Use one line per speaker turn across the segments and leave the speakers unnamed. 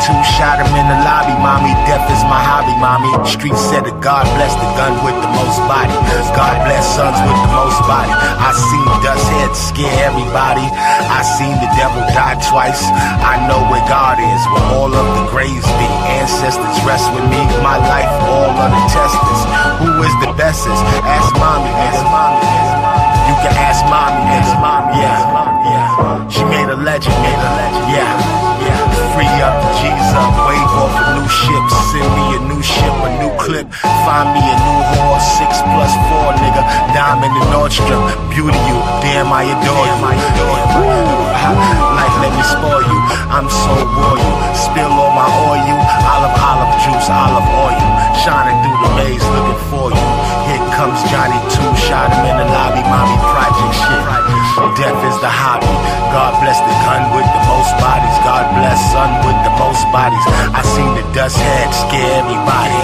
two, shot him in the lobby, mommy. Death is my hobby, mommy. Street said that God bless the gun with the most body. God bless sons with the most body. I seen dust heads scare everybody. I seen the devil die twice. I know where God is, where all of the graves be. Ancestors rest with me, my life, all of the testers. Who is the bestest? Ask mommy, nigga. You can ask mommy, nigga. Yeah. She made a legend, yeah. Free up, G's up, wave off a new ship. Send me a new ship, a new clip. Find me a new horse, 6+4, nigga. Diamond and Nordstrom, beauty you, damn I adore you. Like let me spoil you, I'm so royal. Spill all my oil, olive juice, olive oil. Shining through the maze, looking for you. Here comes Johnny 2, shot him in the lobby, mommy. Project shit. Death is the hobby. God bless the gun with the most bodies. God bless son with the most bodies. I seen the dust head scare everybody.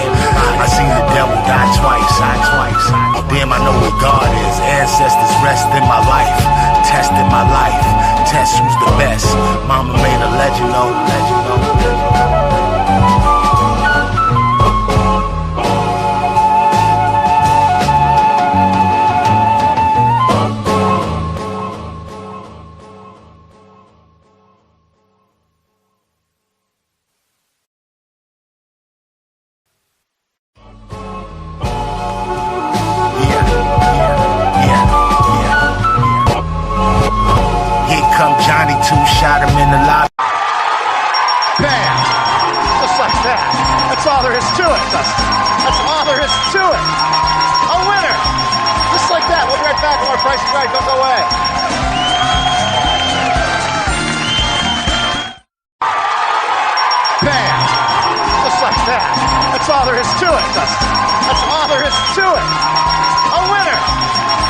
I seen the devil die twice. Damn, I know where God is. Ancestors rest in my life. Test in my life. Test who's the best. Mama made a legend, Johnny 2, shot him in the lobby.
Bam! Just like that. That's all there is to it, Dustin. That's all there is to it. A winner! Just like that. We'll be right back with more Price is Right. Don't go away. Bam! Just like that. That's all there is to it, Dustin. That's all there is to it. A winner!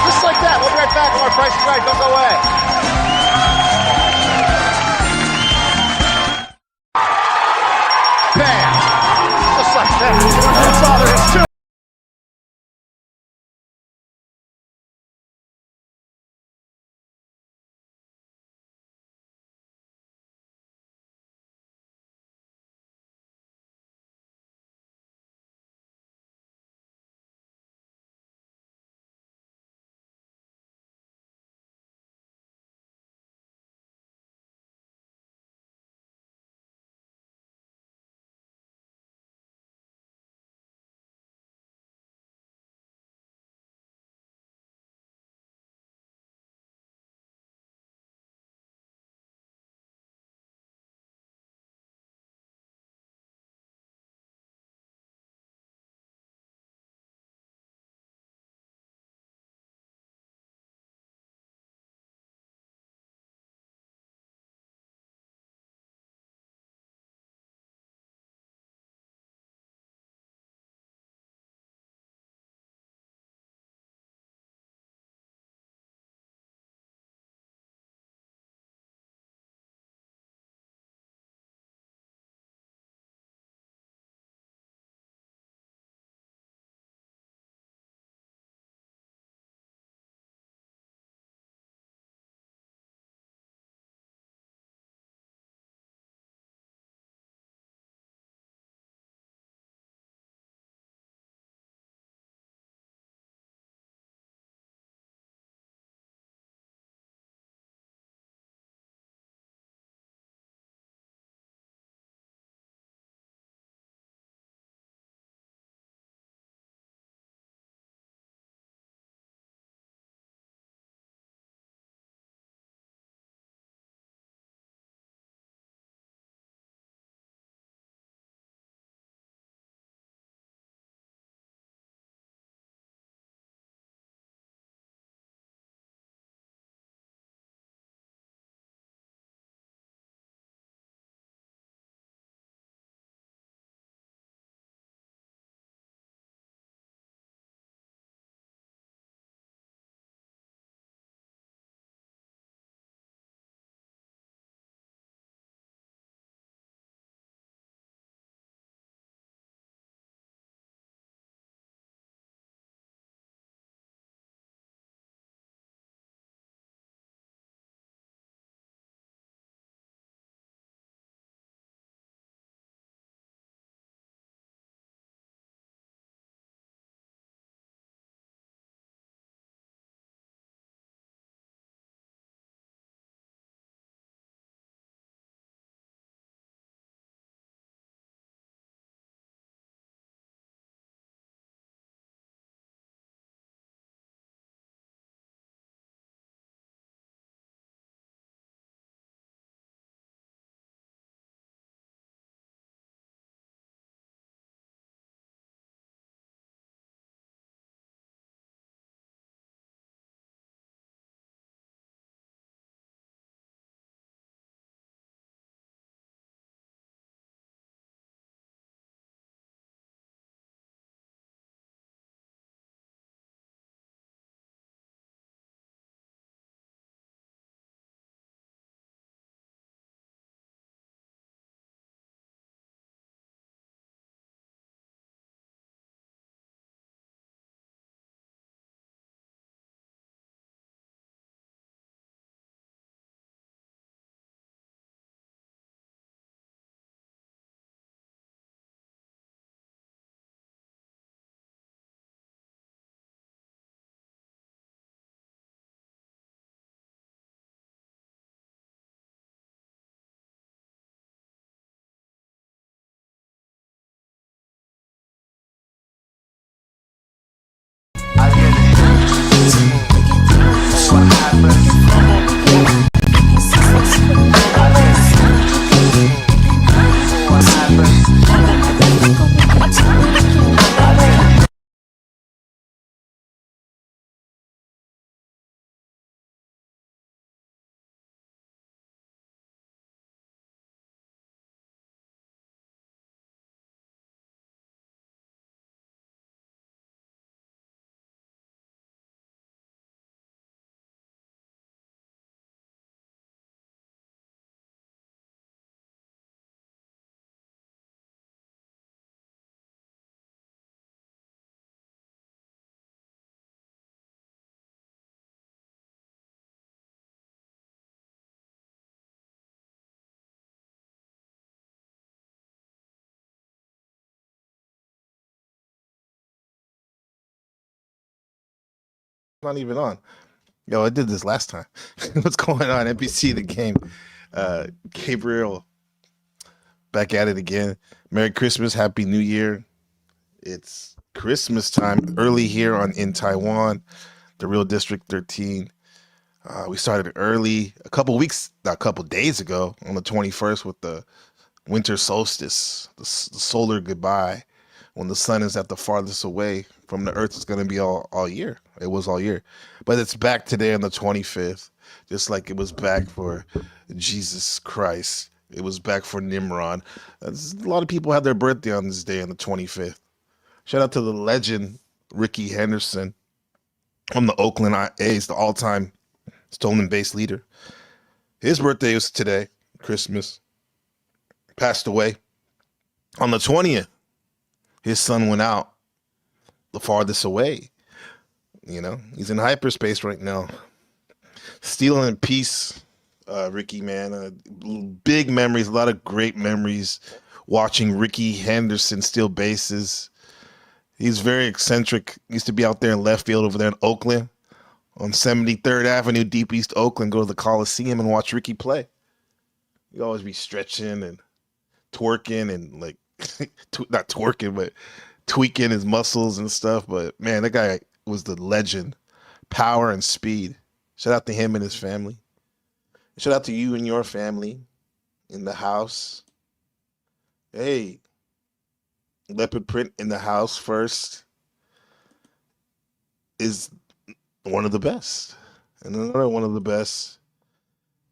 Just like that. We'll be right back with more Price is Right. Don't go away. Bam! Just like that. That's all there is to it.
not even on. Yo, I did this last time. What's going on? NBC the game. Gabriel back at it again. Merry Christmas, Happy New Year. It's Christmas time early here in Taiwan, the real District 13. We started early a couple days ago on the 21st with the winter solstice, the solar goodbye, when the sun is at the farthest away from the earth. It's going to be all year. It was all year. But it's back today on the 25th, just like it was back for Jesus Christ. It was back for Nimrod. A lot of people had their birthday on this day on the 25th. Shout out to the legend, Ricky Henderson, from the Oakland A's, the all-time stolen base leader. His birthday was today, Christmas. Passed away on the 20th. His son went out the farthest away. You know, he's in hyperspace right now. Stealing in peace, Ricky, man. Big memories, a lot of great memories watching Ricky Henderson steal bases. He's very eccentric. Used to be out there in left field over there in Oakland on 73rd Avenue, Deep East Oakland. Go to the Coliseum and watch Ricky play. He'd always be stretching and twerking and like, not twerking, but tweaking his muscles and stuff. But man, that guy was the legend. Power and speed. Shout out to him and his family. Shout out to you and your family in the house. Hey, leopard print in the house first is one of the best. And another one of the best,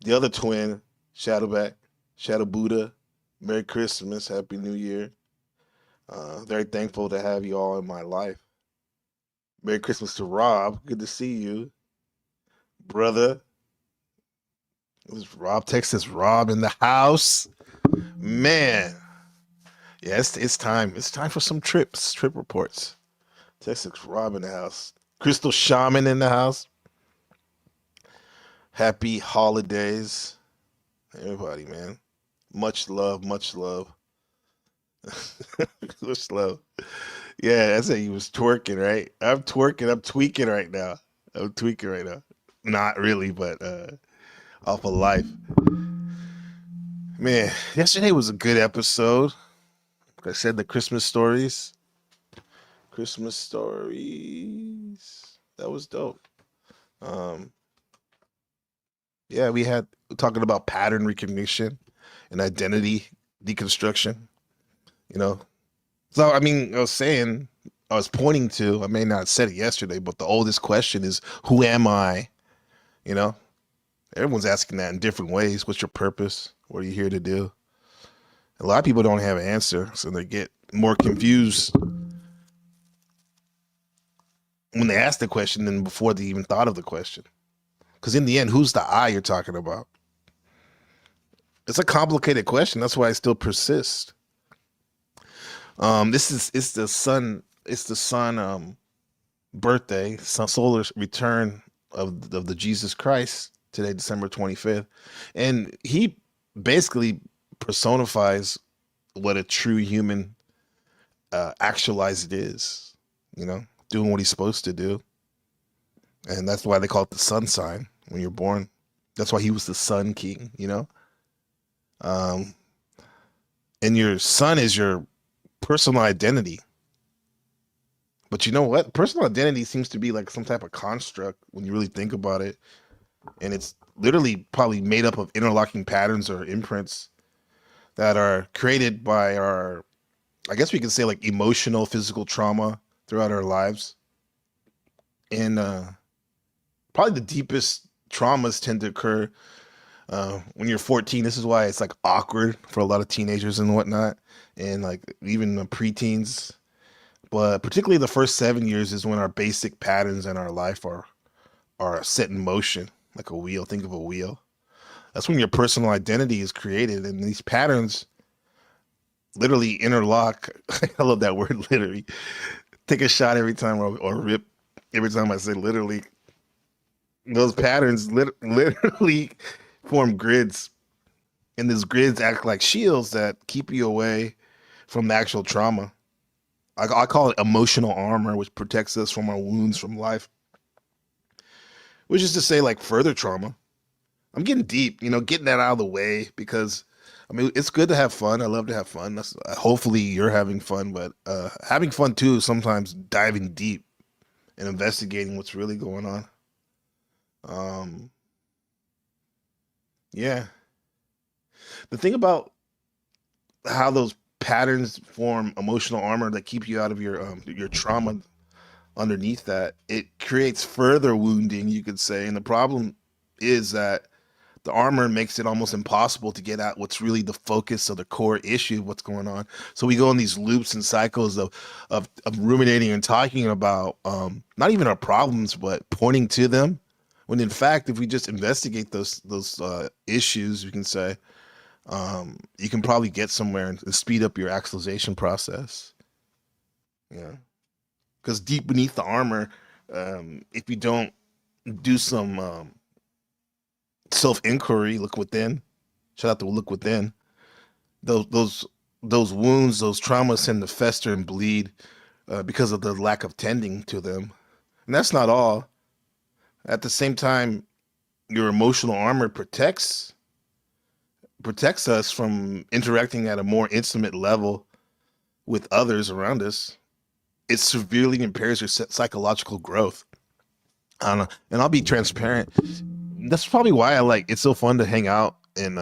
the other twin, Shadowback, Shadow Buddha. Merry Christmas, Happy New Year. Very thankful to have you all in my life. Merry Christmas to Rob. Good to see you, brother. It was Rob, Texas Rob in the house. Man. Yeah, it's time. It's time for some trip reports. Texas Rob in the house. Crystal Shaman in the house. Happy holidays. Everybody, man. Much love, much love. Much love. Yeah, that's it. He was twerking, right? I'm twerking. I'm tweaking right now. I'm tweaking right now. Not really, but off of life. Man, yesterday was a good episode. Like I said, the Christmas stories. Christmas stories. That was dope. Yeah, we had talking about pattern recognition and identity deconstruction. You know, so I mean, I was pointing to. I may not have said it yesterday, but the oldest question is, "Who am I?" You know, everyone's asking that in different ways. What's your purpose? What are you here to do? A lot of people don't have an answer, so they get more confused when they ask the question than before they even thought of the question. Because in the end, who's the I you're talking about? It's a complicated question. That's why I still persist. It's the sun birthday, solar return of the Jesus Christ today, December 25th, and he basically personifies what a true human actualized is. You know, doing what he's supposed to do, and that's why they call it the sun sign when you're born. That's why he was the Sun King. You know, and your sun is your personal identity. But you know what? Personal identity seems to be like some type of construct when you really think about it. And it's literally probably made up of interlocking patterns or imprints that are created by our, I guess we could say, like emotional, physical trauma throughout our lives. And probably the deepest traumas tend to occur when you're 14. This is why it's like awkward for a lot of teenagers and whatnot, and like even the preteens. But particularly the first 7 years is when our basic patterns in our life are set in motion, like a wheel. Think of a wheel. That's when your personal identity is created, and these patterns literally interlock. I love that word, literally. Take a shot every time, or rip every time I say literally. Those patterns literally form grids, and these grids act like shields that keep you away from the actual trauma. I call it emotional armor, which protects us from our wounds from life. which is to say, like further trauma. I'm getting deep, getting that out of the way because, I mean, it's good to have fun. I love to have fun. Hopefully you're having fun, but having fun too is sometimes diving deep and investigating what's really going on. Um, yeah. The thing about how those patterns form emotional armor that keep you out of your trauma underneath that, it creates further wounding, you could say. And the problem is that the armor makes it almost impossible to get at what's really the focus of the core issue of what's going on. So we go in these loops and cycles of ruminating and talking about not even our problems, but pointing to them. When in fact, if we just investigate those issues, we can say you can probably get somewhere and speed up your actualization process. Yeah, because deep beneath the armor, if you don't do some self inquiry, look within. Shout out to look within. Those those those wounds, those traumas tend to fester and bleed because of the lack of tending to them. And that's not all. At the same time, your emotional armor protects us from interacting at a more intimate level with others around us. It severely impairs your psychological growth. I don't know. And I'll be transparent. That's probably why I like it's so fun to hang out and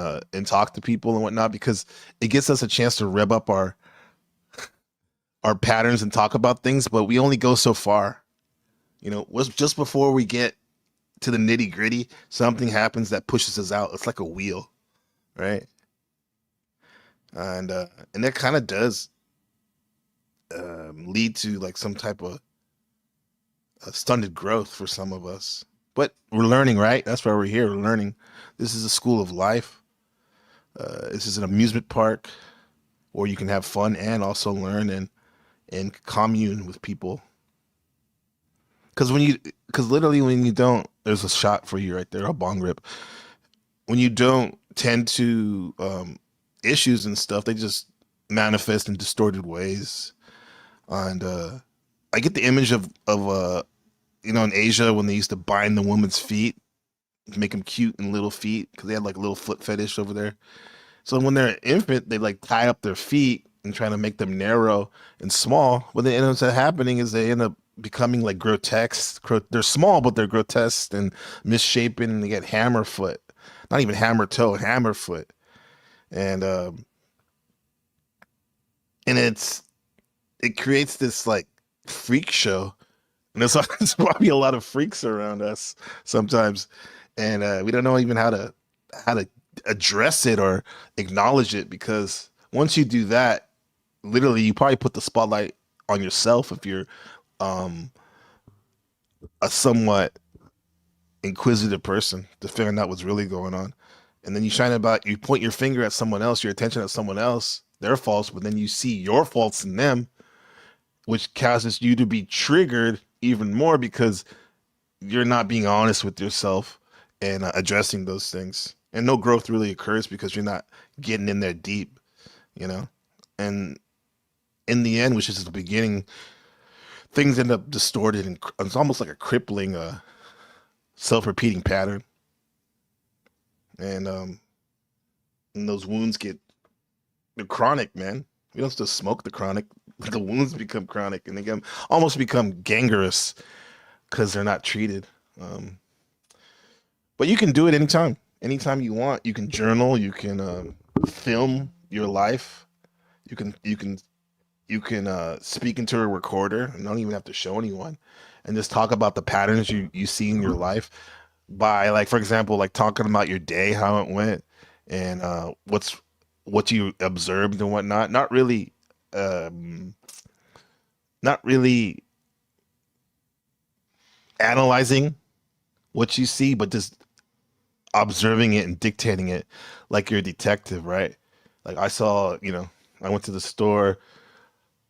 talk to people and whatnot, because it gives us a chance to rev up our patterns and talk about things, but we only go so far. Was just before we get to the nitty gritty, something happens that pushes us out. It's like a wheel, right? And that kind of does lead to like some type of stunted growth for some of us. But we're learning, right? That's why we're here. We're learning. This is a school of life. This is an amusement park where you can have fun and also learn and commune with people. Because literally when you don't, there's a shot for you right there, a bong rip. When you don't tend to issues and stuff, they just manifest in distorted ways. And I get the image of in Asia when they used to bind the woman's feet, make them cute and little feet because they had like a little foot fetish over there. So when they're an infant, they like tie up their feet and trying to make them narrow and small. What then ends up happening is they end up becoming like grotesque. They're small, but they're grotesque and misshapen, and they get hammer foot. Not even hammer toe, hammer foot. And and it creates this like freak show. And there's probably a lot of freaks around us sometimes, and we don't know even how to address it or acknowledge it, because once you do that, literally you probably put the spotlight on yourself if you're um, a somewhat inquisitive person to figure out what's really going on, and then you point your finger at someone else, your attention at someone else, their faults, but then you see your faults in them, which causes you to be triggered even more because you're not being honest with yourself and addressing those things. And no growth really occurs because you're not getting in there deep, you know? And in the end, which is the beginning, things end up distorted and it's almost like a crippling, self-repeating pattern. And those wounds they're chronic, man. We don't just smoke the chronic. The wounds become chronic and they almost become gangrenous because they're not treated. But you can do it anytime you want. You can journal. You can film your life. You can speak into a recorder and don't even have to show anyone, and just talk about the patterns you see in your life by, like, for example, like talking about your day, how it went, and what you observed and whatnot. Um, not really analyzing what you see, but just observing it and dictating it like you're a detective, right? Like I went to the store.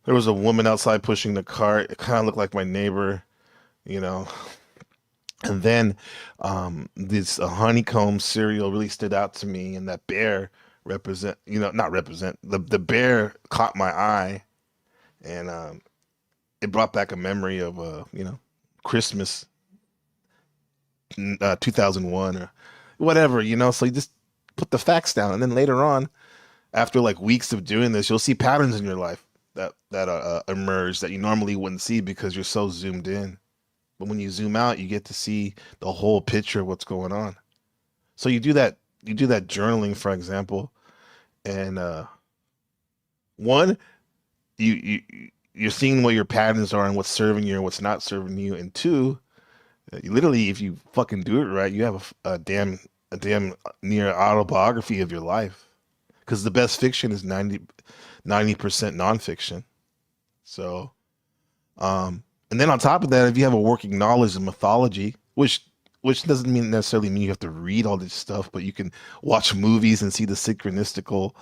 There was a woman outside pushing the cart. It kind of looked like my neighbor, you know. And then this honeycomb cereal really stood out to me, and that bear not represent the bear caught my eye, and it brought back a memory of Christmas 2001 or whatever, you know. So you just put the facts down, and then later on, after like weeks of doing this, you'll see patterns in your life that emerge that you normally wouldn't see because you're so zoomed in. But when you zoom out, you get to see the whole picture of what's going on. So you do that journaling, for example, and one, you're seeing what your patterns are and what's serving you and what's not serving you, and two, literally, if you fucking do it right, you have a damn near autobiography of your life. Because the best fiction is 90% nonfiction. So, and then on top of that, if you have a working knowledge of mythology, which doesn't mean necessarily mean you have to read all this stuff, but you can watch movies and see the synchronistical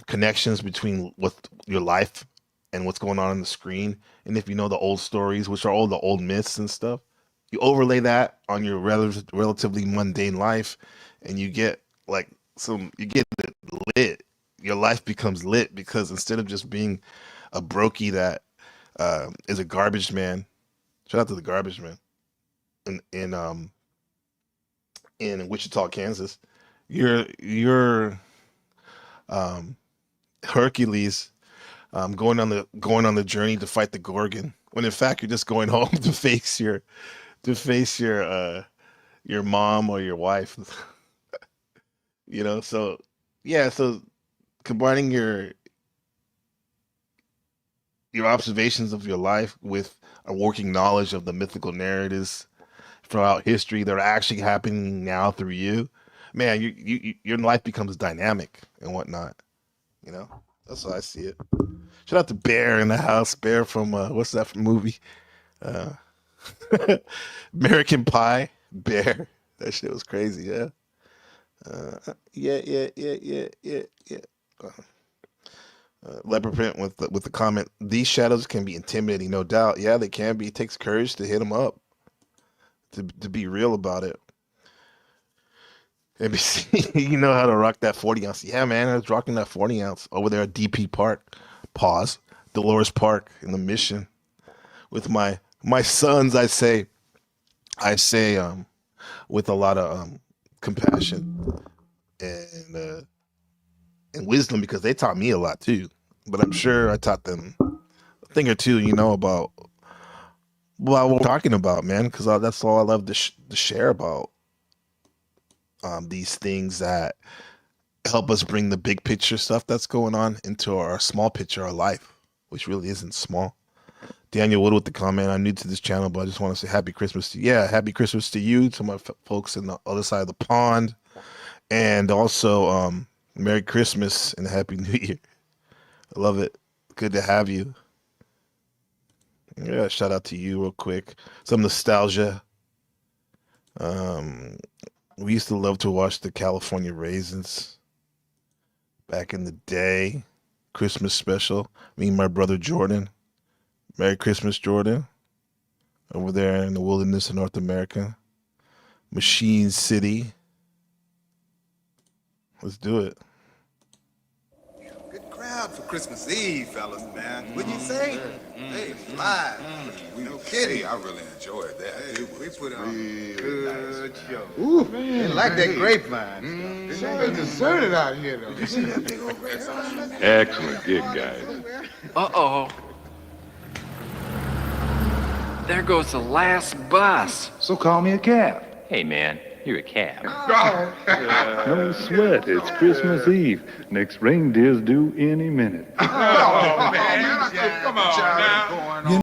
connections between what your life and what's going on the screen. And if you know the old stories, which are all the old myths and stuff, you overlay that on your relatively mundane life, and you get like you get it lit. Your life becomes lit because instead of just being a brokey that is a garbage man, shout out to the garbage man in in Wichita, Kansas, you're um, Hercules going on the journey to fight the Gorgon. When in fact you're just going home to face your mom or your wife. You know, so yeah, so combining your observations of your life with a working knowledge of the mythical narratives throughout history that are actually happening now through you, man, your life becomes dynamic and whatnot. You know, that's how I see it. Shout out to Bear in the house. Bear from what's that movie? Uh, American Pie. Bear. That shit was crazy. Yeah. Yeah. Leopard print with the comment. These shadows can be intimidating, no doubt. Yeah, they can be. It takes courage to hit them up. To be real about it. NBC, you know how to rock that 40 ounce. Yeah, man, I was rocking that 40 ounce over there at DP Park. Pause. Dolores Park in the Mission with my sons. I say with a lot of compassion and wisdom because they taught me a lot too. But I'm sure I taught them a thing or two, you know, about what we're talking about, man. Because that's all I love to share about these things that help us bring the big picture stuff that's going on into our small picture, our life, which really isn't small. Daniel Wood with the comment. I'm new to this channel, but I just want to say Happy Christmas to you. Yeah, Happy Christmas to you, to my folks in the other side of the pond, and also Merry Christmas and Happy New Year. I love it. Good to have you. Yeah, shout out to you real quick. Some nostalgia. Um, we used to love to watch the California Raisins back in the day. Christmas special. Me and my brother Jordan. Merry Christmas, Jordan. Over there in the wilderness of North America. Machine City. Let's do it.
Good crowd for Christmas Eve, fellas, man. Wouldn't you say? Hey, live. No kidding.
Hey, I really enjoyed that.
Hey, we put on a good show.
Ooh,
They like that grapevine stuff.
so deserted out here, though.
You see that big old grapevine?
Excellent gig, guys.
Uh-oh. There goes the last bus.
So call me a cab.
Hey, man, you're a cab.
No sweat, it's Christmas Eve. Next reindeer's due any minute.
Oh, man. Come on now.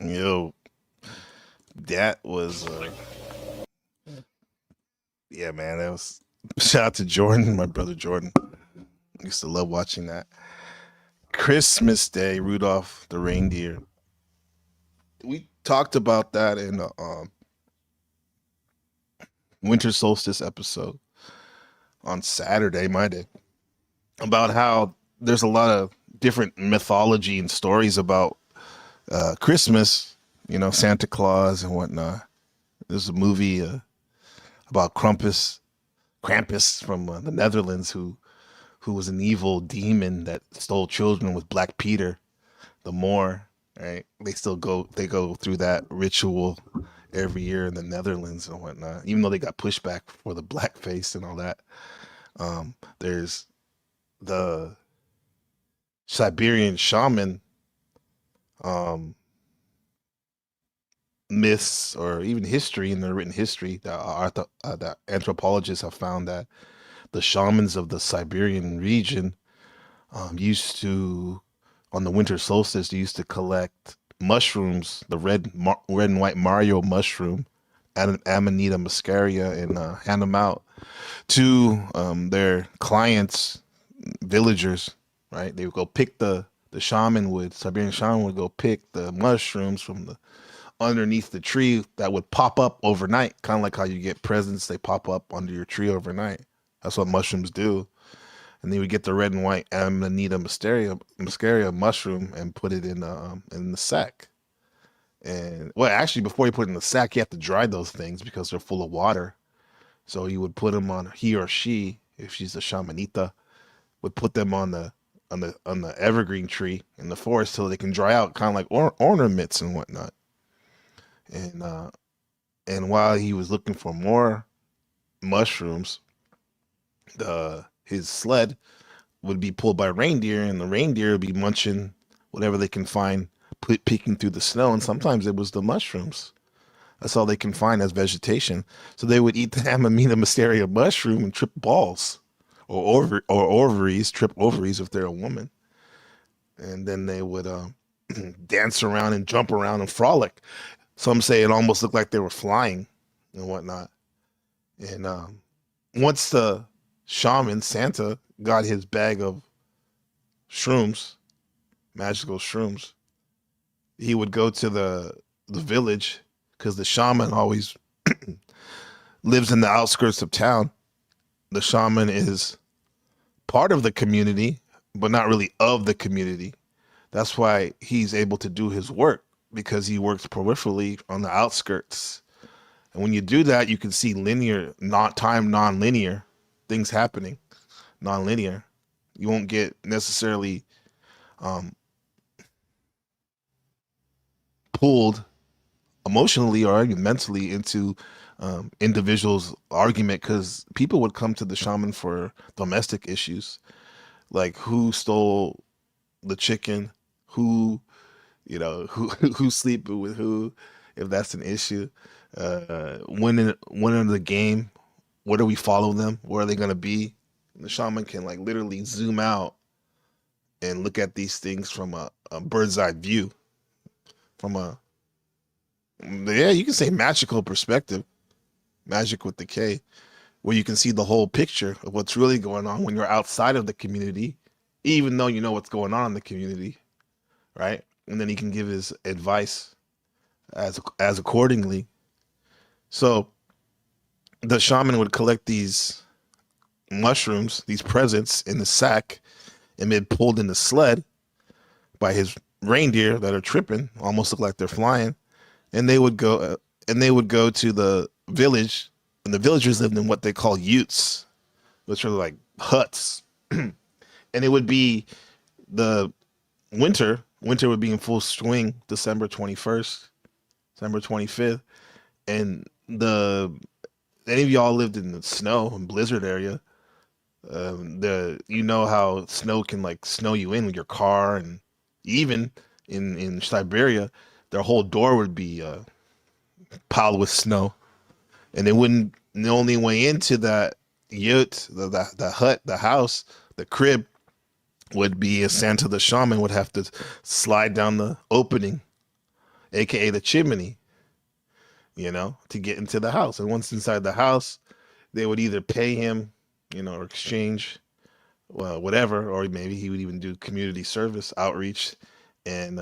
Yo, that was yeah, man. That was shout out to Jordan, my brother Jordan. Used to love watching that. Christmas Day, Rudolph the reindeer. We talked about that in the winter solstice episode on Saturday, my day, about how there's a lot of different mythology and stories about Christmas. You know, Santa Claus and whatnot. There's a movie about Krampus from the Netherlands, who was an evil demon that stole children with Black Peter, the Moor. Right? They go through that ritual every year in the Netherlands and whatnot. Even though they got pushback for the blackface and all that. There's the Siberian shaman myths or even history in the written history that anthropologists have found that the shamans of the Siberian region used to, on the winter solstice, they used to collect mushrooms, the red and white Mario mushroom, Amanita muscaria, and hand them out to their clients, villagers. Right, they would go pick Siberian shaman would go pick the mushrooms from the underneath the tree that would pop up overnight, kind of like how you get presents, they pop up under your tree overnight. That's what mushrooms do. And then we get the red and white Amanita muscaria mushroom and put it in the sack. And well, actually, before you put it in the sack, you have to dry those things because they're full of water. So you would put them on, he or she, if she's a shamanita, would put them on the evergreen tree in the forest till they can dry out, kind of like ornaments and whatnot. And while he was looking for more mushrooms, his sled would be pulled by reindeer, and the reindeer would be munching whatever they can find, peeking through the snow. And sometimes it was the mushrooms. That's all they can find as vegetation. So they would eat the Amanita muscaria mushroom and trip balls, or ovaries, trip ovaries if they're a woman. And then they would dance around and jump around and frolic. Some say it almost looked like they were flying and whatnot. And once the shaman, Santa, got his bag of shrooms, magical shrooms, he would go to the village, because the shaman always lives in the outskirts of town. The shaman is part of the community, but not really of the community. That's why he's able to do his work, because he works peripherally on the outskirts. And when you do that, you can see linear, not time, non-linear things happening, non-linear. You won't get necessarily pulled emotionally or even mentally into individuals' argument, because people would come to the shaman for domestic issues, like who stole the chicken, who's sleeping with who, if that's an issue, winning the game, where do we follow them, where are they going to be. And the shaman can like literally zoom out and look at these things from a bird's eye view, from you can say magical perspective, magic with the K, where you can see the whole picture of what's really going on when you're outside of the community, even though you know what's going on in the community, right? And then he can give his advice as accordingly. So the shaman would collect these mushrooms, these presents, in the sack, and be pulled in the sled by his reindeer that are tripping, almost look like they're flying. And they would go to the village, and the villagers lived in what they call utes, which are like huts. And it would be the winter would be in full swing, December 21st, December 25th. And any of y'all lived in the snow and blizzard area, how snow can like snow you in with your car, and even in Siberia, their whole door would be piled with snow, and they wouldn't. The only way into that yurt, the hut, the house, the crib, would be a Santa the shaman would have to slide down the opening, aka the chimney, to get into the house. And once inside the house, they would either pay him, or exchange, well, whatever, or maybe he would even do community service outreach and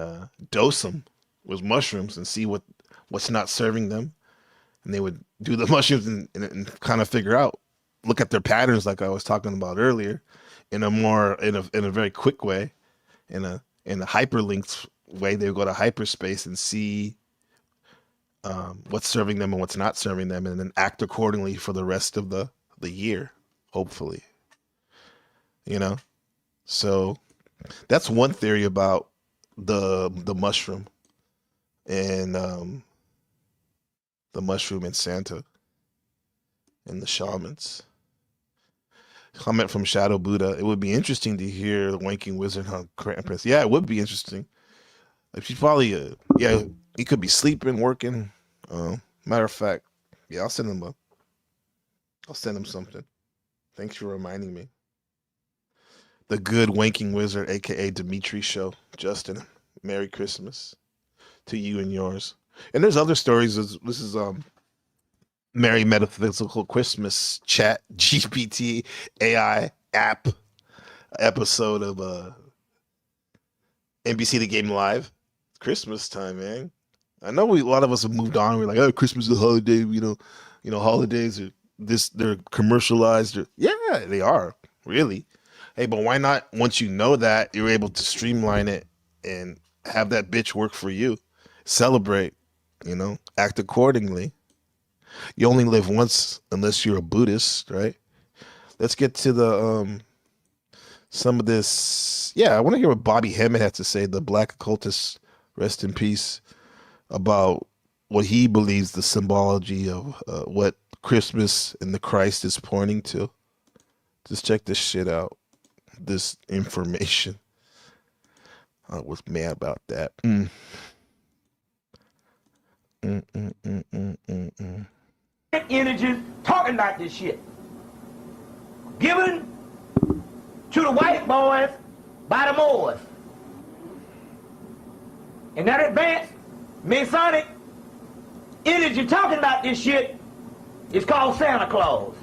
dose them with mushrooms and see what's not serving them. And they would do the mushrooms and kind of figure out, look at their patterns, like I was talking about earlier, in a very quick way, in a hyperlinked way. They would go to hyperspace and see what's serving them and what's not serving them, and then act accordingly for the rest of the year, hopefully. So that's one theory about the mushroom and the mushroom and Santa and the shamans. Comment from Shadow Buddha: it would be interesting to hear the wanking wizard on Krampus. Yeah, it would be interesting. Like, she's probably he could be sleeping, working. Matter of fact, I'll send him something. Thanks for reminding me. The good wanking wizard, aka Dimitri show. Justin, Merry Christmas to you and yours. And there's other stories. This is Merry Metaphysical Christmas Chat GPT AI app episode of NBC The Game Live. Christmas time, man. I know a lot of us have moved on. We're like, oh, Christmas is a holiday. Holidays they're commercialized. Yeah, they are, really. Hey, but why not, once you know that, you're able to streamline it and have that bitch work for you. Celebrate, act accordingly. You only live once unless you're a Buddhist, right? Let's get to the some of this. Yeah, I want to hear what Bobby Hemmett had to say, the black occultist, rest in peace, about what he believes the symbology of what Christmas and the Christ is pointing to. Just check this shit out. This information. I was mad about that.
Energies talking about this shit. Given to the white boys by the Moors. And that advanced Masonic energy talking about this shit is called Santa Claus.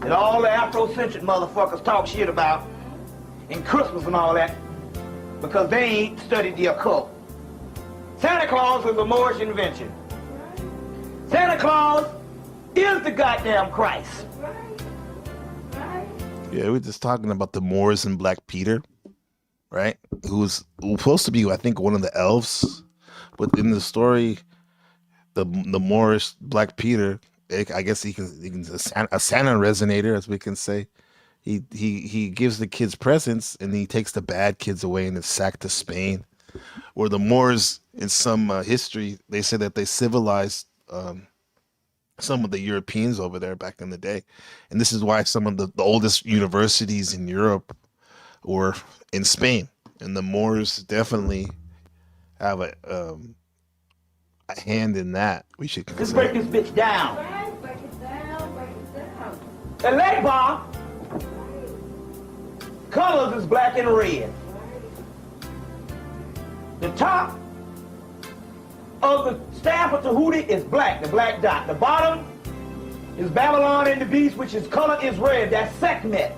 And all the Afrocentric motherfuckers talk shit about and Christmas and all that because they ain't studied the occult. Santa Claus is a Moorish invention. Santa Claus is the goddamn Christ.
Yeah, we're just talking about the Moors and Black Peter, right? Who's supposed to be, I think, one of the elves. But in the story, the Moorish Black Peter, I guess he can a Santa resonator, as we can say. He gives the kids presents and he takes the bad kids away and is sacked to Spain. Where the Moors, in some history, they say that they civilized some of the Europeans over there back in the day. And this is why some of the oldest universities in Europe were in Spain. And the Moors definitely have a hand in that. We should consider.
Let's break this bitch down.
Break it down.
The leg bar colors is black and red. The top of the staff of Tahuti is black, the black dot. The bottom is Babylon and the beast, which is color is red. That's Sekhmet,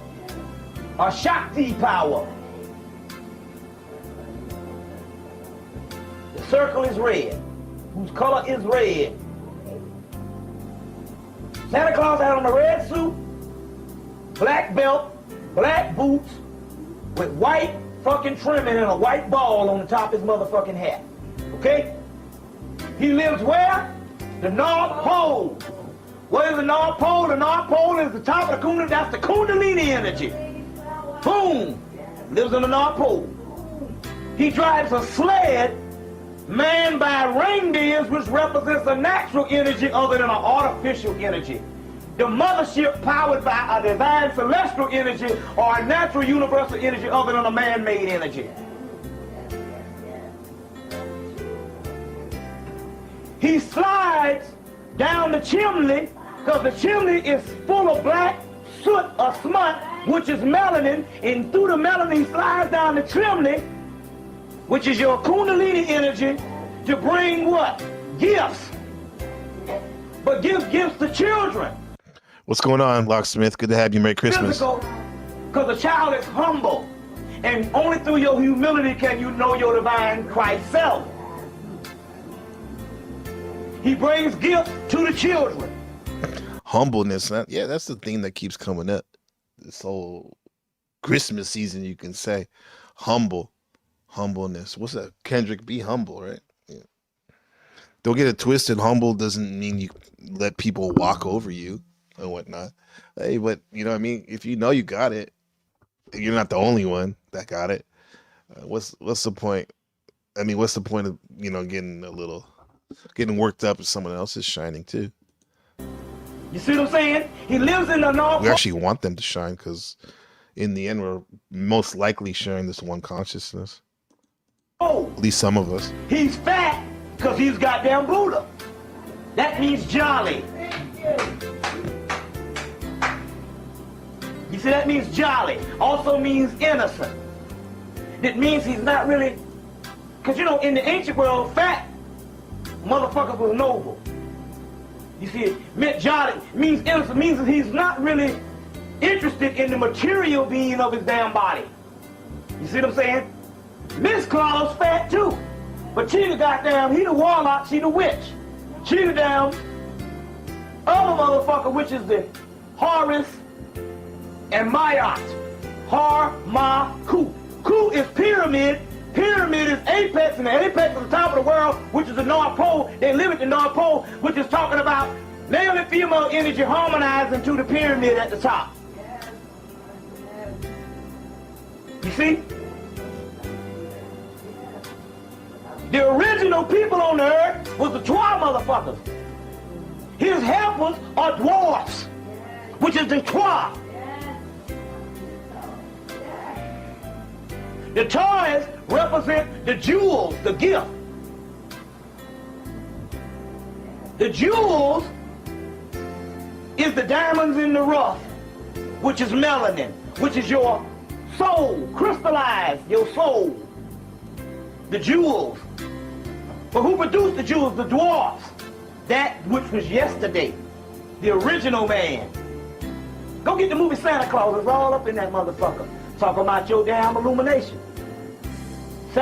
or Shakti power. The circle is red, whose color is red. Santa Claus had on a red suit, black belt, black boots, with white fucking trimming and a white ball on the top of his motherfucking hat. Okay? He lives where? The North Pole. What is the North Pole? The North Pole is the top of the Kundalini. That's the Kundalini energy. Boom. Lives on the North Pole. He drives a sled manned by reindeers, which represents a natural energy other than an artificial energy. The mothership powered by a divine celestial energy or a natural universal energy other than a man-made energy. He slides down the chimney because the chimney is full of black soot or smut, which is melanin, and through the melanin he slides down the chimney, which is your kundalini energy, to bring what? Gifts. But give gifts to children.
What's going on, Locksmith? Good to have you. Merry Christmas.
Because a child is humble. And only through your humility can you know your divine Christ self. He brings gifts to the children.
Humbleness. Yeah, that's the thing that keeps coming up. This whole Christmas season, you can say. Humbleness. What's that? Kendrick, be humble, right? Yeah. Don't get it twisted. Humble doesn't mean you let people walk over you and whatnot. Hey, but you know what I mean? If you know you got it, you're not the only one that got it. What's the point? I mean, what's the point of, getting worked up if someone else is shining too?
You see what I'm saying? He lives in the North.
We actually want them to shine because in the end, we're most likely sharing this one consciousness.
Oh,
at least some of us.
He's fat because he's goddamn Buddha. That means jolly. You see, that means jolly. Also means innocent. It means he's not really, because in the ancient world, fat motherfuckers was noble. You see, it meant jolly, means innocent, means that he's not really interested in the material being of his damn body. You see what I'm saying? Miss Claus fat too. But she the goddamn, he the warlock, she the witch. She the damn other motherfucker, which is the Horus and Mayat. Har-ma-ku. Ku is pyramid. Pyramid is apex, and the apex is the top of the world, which is the North Pole. They live at the North Pole, which is talking about male and female energy harmonizing to the pyramid at the top. You see? The original people on the earth was the Twa motherfuckers. His helpers are dwarfs, which is the Twa. The toys represent the jewels, the gift. The jewels is the diamonds in the rough, which is melanin, which is your soul, crystallized your soul. The jewels. But who produced the jewels? The dwarfs. That which was yesterday. The original man. Go get the movie Santa Claus. It's all up in that motherfucker. Talking about your damn illumination.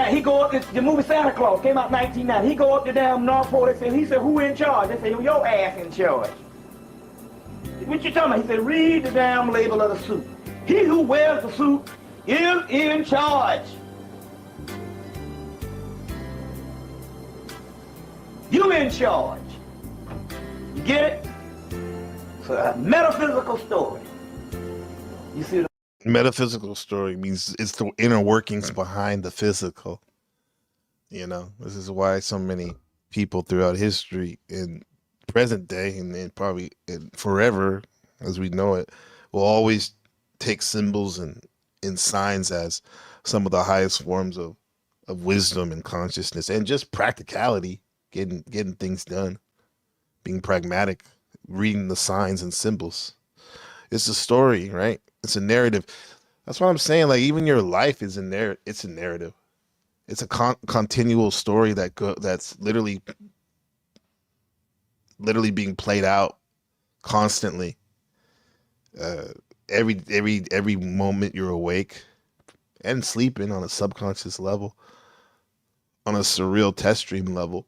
He go up, the movie Santa Claus came out in 1990. He go up the damn North Pole. He said, who in charge? They say, your ass in charge. What you talking about? He said, read the damn label of the suit. He who wears the suit is in charge. You in charge. You get it? It's a metaphysical story. You see the
metaphysical story means it's the inner workings behind the physical. This is why so many people throughout history and present day and probably forever as we know it will always take symbols and signs as some of the highest forms of wisdom and consciousness and just practicality, getting things done, being pragmatic, reading the signs and symbols. It's a story, right? It's a narrative. That's what I'm saying. Like even your life is it's a narrative. It's a continual story that's literally being played out constantly. Every moment you're awake and sleeping on a subconscious level, on a surreal test stream level.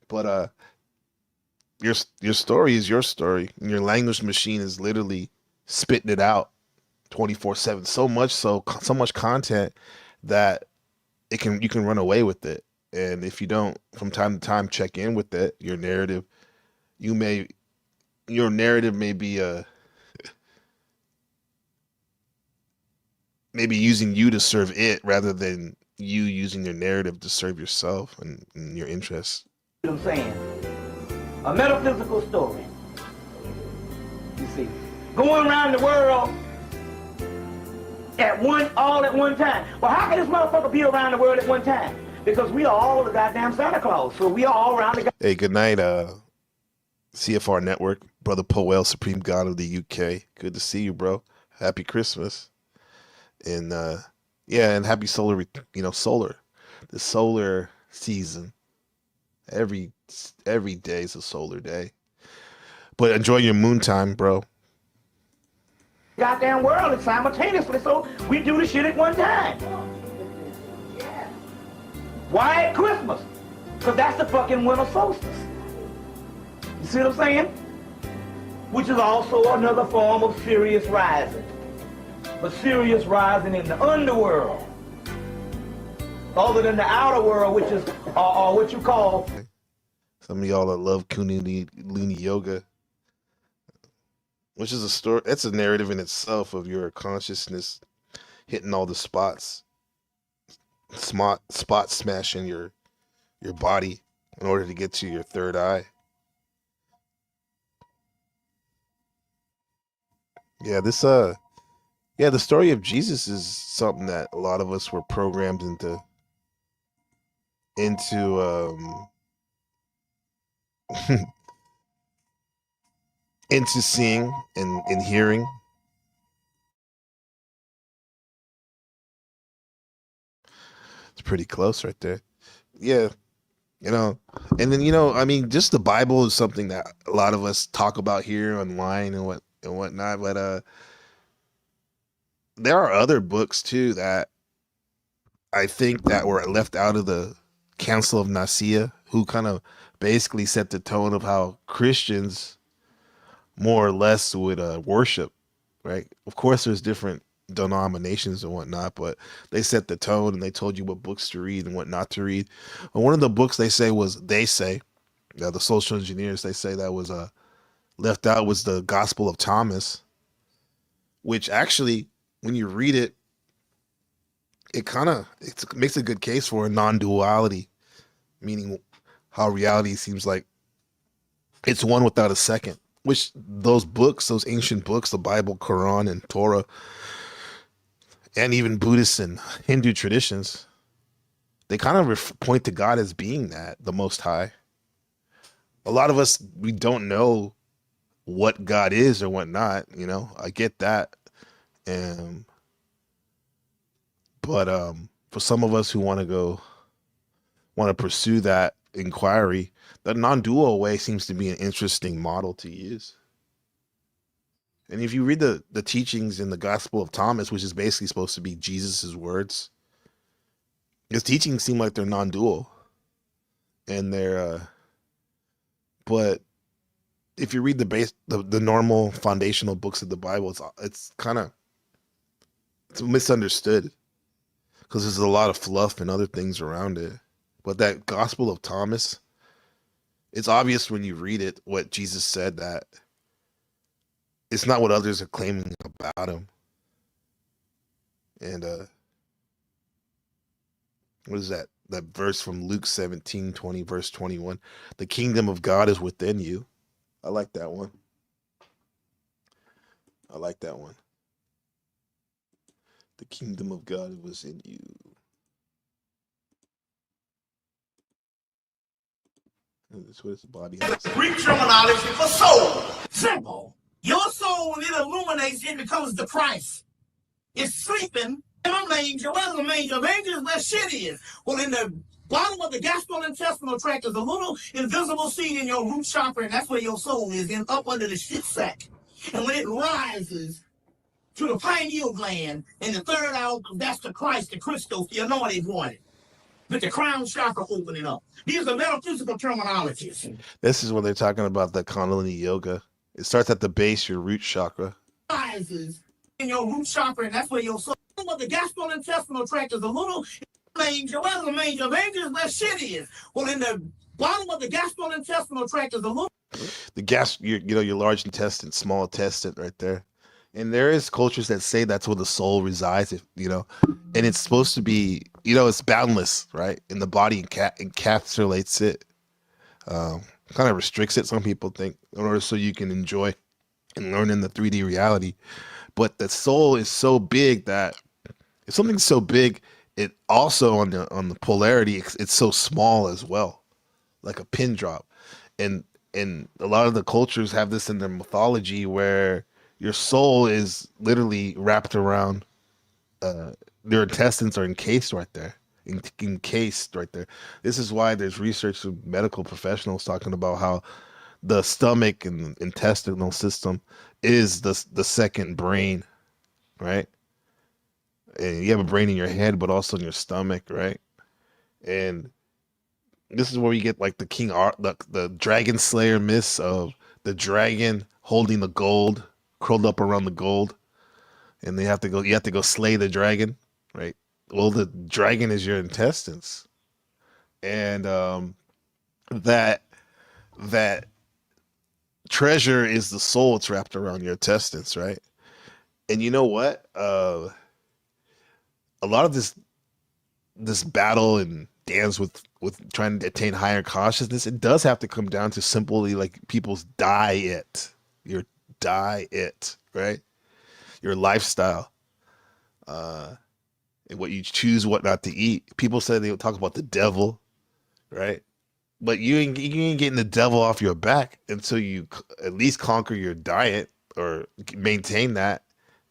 But your story is your story, and your language machine is literally spitting it out 24/7. So much content that you can run away with it. And if you don't from time to time check in with it, your narrative may be maybe using you to serve it rather than you using your narrative to serve yourself and your interests.
You know what I'm saying? A metaphysical story. You see, going around the world all at one time. Well, how can this motherfucker be around the world at one time? Because we are all the goddamn Santa Claus. So we are all around the
Hey, good night, CFR Network, Brother Powell, Supreme God of the UK. Good to see you, bro. Happy Christmas. And yeah, and happy solar, solar. The solar season. Every day is a solar day. But enjoy your moon time, bro.
goddamn world and simultaneously. So we do the shit at one time. Why at Christmas? Because that's the fucking winter solstice. You see what I'm saying? Which is also another form of Sirius rising. But Sirius rising in the underworld. Other than the outer world, which is what you call...
Some of y'all that love Kundalini Yoga, which is a story, that's a narrative in itself of your consciousness hitting all the spots smashing your body in order to get to your third eye. Yeah, the story of Jesus is something that a lot of us were programmed into into seeing and hearing. It's pretty close right there. Yeah. And then, I mean, just the Bible is something that a lot of us talk about here online and whatnot, but there are other books too that I think that were left out of the Council of Nicaea, who kind of basically set the tone of how Christians more or less would worship, right? Of course, there's different denominations and whatnot, but they set the tone and they told you what books to read and what not to read. And one of the books the social engineers, they say that was left out was the Gospel of Thomas, which actually, when you read it, it makes a good case for a non-duality, meaning how reality seems like it's one without a second, which those ancient books, the Bible, Quran, and Torah, and even Buddhist and Hindu traditions, they kind of point to God as being the Most High. A lot of us, we don't know what God is or whatnot, I get that. But for some of us who want to pursue that inquiry, the non-dual way seems to be an interesting model to use. And if you read the teachings in the Gospel of Thomas, which is basically supposed to be Jesus's words, his teachings seem like they're non-dual, and but if you read the normal foundational books of the Bible, it's misunderstood because there's a lot of fluff and other things around it. But that Gospel of Thomas, it's obvious when you read it what Jesus said, that it's not what others are claiming about him. And what is that verse from Luke 17:20, verse 21? The kingdom of God is within you. I like that one. The kingdom of God was in you. That's what his body has.
Greek terminology for soul. Simple. Your soul, when it illuminates, it becomes the Christ. It's sleeping in a manger. Where's a manger? A manger is where shit is. Well, in the bottom of the gastrointestinal tract is a little invisible seed in your root chakra, and that's where your soul is, up under the shit sack. And when it rises to the pineal gland in the third eye, that's the Christ, the Christos, the anointed one. With the crown chakra opening up. These are metaphysical terminologies.
This is when they're talking about the Kundalini Yoga. It starts at the base, your root chakra.
Rises in your root chakra, and that's where your soul. But the gastrointestinal tract is a little manger. Where's a manger? A manger is where shit is. Well, in the bottom of the gastrointestinal tract is a little.
Your large intestine, small intestine, right there. And there is cultures that say that's where the soul resides, and it's supposed to be, it's boundless, right? And the body encapsulates it, kind of restricts it, some people think, in order so you can enjoy and learn in the 3D reality. But the soul is so big that if something's so big, it also on the polarity, it's so small as well, like a pin drop. And a lot of the cultures have this in their mythology where your soul is literally wrapped around your intestines are encased right there. Encased right there. This is why there's research of medical professionals talking about how the stomach and intestinal system is the second brain, right? And you have a brain in your head, but also in your stomach, right? And this is where you get like the the dragon slayer myths of the dragon holding the gold, curled up around the gold, and you have to go slay the dragon, right? Well, the dragon is your intestines, and that that treasure is the soul. It's wrapped around your intestines, right? And you know what? A lot of this battle and dance with trying to attain higher consciousness, it does have to come down to simply like people's diet, your diet, right? Your lifestyle, and what you choose, what not to eat. People say they talk about the devil, right? But you ain't getting the devil off your back until you at least conquer your diet or maintain that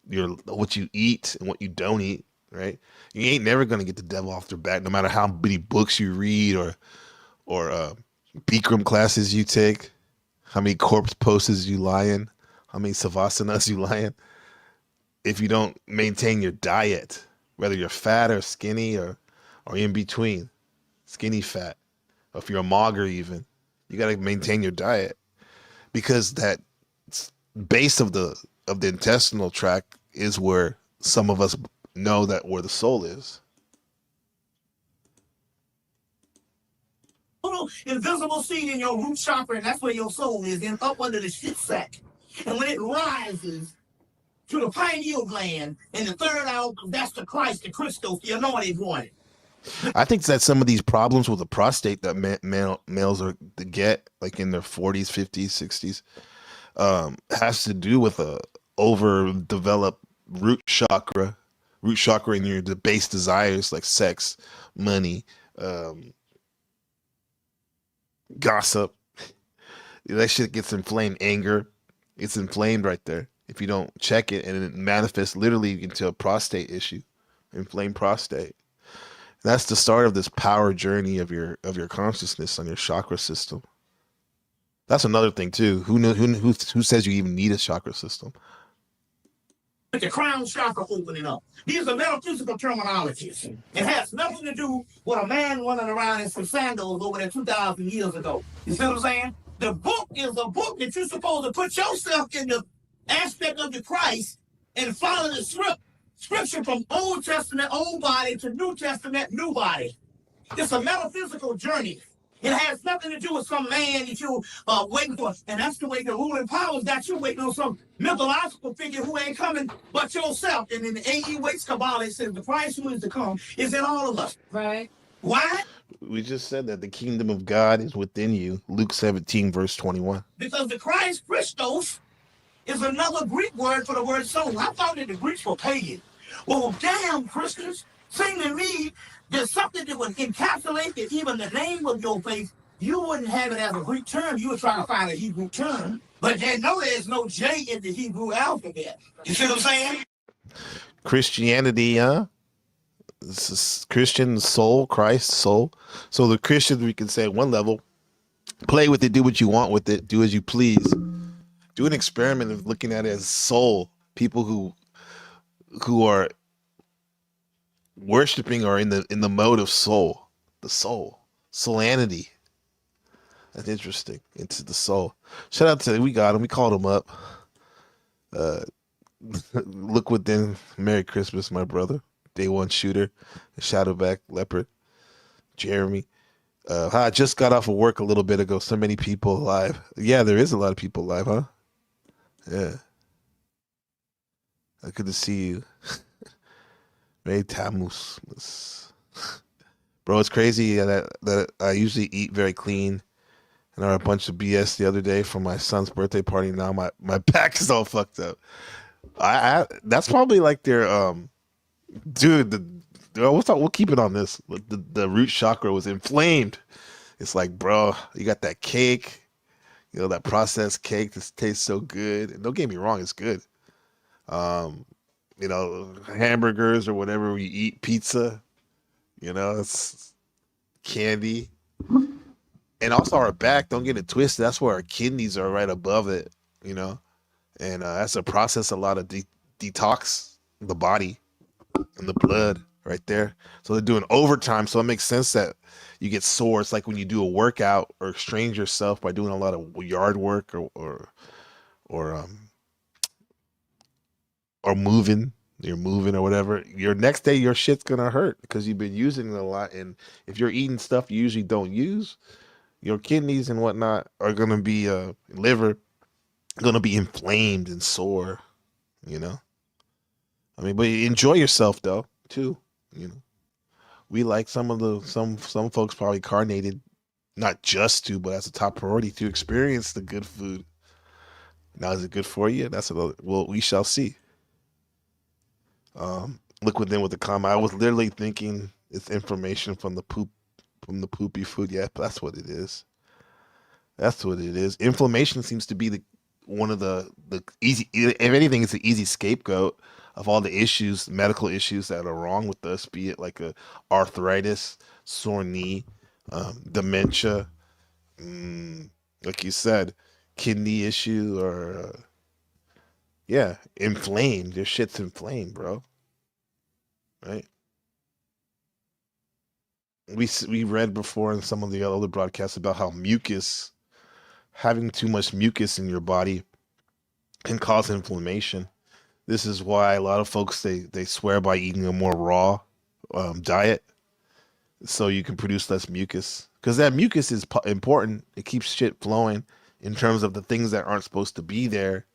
your what you eat and what you don't eat, right? You ain't never gonna get the devil off their back, no matter how many books you read or Bikram classes you take, how many corpse poses you lie in, how many savasanas you lie in. If you don't maintain your diet, whether you're fat or skinny or in between, skinny fat, or if you're a mogger even, you got to maintain your diet, because that base of the intestinal tract is where some of us know that where the soul is.
Little invisible seed in your root chakra, and that's where your soul is, in up under the shit sack. And when it rises to the pineal gland in the third eye, that's the Christ, the Christos, the anointed one.
I think that some of these problems with the prostate that males are to get like in their 40s, 50s, 60s has to do with a overdeveloped root chakra in your the base desires like sex, money, gossip. That shit gets inflamed. Anger, it's inflamed right there if you don't check it, and it manifests literally into a prostate issue, inflamed prostate. That's the start of this power journey of your consciousness on your chakra system. That's another thing too. Who says you even need a chakra system?
The crown chakra opening up. These are metaphysical terminologies. It has nothing to do with a man running around in some sandals over there 2,000 years ago. You see what I'm saying? The book is a book that you're supposed to put yourself in the aspect of the Christ and follow the scripture from Old Testament, old body, to New Testament, new body. It's a metaphysical journey. It has nothing to do with some man that you waiting for. And that's the way the ruling powers got you waiting on some mythological figure who ain't coming but yourself. And in the A.E. Waits Kabbalah, it says the Christ who is to come is in all of us.
Right.
Why?
We just said that the kingdom of God is within you. Luke 17, verse 21.
Because the Christ, Christos, is another Greek word for the word soul. I thought that the Greeks were pagan. Well, damn, Christians, seem to me there's something that would encapsulate that even the name of your faith, you wouldn't have it as a Greek term. You were trying to find a Hebrew term. But they know there's no J in the Hebrew alphabet. You see what I'm saying?
Christianity, huh? This is Christian soul, Christ soul. So the Christians, we can say at one level, play with it, do what you want with it, do as you please. Do an experiment of looking at it as soul. People who are worshiping or in the mode of soul, the soul, soulanity. That's interesting. Into the soul. Shout out to we got him. We called him up. Look within. Merry Christmas, my brother. Day one shooter, Shadowback Leopard, Jeremy. I just got off of work a little bit ago. So many people live. Yeah, there is a lot of people live, huh? Yeah. Good to see you. May Tammuz. Bro, it's crazy that I usually eat very clean, and I had a bunch of BS the other day for my son's birthday party. Now my back is all fucked up. I that's probably like their dude, we'll keep it on this. The root chakra was inflamed. It's like, bro, you got that cake, that processed cake that tastes so good. And don't get me wrong, it's good. Um, hamburgers or whatever we eat, pizza, it's candy. And also our back, don't get it twisted. That's where our kidneys are right above it, you know. And that's a process a lot of detox the body and the blood right there. So they're doing overtime. So it makes sense that you get sore. It's like when you do a workout or strain yourself by doing a lot of yard work or moving. You're moving or whatever. Your next day, your shit's gonna hurt because you've been using it a lot. And if you're eating stuff you usually don't use, your kidneys and whatnot are gonna be liver gonna be inflamed and sore. You know. I mean, but enjoy yourself though too. We like some folks probably carnated, not just to, but as a top priority to experience the good food. Now, is it good for you? We shall see. Look within with the comment. I was literally thinking it's information from the poopy food. Yeah, that's what it is. That's what it is. Inflammation seems to be one of the easy. If anything, it's an easy scapegoat of all the issues, medical issues that are wrong with us. Be it like a arthritis, sore knee, dementia, like you said, kidney issue, or inflamed. Your shit's inflamed, bro. Right? We read before in some of the other broadcasts about how having too much mucus in your body can cause inflammation. This is why a lot of folks they swear by eating a more raw diet, so you can produce less mucus. Because that mucus is important. It keeps shit flowing in terms of the things that aren't supposed to be there.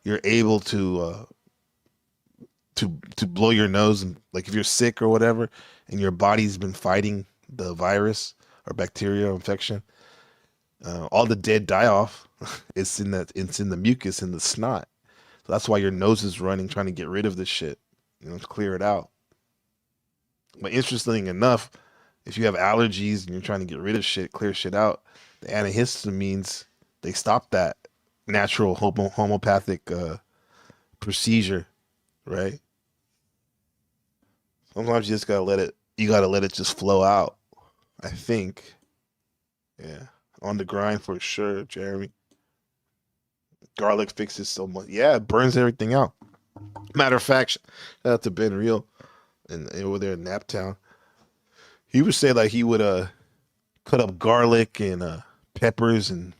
You're able to blow your nose, and like if you're sick or whatever, and your body's been fighting the virus or bacteria infection, all the dead die off. It's in the mucus in the snot. So that's why your nose is running, trying to get rid of this shit, to clear it out. But interesting enough, if you have allergies and you're trying to get rid of shit, clear shit out, the antihistamines, they stop that natural homeopathic procedure, right? Sometimes you just gotta let it just flow out. I think. Yeah. On the grind for sure, Jeremy. Garlic fixes so much. Yeah, it burns everything out. Matter of fact, shout out to Ben Real and over there in Naptown. He would say like he would cut up garlic and peppers and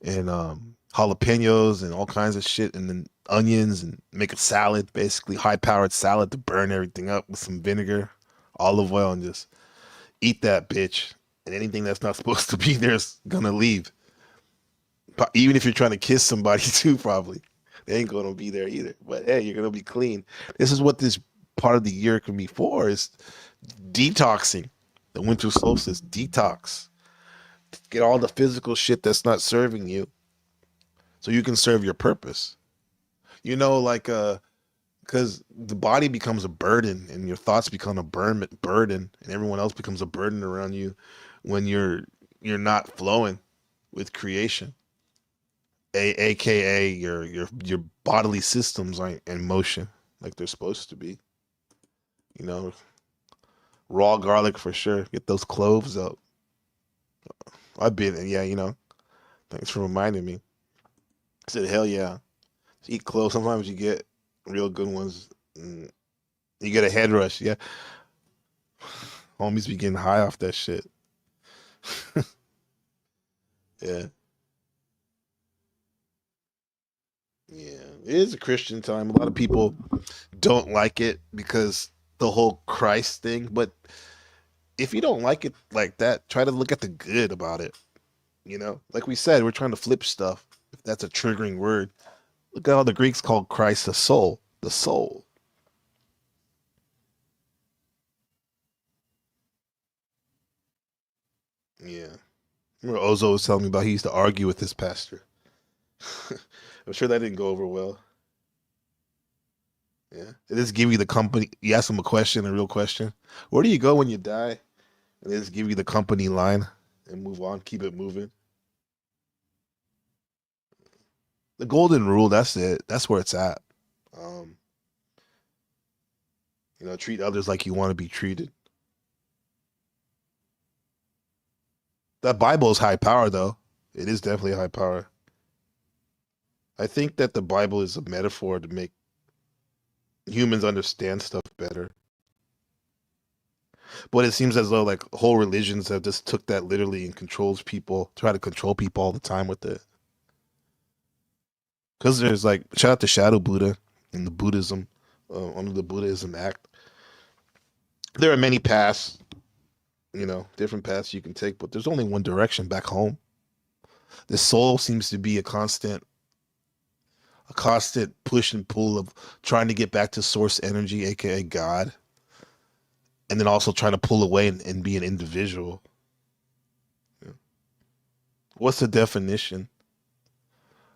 jalapenos and all kinds of shit, and then onions, and make a salad, basically high powered salad to burn everything up with some vinegar, olive oil, and just eat that bitch. And anything that's not supposed to be there is gonna leave. Even if you're trying to kiss somebody too, probably they ain't gonna be there either. But hey, you're gonna be clean. This is what this part of the year can be for: is detoxing. The winter solstice detox. Get all the physical shit that's not serving you, so you can serve your purpose. Like because the body becomes a burden, and your thoughts become a burden, and everyone else becomes a burden around you when you're not flowing with creation. AKA your bodily systems aren't in motion like they're supposed to be. Raw garlic for sure. Get those cloves up. I've been, thanks for reminding me. I said, hell yeah. Eat cloves. Sometimes you get real good ones. You get a head rush. Yeah. Homies be getting high off that shit. Yeah. Yeah. It is a Christian time. A lot of people don't like it because the whole Christ thing. But if you don't like it like that, try to look at the good about it. Like we said, we're trying to flip stuff. If that's a triggering word, look at how the Greeks called Christ the soul. The soul. Yeah. Remember Ozo was telling me about he used to argue with his pastor. I'm sure that didn't go over well. Yeah. They just give you the company. You ask them a question, a real question. Where do you go when you die? And they just give you the company line and move on. Keep it moving. The golden rule. That's it. That's where it's at. Um, treat others like you want to be treated. That Bible is high power, though. It is definitely high power. I think that the Bible is a metaphor to make humans understand stuff better. But it seems as though like whole religions have just took that literally and controls people, try to control people all the time with it. Because there's like shout out to Shadow Buddha in the Buddhism, under the Buddhism Act. There are many paths, different paths you can take, but there's only one direction back home. The soul seems to be a constant push and pull of trying to get back to source energy, aka God, and then also trying to pull away and be an individual. Yeah. What's the definition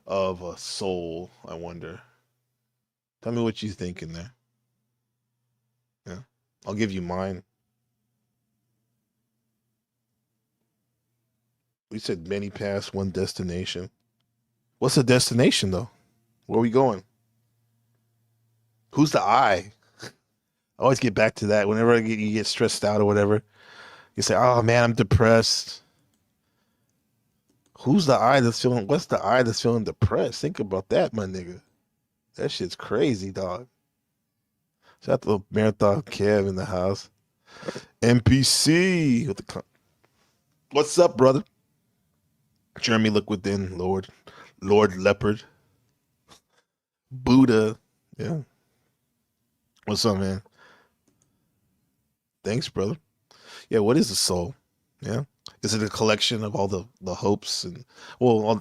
of a soul, I wonder? Tell me what you think in there. Yeah. I'll give you mine. We said many paths, one destination. What's the destination though? Where are we going? Who's the I? I always get back to that. Whenever you get stressed out or whatever, you say, "Oh man, I'm depressed." Who's the I that's feeling? What's the I that's feeling depressed? Think about that, my nigga. That shit's crazy, dog. Shout out to Marathon Kev in the house. NPC with what's up, brother? Jeremy, look within, Lord Leopard, Buddha. Yeah, what's up, man? Thanks, brother. Yeah, what is a soul? Yeah, is it a collection of all the hopes and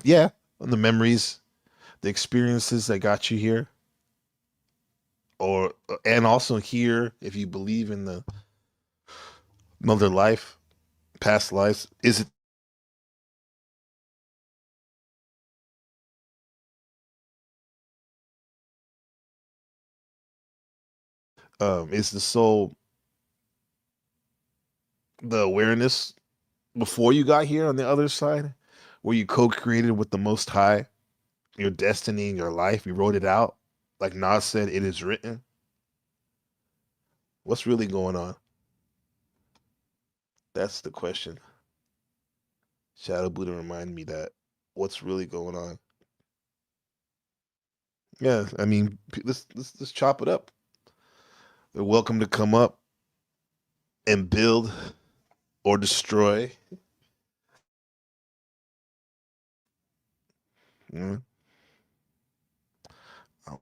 yeah, and the memories, the experiences that got you here, or and also here, if you believe in the another life, past lives, is it? Is the soul the awareness before you got here on the other side, where you co-created with the Most High, your destiny and your life? You wrote it out, like Nas said, "It is written." What's really going on? That's the question. Shadow Buddha reminded me that. What's really going on? Yeah, I mean, let's chop it up. They're welcome to come up and build or destroy. Mm, oh,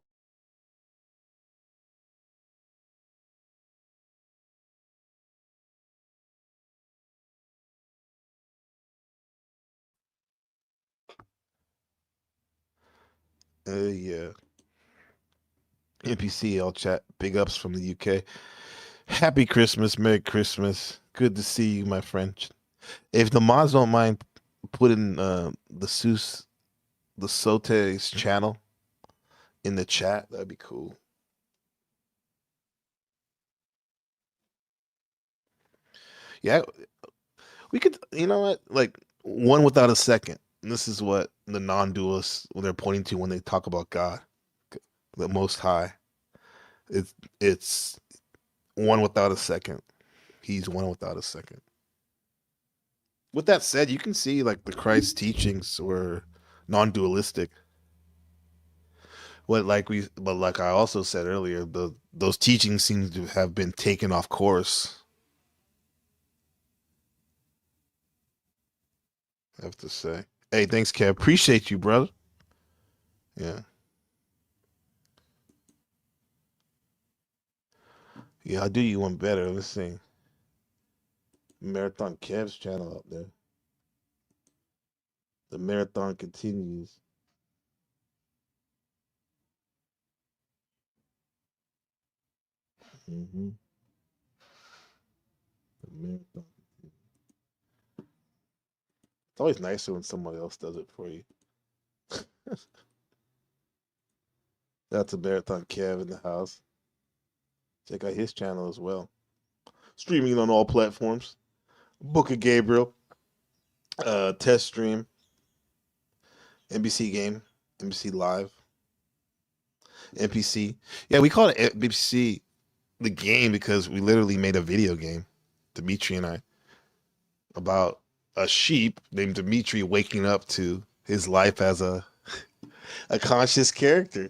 yeah. NPC, I'll chat. Big ups from the UK. Happy Christmas, Merry Christmas. Good to see you, my friend. If the mods don't mind putting the Sote's channel in the chat, that'd be cool. Yeah, we could. You know what? Like one without a second. And this is what the non-dualists when they're pointing to when they talk about God, the Most High. It's one without a second. He's one without a second. With that said, you can see like the Christ teachings were non-dualistic. But like I also said earlier, those teachings seem to have been taken off course. I have to say. Hey, thanks, Kev. Appreciate you, brother. Yeah. Yeah, I'll do you one better. Let's see. Marathon Kev's channel up there. The marathon continues. Mm-hmm. The marathon. It's always nicer when somebody else does it for you. That's a marathon Kev in the house. Check out his channel as well. Streaming on all platforms. Book of Gabriel, Test Stream, NBC Game, NBC Live, NPC. Yeah, we call it NBC the game because we literally made a video game, Dimitri and I, about a sheep named Dimitri waking up to his life as a conscious character,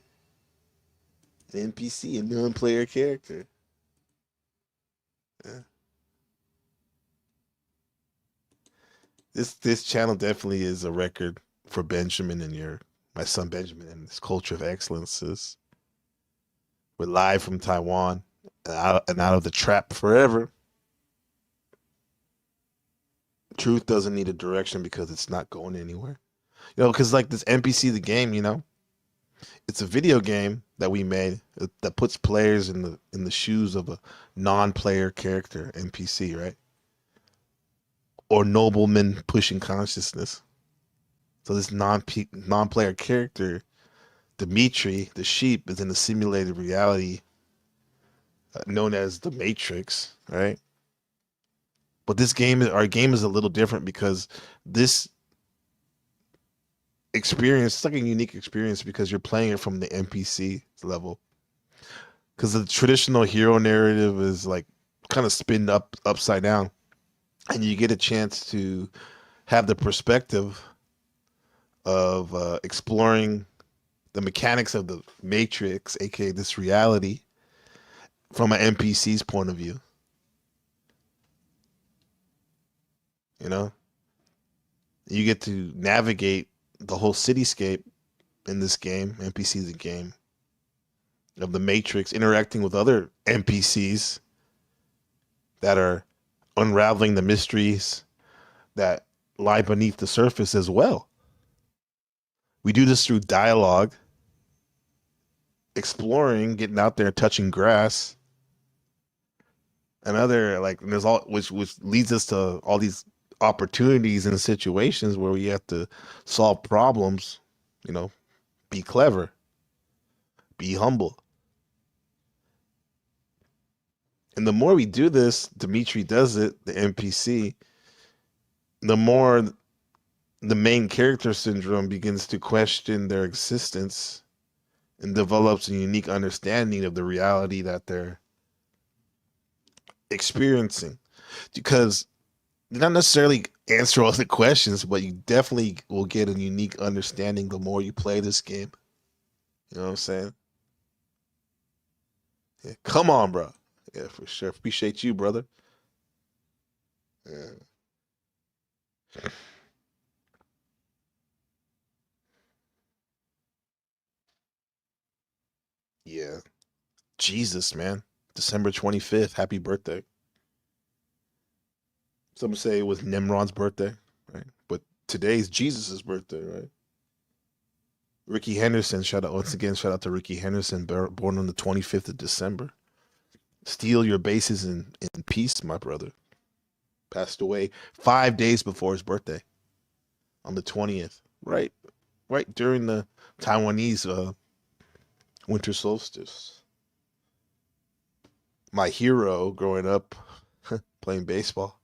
an NPC, a non-player character. Yeah. This channel definitely is a record for Benjamin and my son Benjamin and his culture of excellences. We're live from Taiwan and out of the trap forever. Truth doesn't need a direction because it's not going anywhere. Because like this NPC the game, it's a video game that we made that puts players in the shoes of a non-player character, NPC, right? Or nobleman pushing consciousness. So this non-player character, Dimitri, the sheep, is in a simulated reality known as the Matrix, right? But our game is a little different because this experience, it's like a unique experience because you're playing it from the NPC level. Because the traditional hero narrative is like kind of spinned upside down, and you get a chance to have the perspective of exploring the mechanics of the Matrix, aka this reality, from an NPC's point of view. You get to navigate the whole cityscape in this game, NPC the game, of the Matrix, interacting with other NPCs that are unraveling the mysteries that lie beneath the surface as well. We do this through dialogue, exploring, getting out there, touching grass, and other there's all which leads us to all these opportunities and situations where we have to solve problems, be clever, be humble. And the more we do this, Dimitri does it, the NPC, the more the main character syndrome begins to question their existence and develops a unique understanding of the reality that they're experiencing. Because you not necessarily answer all the questions, but you definitely will get a unique understanding the more you play this game. You know what I'm saying? Yeah, come on, bro. Yeah, for sure. Appreciate you, brother. Yeah. Yeah. Jesus, man. December 25th. Happy birthday. Some say it was Nimrod's birthday, right? But today's Jesus' birthday, right? Ricky Henderson, shout out to Ricky Henderson, born on the 25th of December. Steal your bases in peace, my brother. Passed away 5 days before his birthday, on the 20th, right during the Taiwanese winter solstice. My hero growing up playing baseball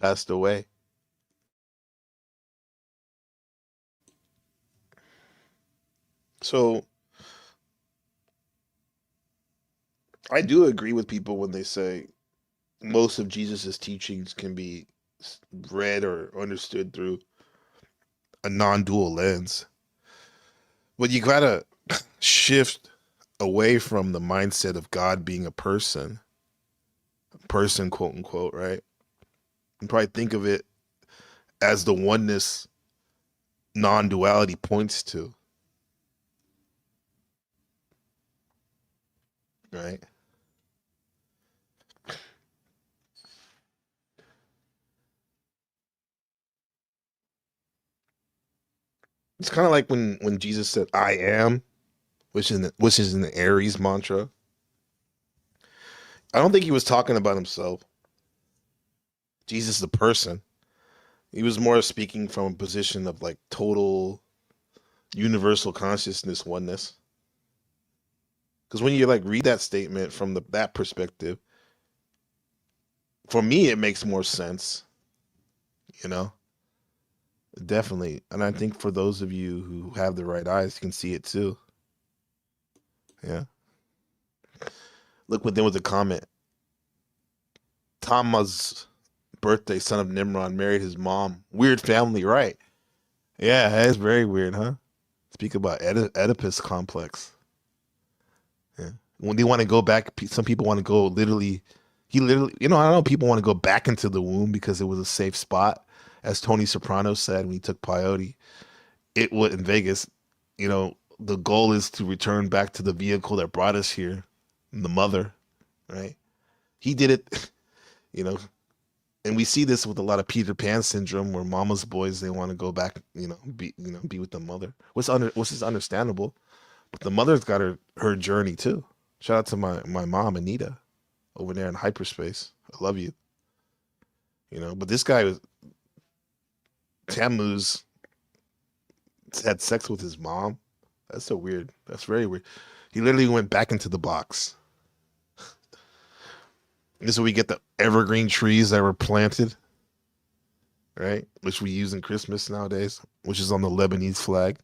passed away. So I do agree with people when they say most of Jesus's teachings can be read or understood through a non-dual lens. But you gotta shift away from the mindset of God being a person, quote unquote, right? And probably think of it as the oneness non-duality points to, right? It's kind of like when Jesus said, "I am," which is in the Aries mantra. I don't think he was talking about himself. Jesus, the person. He was more speaking from a position of like total universal consciousness oneness. Because when you like read that statement from that perspective, for me it makes more sense. You know, definitely. And I think for those of you who have the right eyes, you can see it too. Yeah. Look what there was a comment. Tama's birthday, son of Nimrod, married his mom. Weird family, right? Yeah, that's very weird, huh? Speak about Oedipus complex. Yeah. When they want to go back, some people want to go literally. He literally, I don't know. People want to go back into the womb because it was a safe spot, as Tony Soprano said when he took peyote. It would in Vegas. The goal is to return back to the vehicle that brought us here, the mother, right? He did it, you know, and we see this with a lot of Peter Pan syndrome, where mama's boys they want to go back, be with the mother, which is understandable, but the mother's got her journey too. Shout out to my mom Anita over there in hyperspace. I love you. But this guy was Tammuz had sex with his mom. That's so weird. That's very weird. He literally went back into the box. This is where we get the evergreen trees that were planted, right? Which we use in Christmas nowadays, which is on the Lebanese flag.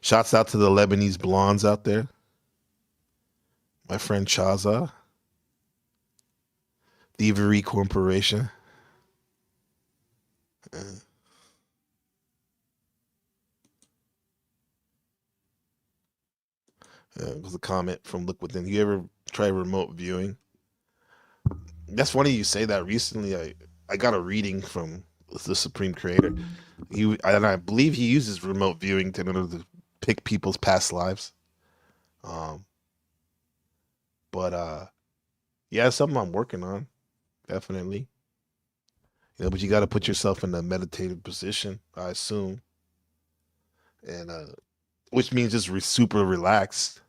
Shouts out to the Lebanese blondes out there. My friend Chaza. Thievery Corporation. It was a comment from Look Within. You ever try remote viewing? That's funny you say that. Recently, I got a reading from the Supreme Creator. And I believe he uses remote viewing in order to pick people's past lives. But yeah, it's something I'm working on, definitely. But you got to put yourself in a meditative position, I assume, and which means just super relaxed,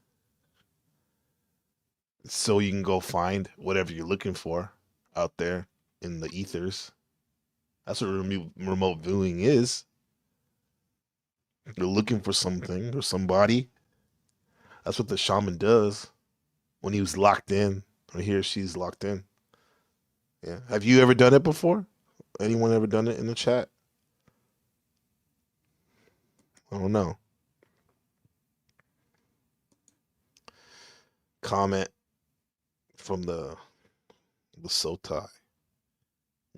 so you can go find whatever you're looking for out there in the ethers. That's what remote viewing is. You're looking for something or somebody. That's what the shaman does when he was locked in, or he or she's locked in. Yeah. Have you ever done it before? Anyone ever done it in the chat? I don't know. Comment from the Sotai.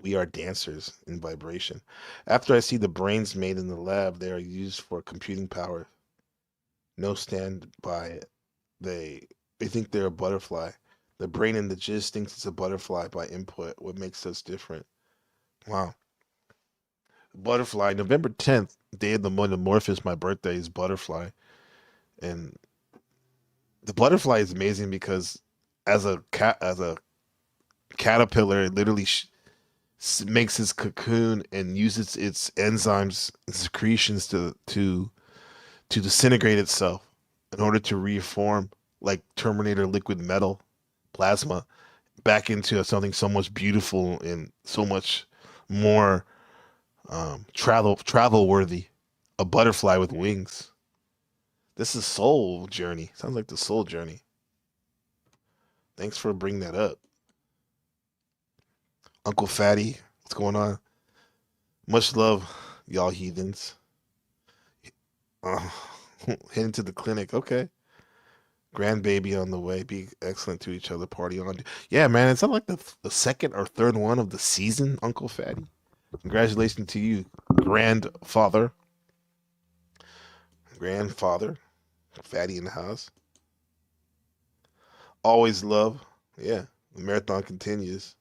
We are dancers in vibration. After I see the brains made in the lab, they are used for computing power. No stand by it. They think they're a butterfly. The brain in the jizz thinks it's a butterfly by input. What makes us different? Wow. Butterfly, November 10th, day of the metamorphosis, my birthday is butterfly. And the butterfly is amazing because as a caterpillar, it literally makes its cocoon and uses its enzymes and secretions to disintegrate itself in order to reform, like Terminator liquid metal plasma, back into something so much beautiful and so much more travel worthy. A butterfly with wings. This is soul journey. Sounds like the soul journey. Thanks for bringing that up. Uncle Fatty, what's going on? Much love, y'all heathens. Heading to the clinic. Okay. Grandbaby on the way. Be excellent to each other. Party on. Yeah, man. It's not like the second or third one of the season, Uncle Fatty. Congratulations to you, grandfather. Fatty in the house. Always love. Yeah. The marathon continues.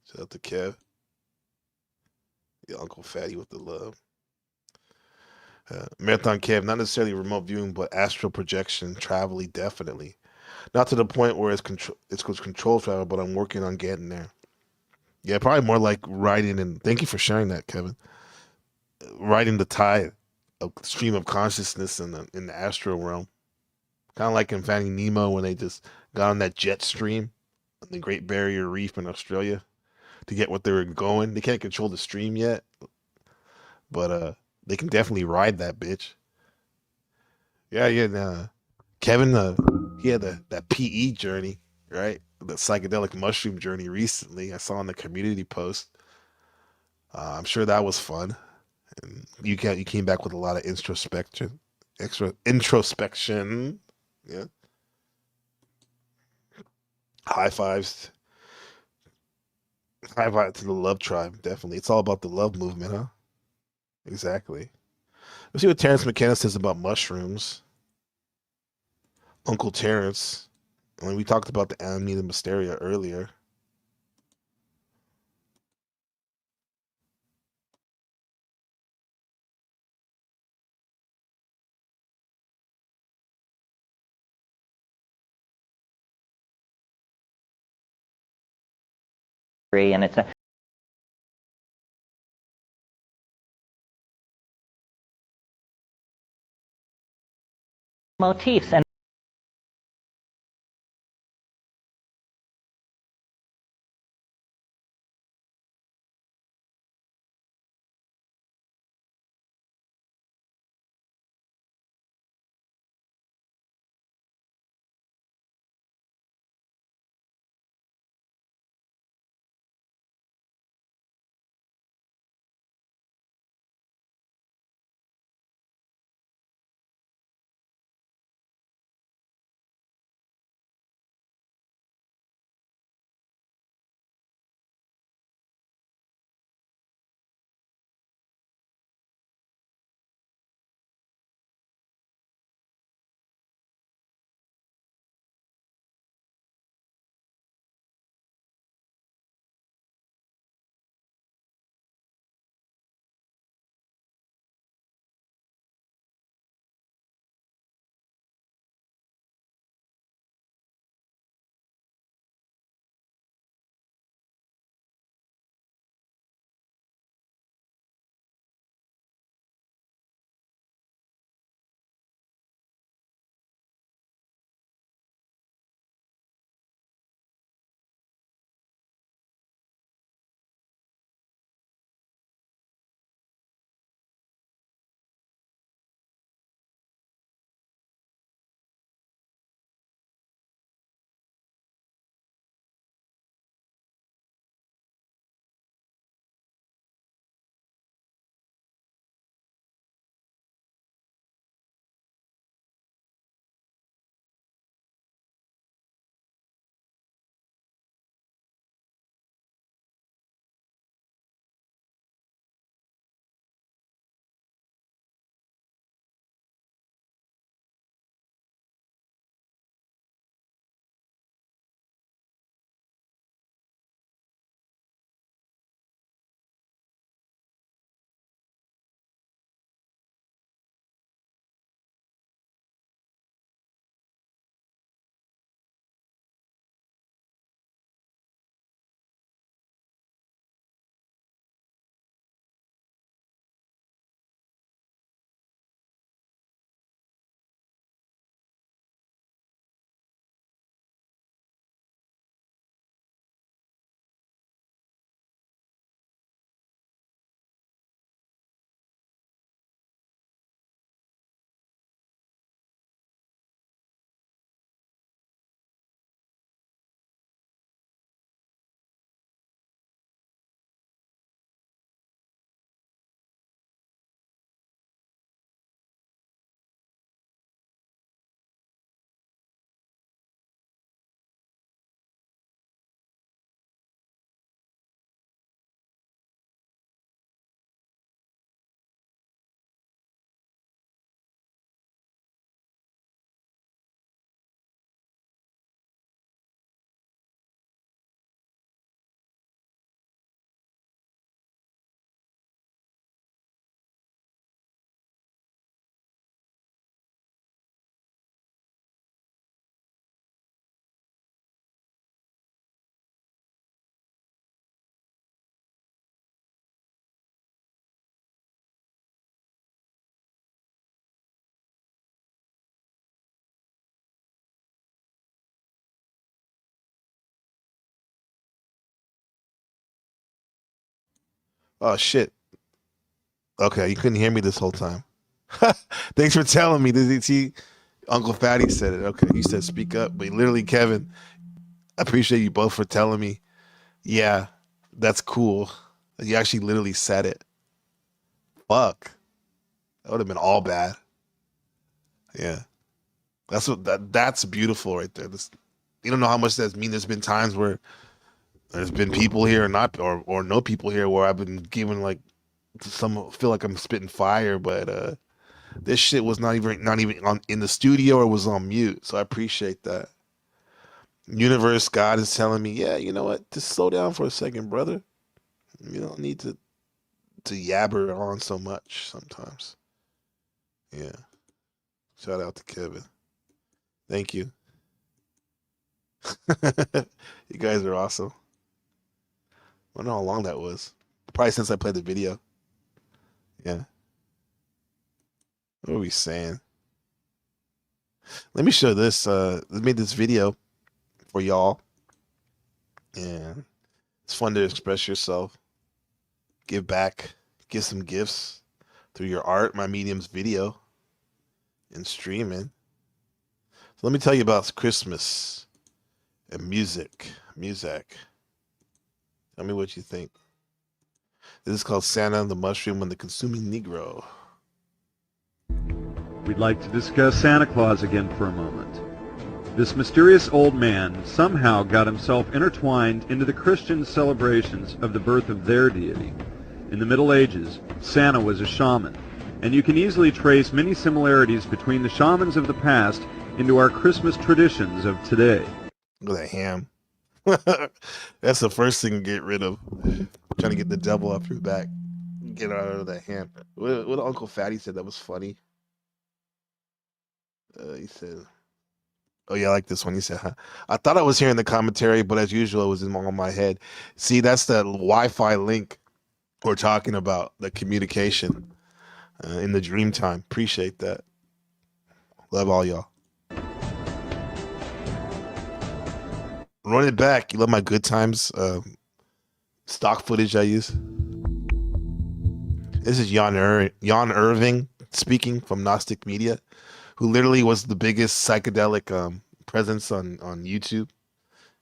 Shout out to Kev. Yeah, Uncle Fatty with the love. Marathon Kev, not necessarily remote viewing, but astral projection, travel definitely. Not to the point where it's control travel, but I'm working on getting there. Yeah, probably more like riding, and thank you for sharing that, Kevin. Riding the tide of stream of consciousness in the astral realm. Kind of like in Finding Nemo when they just got on that jet stream on the Great Barrier Reef in Australia to get what they were going. They can't control the stream yet, but they can definitely ride that bitch. Yeah. Kevin, He had that PE journey, right? The psychedelic mushroom journey recently. I saw on the community post. I'm sure that was fun. And you came back with a lot of introspection. Yeah. High fives. High five to the love tribe, definitely. It's all about the love movement, huh? Exactly. Let's see what Terrence McKenna says about mushrooms. Uncle Terrence. I mean, we talked about the Amanita Mysteria earlier.
And it's a motifs. And
Oh shit. Okay, you couldn't hear me this whole time. Thanks for telling me. Did he see? Uncle Fatty said it. Okay, he said speak up. But literally, Kevin, I appreciate you both for telling me. Yeah, that's cool. You actually literally said it. Fuck. That would have been all bad. Yeah. That's beautiful right there. You don't know how much that's mean. There's been times where there's been people here or no people here where I've been given like some feel like I'm spitting fire, but this shit was not even on in the studio or was on mute. So I appreciate that. Universe God is telling me, yeah, you know what? Just slow down for a second, brother. You don't need to yabber on so much sometimes. Yeah. Shout out to Kevin. Thank you. You guys are awesome. I don't know how long that was. Probably since I played the video. Yeah. What are we saying? Let me show this. I made this video for y'all. And it's fun to express yourself. Give back. Give some gifts through your art, my medium's video, and streaming. So let me tell you about Christmas and music. Tell me what you think. This is called Santa, the Mushroom, and the Consuming Negro.
We'd like to discuss Santa Claus again for a moment. This mysterious old man somehow got himself intertwined into the Christian celebrations of the birth of their deity. In the Middle Ages, Santa was a shaman, and you can easily trace many similarities between the shamans of the past into our Christmas traditions of today.
Look at that ham. That's the first thing to get rid of. Trying to get the devil off your back. Get out of that ham. What Uncle Fatty said that was funny. He said, oh yeah, I like this one. He said, huh? I thought I was hearing the commentary, but as usual, it was in my head. See, that's the Wi-Fi link we're talking about, the communication in the dream time. Appreciate that. Love all y'all. Run it back. You love my good times stock footage I use. This is Jan Irving speaking from Gnostic Media, who literally was the biggest psychedelic presence on YouTube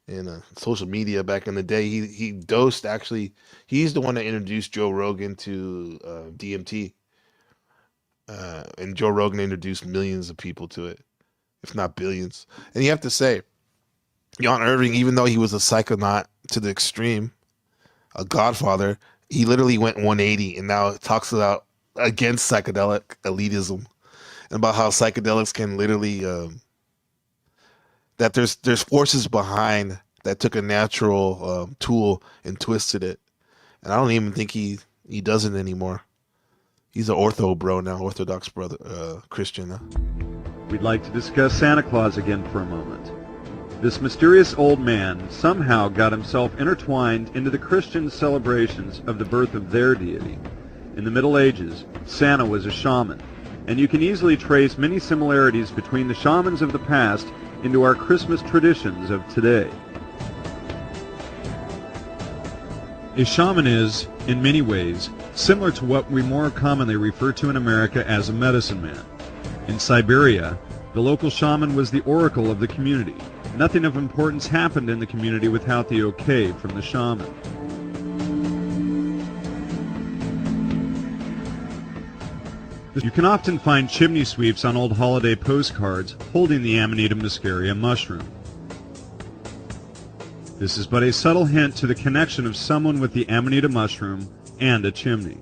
and social media back in the day. He dosed, actually, he's the one that introduced Joe Rogan to DMT. And Joe Rogan introduced millions of people to it, if not billions. And you have to say, Jan Irving, even though he was a psychonaut to the extreme, a godfather, he literally went 180 and now talks about against psychedelic elitism and about how psychedelics can literally that there's forces behind that took a natural tool and twisted it. And I don't even think he does it anymore. He's an ortho bro now, Orthodox brother, Christian now.
We'd like to discuss Santa Claus again for a moment. This mysterious old man somehow got himself intertwined into the Christian celebrations of the birth of their deity. In the Middle Ages, Santa was a shaman, and you can easily trace many similarities between the shamans of the past into our Christmas traditions of today. A shaman is, in many ways, similar to what we more commonly refer to in America as a medicine man. In Siberia, the local shaman was the oracle of the community. Nothing of importance happened in the community without the okay from the shaman. You can often find chimney sweeps on old holiday postcards holding the Amanita muscaria mushroom. This is but a subtle hint to the connection of someone with the Amanita mushroom and a chimney.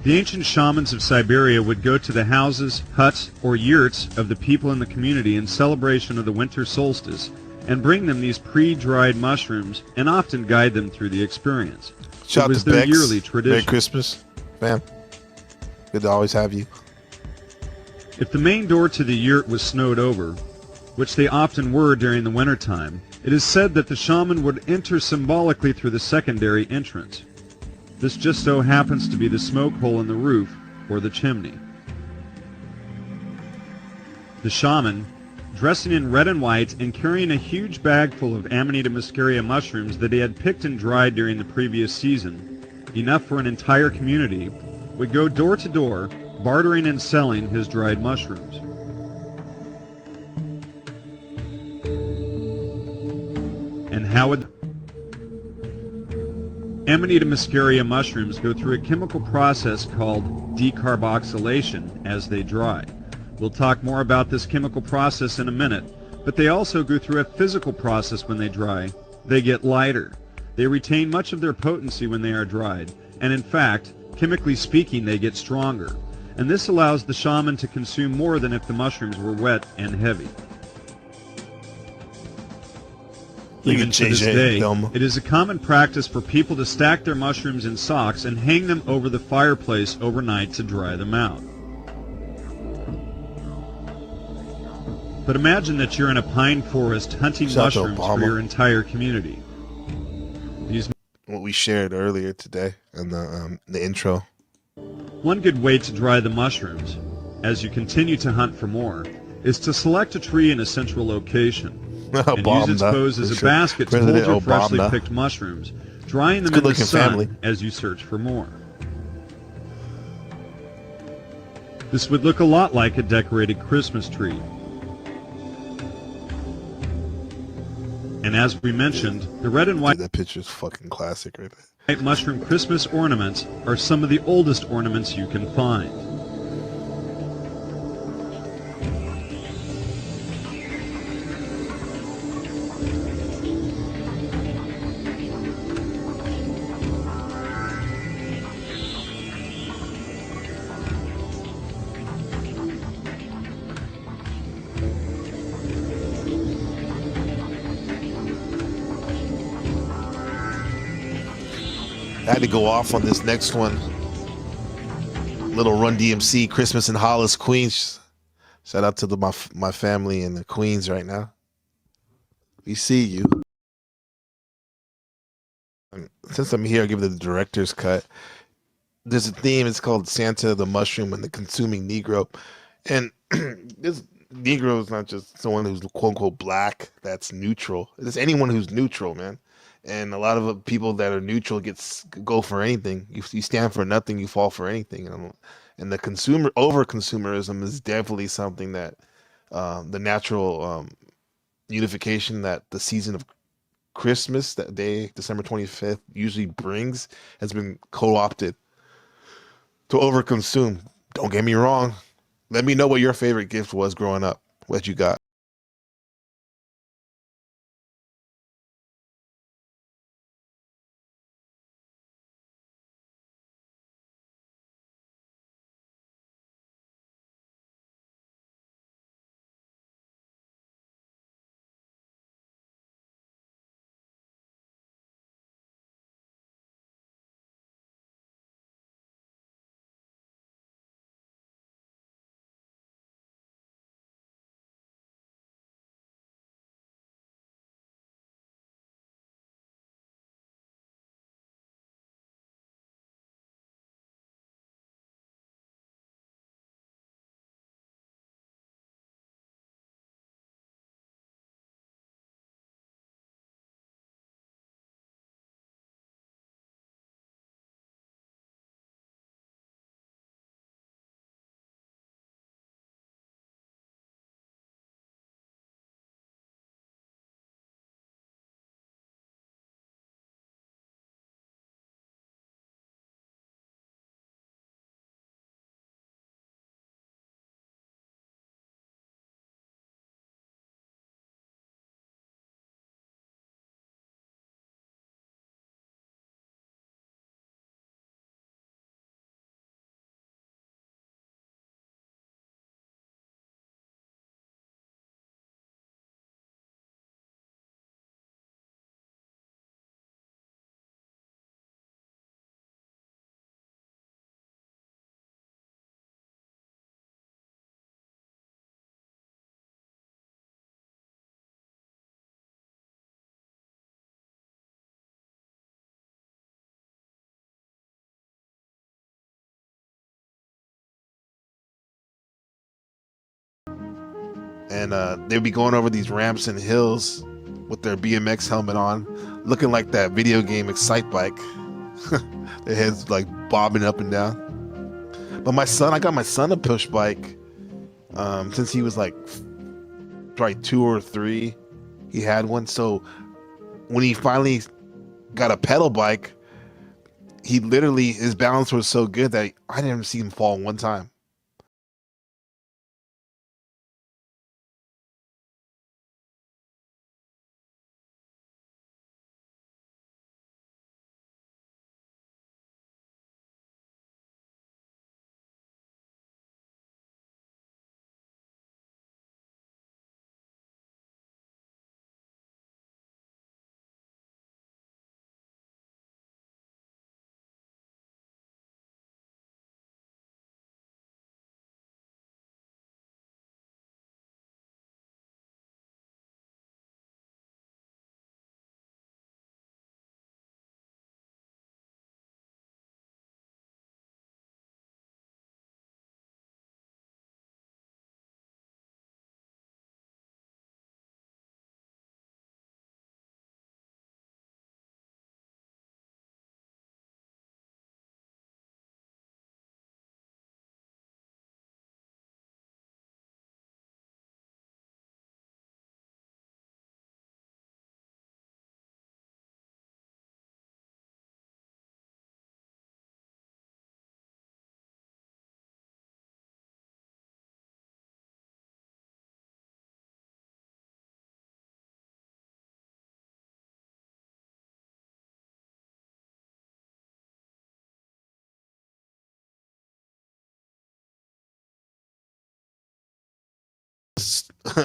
The ancient shamans of Siberia would go to the houses, huts, or yurts of the people in the community in celebration of the winter solstice and bring them these pre-dried mushrooms and often guide them through the experience.
Shout
it was
to
their
Bex.
yearly tradition.
Merry Christmas, fam. Good to always have you.
If the main door to the yurt was snowed over, which they often were during the wintertime, it is said that the shaman would enter symbolically through the secondary entrance. This just so happens to be the smoke hole in the roof or the chimney. The shaman, dressing in red and white and carrying a huge bag full of Amanita muscaria mushrooms that he had picked and dried during the previous season, enough for an entire community, would go door to door, bartering and selling his dried mushrooms. And how would Amanita muscaria mushrooms go through a chemical process called decarboxylation as they dry. We'll talk more about this chemical process in a minute, but they also go through a physical process when they dry. They get lighter. They retain much of their potency when they are dried, and in fact, chemically speaking, they get stronger. And this allows the shaman to consume more than if the mushrooms were wet and heavy. Even to this day, it is a common practice for people to stack their mushrooms in socks and hang them over the fireplace overnight to dry them out. But imagine that you're in a pine forest hunting mushrooms for your entire community.
What we shared earlier today in the intro.
One good way to dry the mushrooms, as you continue to hunt for more, is to select a tree in a central location. And use its boughs as a basket to hold your freshly picked mushrooms, drying them in the sun as you search for more. This would look a lot like a decorated Christmas tree. And as we mentioned, the red and white
that picture's fucking classic right there.
White mushroom Christmas ornaments are some of the oldest ornaments you can find.
I had to go off on this next one. Little Run DMC, Christmas in Hollis, Queens. Shout out to my family in the Queens right now. We see you. Since I'm here, I'll give the director's cut. There's a theme. It's called Santa, the Mushroom, and the Consuming Negro. And this Negro is not just someone who's quote unquote black. That's neutral. It's anyone who's neutral, man. And a lot of people that are neutral go for anything. You stand for nothing, you fall for anything. And the over consumerism is definitely something that the natural unification that the season of Christmas, that day, December 25th, usually brings, has been co-opted to overconsume. Don't get me wrong. Let me know what your favorite gift was growing up, what you got. And they'd be going over these ramps and hills with their BMX helmet on, looking like that video game Excite Bike. Their heads like bobbing up and down. But I got my son a push bike since he was like probably 2 or 3. He had one. So when he finally got a pedal bike, he literally, his balance was so good that I didn't see him fall one time.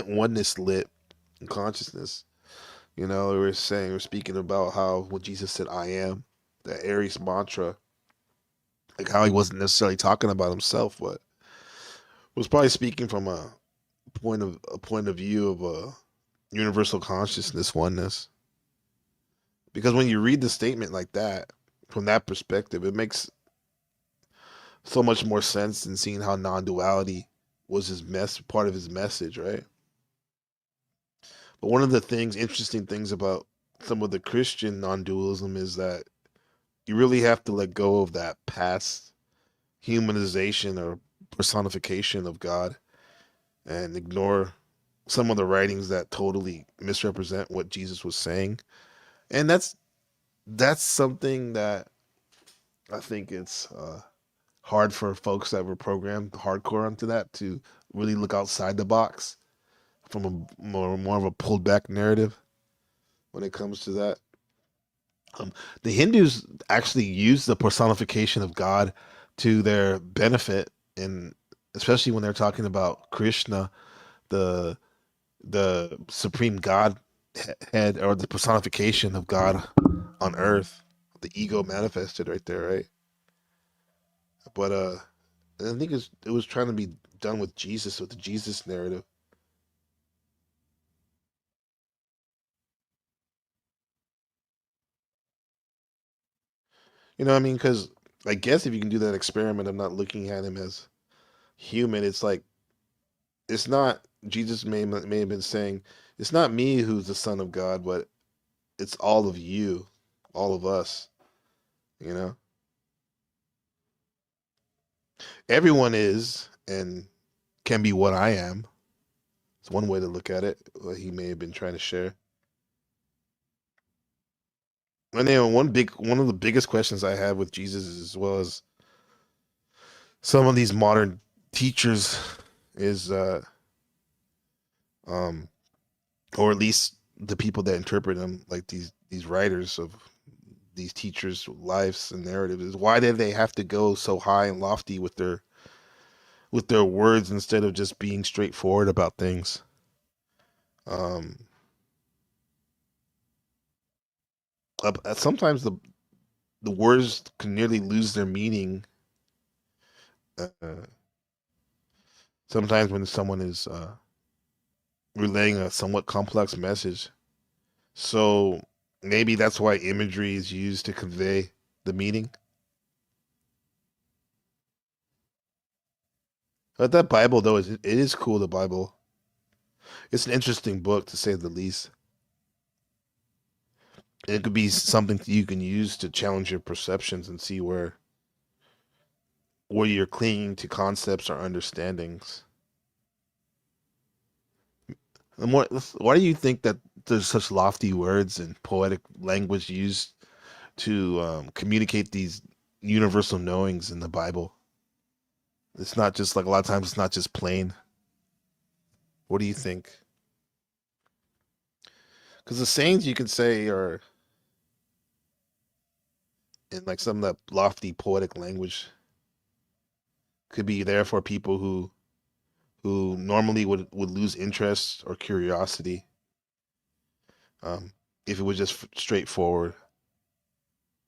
Oneness lit consciousness. We're speaking about how when Jesus said, I am, the Aries mantra, like how he wasn't necessarily talking about himself, but was probably speaking from a point of view of a universal consciousness oneness. Because when you read the statement like that, from that perspective, it makes so much more sense than seeing how non-duality was part of his message, right? But one of the interesting things about some of the Christian non-dualism is that you really have to let go of that past humanization or personification of God and ignore some of the writings that totally misrepresent what Jesus was saying. And that's something that I think it's hard for folks that were programmed hardcore onto that to really look outside the box from a more of a pulled back narrative when it comes to that. The Hindus actually use the personification of God to their benefit, and especially when they're talking about Krishna, the supreme God head, or the personification of God on earth, the ego manifested right there, right? But I think it was trying to be done with Jesus, with the Jesus narrative. You know what I mean? Because I guess if you can do that experiment of not looking at him as human, it's like it's not. Jesus may have been saying, it's not me who's the son of God, but it's all of you, all of us. You know, everyone is and can be what I am. It's one way to look at it. What he may have been trying to share. And then one of the biggest questions I have with Jesus, as well as some of these modern teachers, is um or at least the people that interpret them, like these writers of these teachers' lives and narratives, is why did they have to go so high and lofty with their words instead of just being straightforward about things? Um, Sometimes the words can nearly lose their meaning. Uh, Sometimes when someone is relaying a somewhat complex message, so maybe that's why imagery is used to convey the meaning. But that Bible, though, it is cool. The Bible, it's an interesting book to say the least. And it could be something that you can use to challenge your perceptions and see where you're clinging to concepts or understandings. And why do you think that there's such lofty words and poetic language used to communicate these universal knowings in the Bible? It's not just like a lot of times it's not just plain. What do you think? Because the sayings you can say are in like some of that lofty poetic language could be there for people who normally would lose interest or curiosity if it was just straightforward,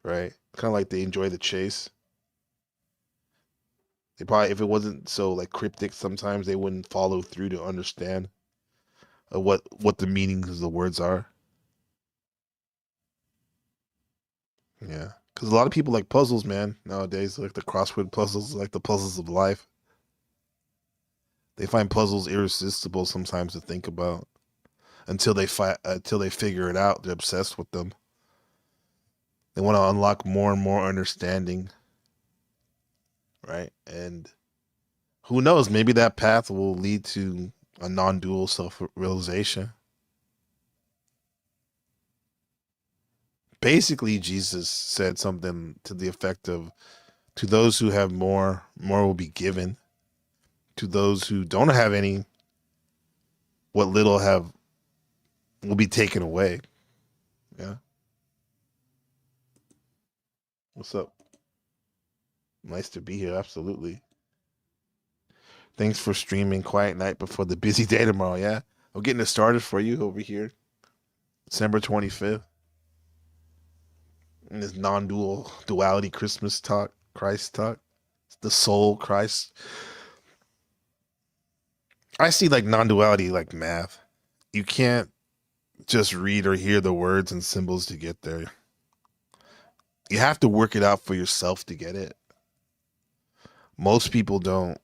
right? Kind of like they enjoy the chase. They probably, if it wasn't so like cryptic, sometimes they wouldn't follow through to understand what the meanings of the words are. Yeah, because a lot of people like puzzles, man. Nowadays, like the crossword puzzles, like the puzzles of life. They find puzzles irresistible sometimes to think about until they figure it out. They're obsessed with them. They want to unlock more and more understanding, right? And who knows? Maybe that path will lead to a non-dual self-realization. Basically, Jesus said something to the effect of, "To those who have more, more will be given. To those who don't have any, what little have will be taken away." Yeah. What's up? Nice to be here. Absolutely. Thanks for streaming Quiet Night before the busy day tomorrow. Yeah. I'm getting it started for you over here. December 25th. In this non-dual duality Christmas talk, Christ talk. The soul Christ. I see like non-duality like math. You can't just read or hear the words and symbols to get there. You have to work it out for yourself to get it. Most people don't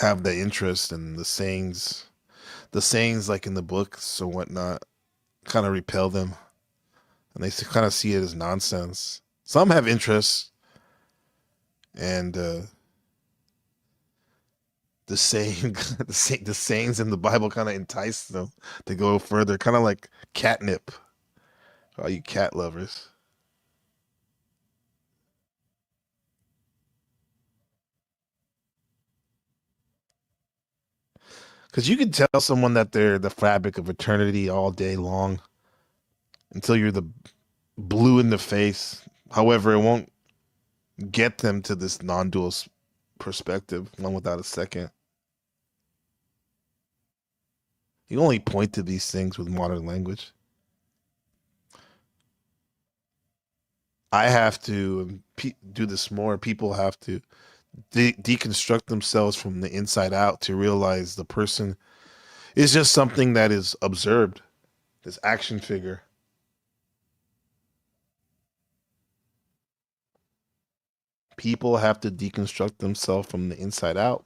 have the interest in the sayings like in the books or whatnot kind of repel them, and they kind of see it as nonsense. Some have interest, and the saying the sayings in the Bible kind of entice them to go further, kind of like catnip. All you cat lovers. Because you can tell someone that they're the fabric of eternity all day long until you're the blue in the face. However, it won't get them to this non-dual perspective, one without a second. You only point to these things with modern language. I have to do this more. People have to deconstruct themselves from the inside out to realize the person is just something that is observed, this action figure. People have to deconstruct themselves from the inside out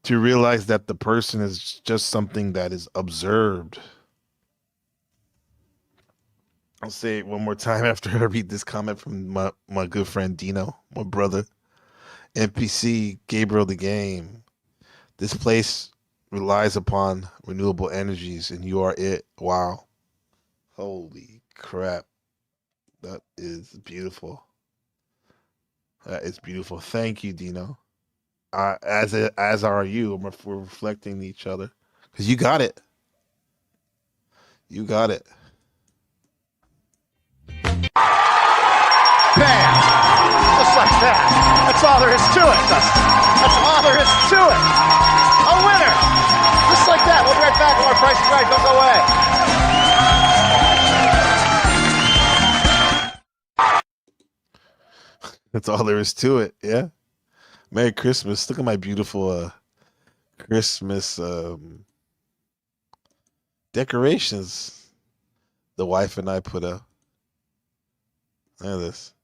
to realize that the person is just something that is observed. I'll say it one more time after I read this comment from my good friend Dino, my brother. NPC Gabriel the Game. This place relies upon renewable energies and you are it. Wow. Holy crap. That is beautiful. That is beautiful. Thank you, Dino. As are you. We're reflecting each other. Because you got it. You got it.
Bam! Just like that. That's all there is to it, Dustin. That's all there is to it. A winner! Just like that. We'll be right back with our Price is Right. Don't go away.
That's all there is to it. Yeah. Merry Christmas. Look at my beautiful Christmas decorations the wife and I put up. Look at this.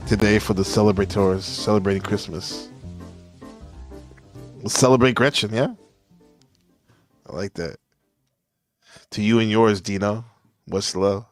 today for the celebrators celebrating Christmas. Let's celebrate Gretchen, yeah? I like that. To you and yours, Dino. Much love.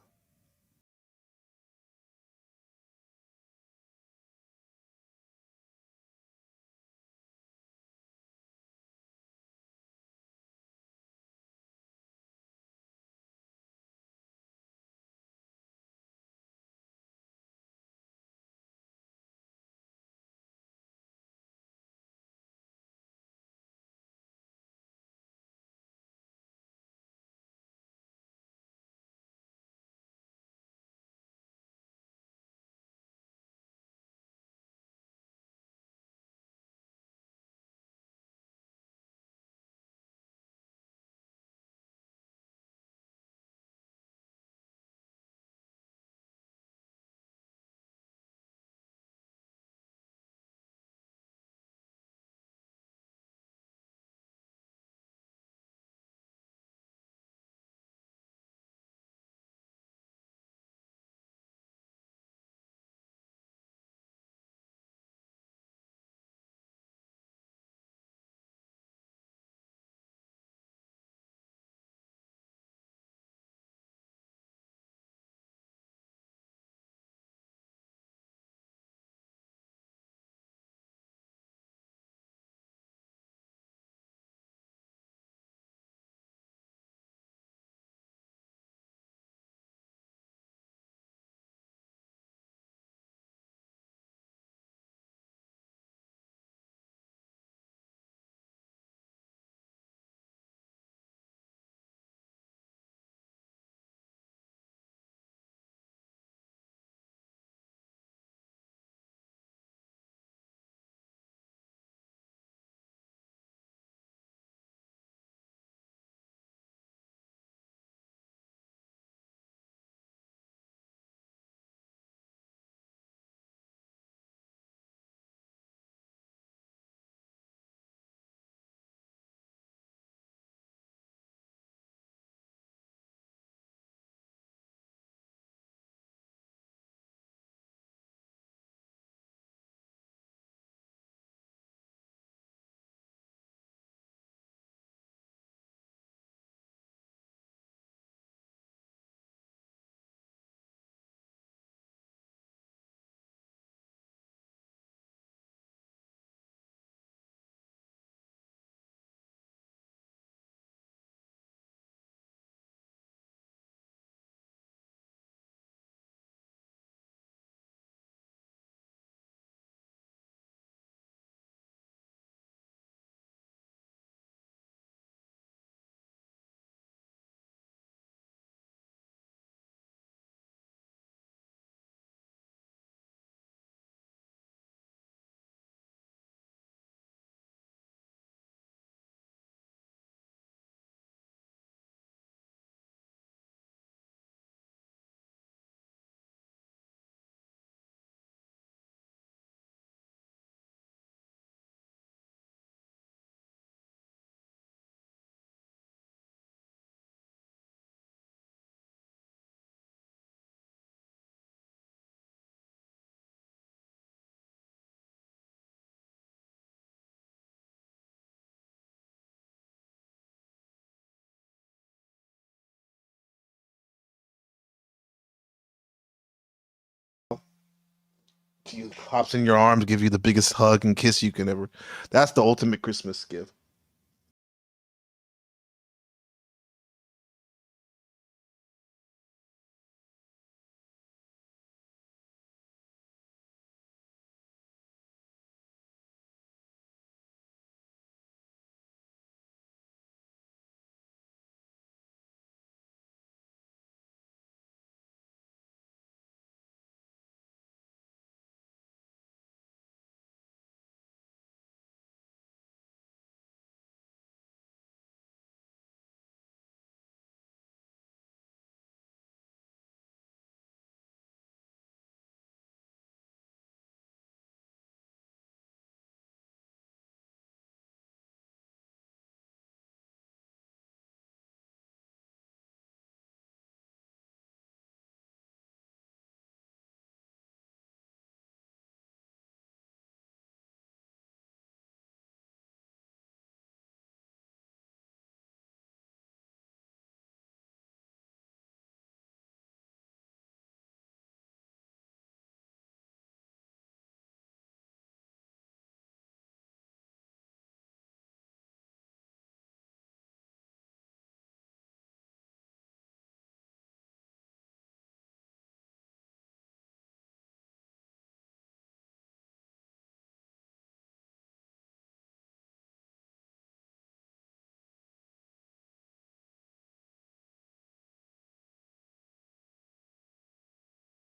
He hops in your arms, give you the biggest hug and kiss you can ever. That's the ultimate Christmas gift.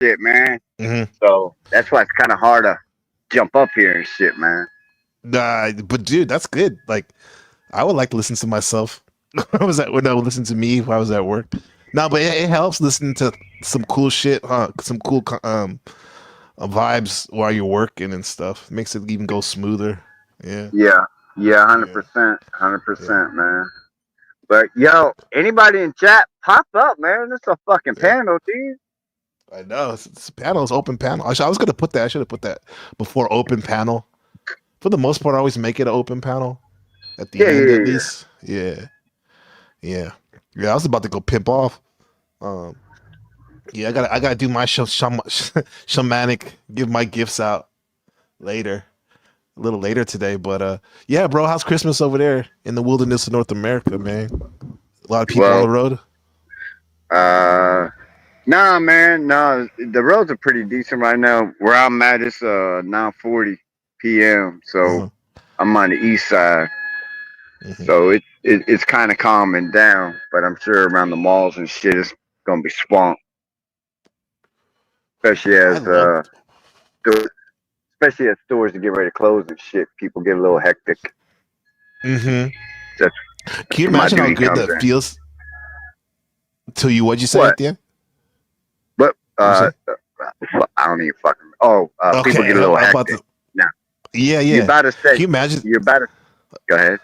shit, man.
Mm-hmm.
So that's why it's kind of hard to jump up here and shit, man.
Nah, but dude, that's good. Like, I would like to listen to myself. When I would listen to me if I was at work. No, but it helps listening to some cool shit, huh? Some cool vibes while you're working and stuff. Makes it even go smoother. Yeah.
Yeah, 100%, 100%, man. But yo, anybody in chat, pop up, man. This is a fucking panel, dude.
I know it's panel. It's open panel. I was gonna put that. I should have put that before open panel. For the most part, I always make it an open panel at the end, at least. Yeah. I was about to go pimp off. I gotta do my shamanic. Give my gifts out later, a little later today. But yeah, bro, how's Christmas over there in the wilderness of North America, man? A lot of people on the road.
Nah, man, no. The roads are pretty decent right now. Where I'm at, it's 9:40 p.m. So I'm on the east side. So it's kind of calming down, but I'm sure around the malls and shit, it's gonna be swamped. Especially as stores to get ready to close and shit, people get a little hectic.
Mm-hmm. Can you imagine how good that feels to you? What'd you say at the end?
But I don't even fucking. People get a little hectic.
Yeah.
You're about to say.
Can you imagine?
Go ahead.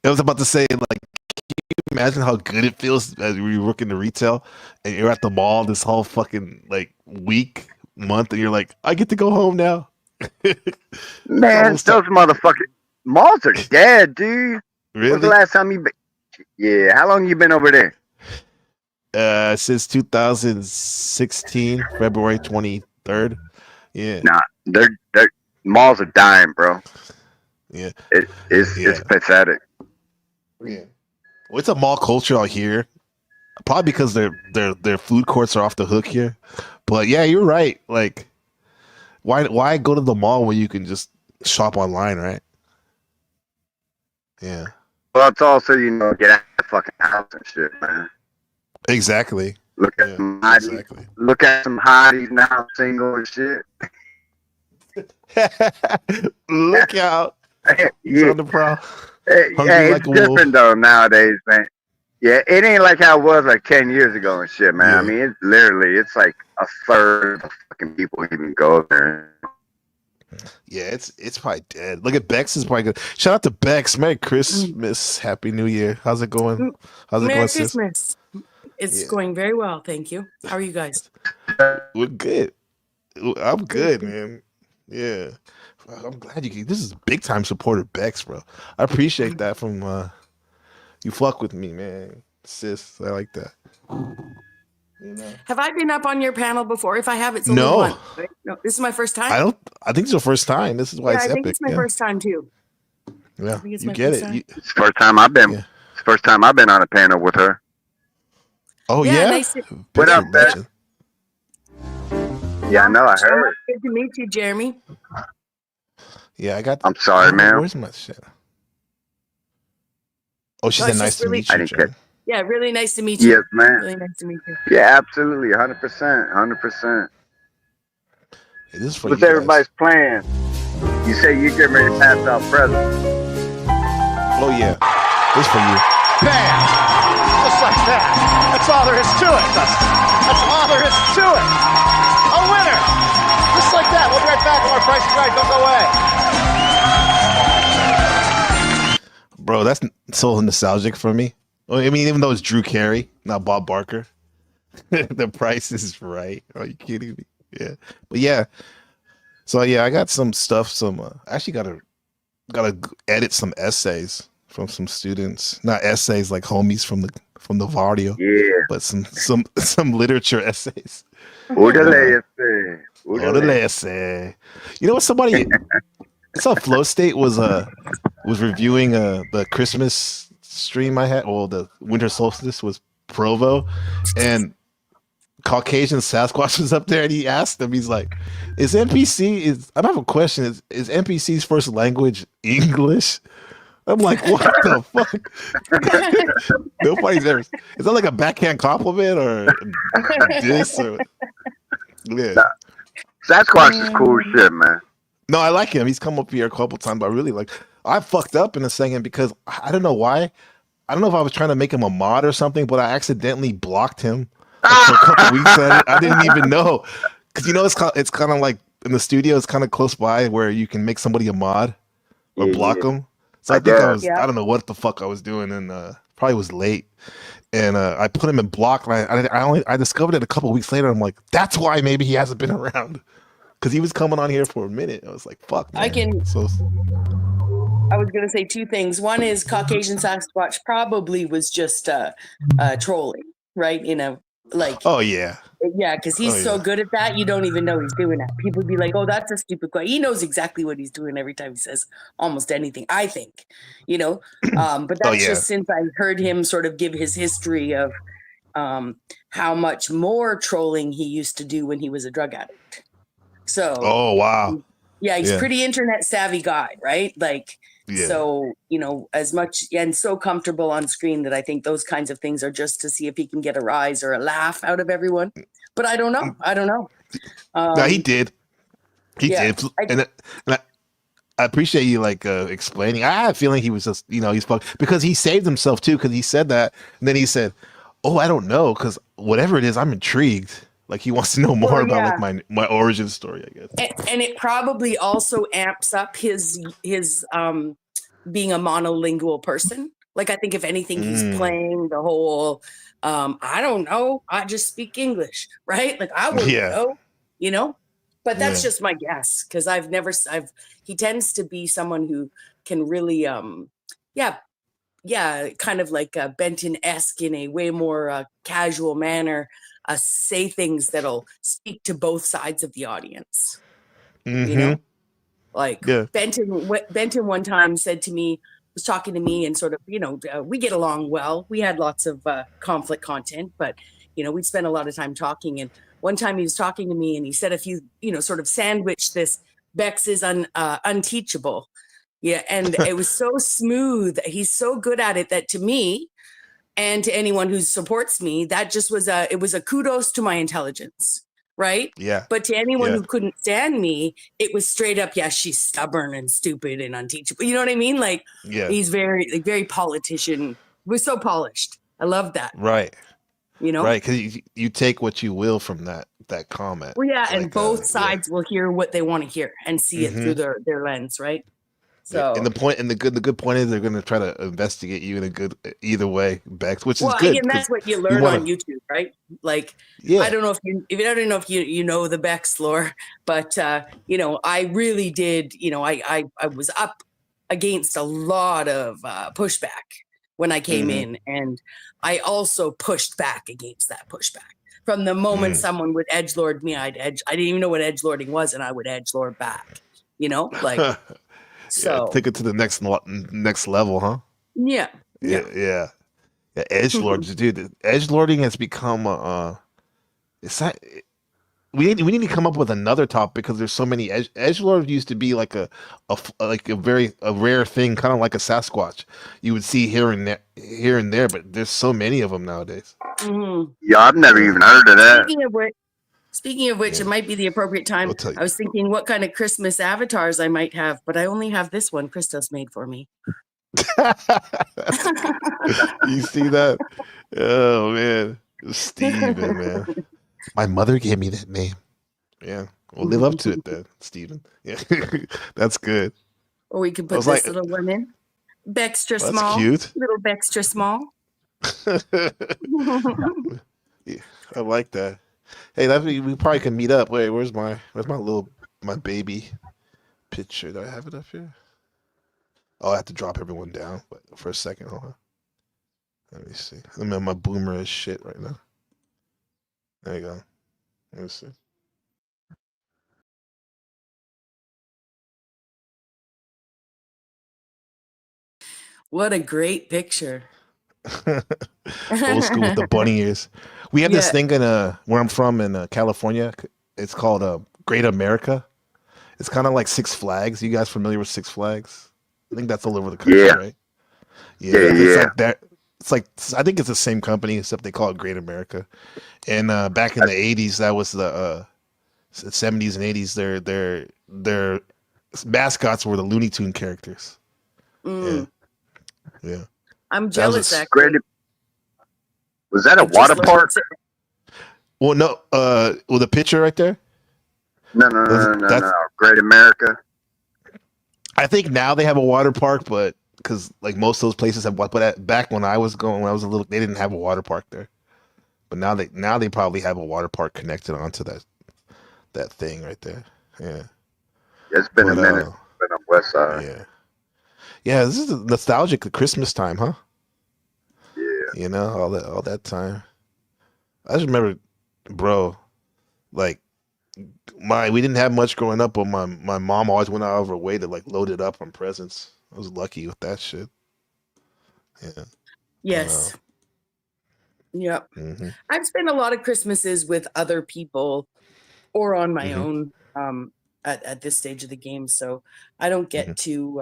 I was about to say, like, can you imagine how good it feels as we work in the retail and you're at the mall this whole fucking like month, and you're like, I get to go home now.
Man, those motherfucking malls are dead, dude.
Really?
When's the last time you been? Yeah, how long you been over there?
Since 2016, February 23rd. Yeah.
Nah, they're malls are dying, bro.
Yeah.
It's pathetic.
Yeah. Well, it's a mall culture out here. Probably because their food courts are off the hook here. But yeah, you're right. Like, why go to the mall when you can just shop online, right? Yeah.
Well, it's also, get out of the fucking house and shit, man.
Exactly.
Look at some hotties. Look at some hotties now, single and shit.
Look out.
He's
on the prowl.
It's different though nowadays, man. Yeah, it ain't like how it was like 10 years ago and shit, man. I mean, it's like a third of the fucking people even go there.
Yeah, it's probably dead. Look at Bex is probably good. Shout out to Bex. Merry Christmas. Happy New Year. How's it going?
Merry Christmas. It's going very well, thank you. How are you guys?
We're good. I'm good, man. Yeah. I'm glad this is big time supporter Bex, bro. I appreciate that from you fuck with me, man. Sis, I like that.
Have I been up on your panel before? If I have, it's
no.
One, right? No, this is my first time.
I think it's your first time. This is why it's epic.
I think it's my first time too.
Yeah, you get it.
It's the first time I've been. It's the first time I've been on a panel with her.
Oh yeah.
Nice
what up, Beth? Yeah, I know. I heard.
Good to meet you, Jeremy.
Yeah, I got.
I'm sorry, man.
Where's my shit? Oh, she said nice to meet you.
Yeah, really nice to meet you.
Yes, man.
Really nice to meet you.
Yeah, absolutely, 100%, 100%.
Hey, this is for
what's everybody's plan? You say you get ready to pass out presents.
Oh yeah, this is for you.
Bam! Just like that. That's all there is to it, Dustin. That's all there is to it. A winner. Just like that. We'll be right back on our Price is Right. Don't go away.
Bro, that's so nostalgic for me. Well, I mean, even though it's Drew Carey, not Bob Barker. The Price is Right. Are you kidding me? Yeah. But yeah. So yeah, I got some stuff. I actually gotta edit some essays from some students. Not essays like homies from the Vardio.
Yeah.
But some literature essays.
Orderly
essay. You know what? Somebody I saw Flow State was reviewing the Christmas stream I had. Well, the winter solstice was Provo, and Caucasian Sasquatch was up there, and he asked him, he's like, I don't have a question, is NPC's first language English? I'm like, what the fuck? Nobody's ever. Is that like a backhand compliment or this? Or Yeah.
Sasquatch is cool as shit, man.
No, I like him. He's come up here a couple times, but I really like. I fucked up in a second because I don't know why. I don't know if I was trying to make him a mod or something, but I accidentally blocked him for a couple weeks. I didn't even know because it's kind of like in the studio. It's kind of close by where you can make somebody a mod or block them. So I think I don't know what the fuck I was doing, and probably was late. And I put him in block. And I discovered it a couple weeks later. I'm like, that's why maybe he hasn't been around because he was coming on here for a minute. I was like, fuck, man.
I was going to say two things. One is Caucasian Sasquatch probably was just trolling, right?
Oh yeah.
Yeah, because he's so good at that, you don't even know he's doing that. People would be like, "Oh, that's a stupid question." He knows exactly what he's doing every time he says almost anything. I think, but that's just since I heard him sort of give his history of how much more trolling he used to do when he was a drug addict. So,
oh wow,
he's pretty internet savvy guy, right?
Yeah.
So, as much and so comfortable on screen that I think those kinds of things are just to see if he can get a rise or a laugh out of everyone. But I don't know.
No, he did. He did. And I appreciate you explaining. I had a feeling he was just, he's because he saved himself too, because he said that. And then he said, "Oh, I don't know, because whatever it is, I'm intrigued." Like he wants to know more about my origin story, I guess.
And it probably also amps up his being a monolingual person. Like I think if anything, he's playing the whole I don't know, I just speak English, right? Like I wouldn't know, But that's just my guess because he tends to be someone who can really kind of like Benton-esque in a way more casual manner. Say things that'll speak to both sides of the audience.
Mm-hmm.
Benton one time said to me, was talking to me and sort of, we get along well. We had lots of conflict content, but, we'd spend a lot of time talking. And one time he was talking to me and he said, if you, sort of sandwich this, Bex is unteachable. Yeah. And it was so smooth. He's so good at it that to me, and to anyone who supports me, that just was it was a kudos to my intelligence, right?
Yeah.
But to anyone who couldn't stand me, it was straight up, she's stubborn and stupid and unteachable. You know what I mean? He's very politician. We're so polished. I love that.
Right. Right, because you take what you will from that comment.
Well, and both sides will hear what they want to hear and see it through their lens, right? So,
and the good point is they're going to try to investigate you in a good either way, Bex, which is good.
And that's what you learn on YouTube, right? I don't know if you know the Bex lore, but I really did. I was up against a lot of pushback when I came in, and I also pushed back against that pushback. From the moment someone would edgelord me, I didn't even know what edgelording was, and I would edgelord back. So
take it to the next level, huh?
Yeah.
Edgelords, dude. Edgelording has become we need to come up with another topic because there's so many. Edgelord used to be like a rare thing, kind of like a Sasquatch. You would see here and there, but there's so many of them nowadays.
Mm-hmm.
Yeah, I've never even heard of that.
Speaking of which, it might be the appropriate time. I was thinking what kind of Christmas avatars I might have, but I only have this one Christos made for me.
You see that? Oh, man. Steven, man. My mother gave me that name. Yeah. We'll live up to it then, Steven. Yeah. That's good.
Or we could put this little one in. Bextra small.
That's cute.
Little Bextra small.
Yeah, I like that. Hey, we probably can meet up. Wait, where's my baby picture? Do I have it up here? Oh, I have to drop everyone down, but for a second, hold on. Let me see. I'm on my boomer as shit right now. There you go. Let me see.
What a great picture.
Old school with the bunny ears. We have this thing in where I'm from in California. It's called Great America. It's kind of like Six Flags. You guys familiar with Six Flags? I think that's all over the country, right? Yeah. It's like that. It's like, I think it's the same company except they call it Great America. And back in the 80s, that was '70s and '80s, their mascots were the Looney Tune characters.
Mm.
Yeah.
I'm
That was
jealous,
a
actually.
Was that a
I just
water
learned
park?
Well, no. Well, the picture right there.
No. Great America.
I think now they have a water park, but because like most of those places have, but back when I was a little, they didn't have a water park there. But now they probably have a water park connected onto that thing right there. Yeah.
It's been a minute. Been on West Side.
Yeah. Yeah, this is nostalgic. The Christmas time, huh?
Yeah.
You know, all that time. I just remember, bro, like we didn't have much growing up, but my mom always went out of her way to like load it up on presents. I was lucky with that shit. Yeah.
Yes. Yep.
Mm-hmm.
I've spent a lot of Christmases with other people or on my own at this stage of the game. So I don't get too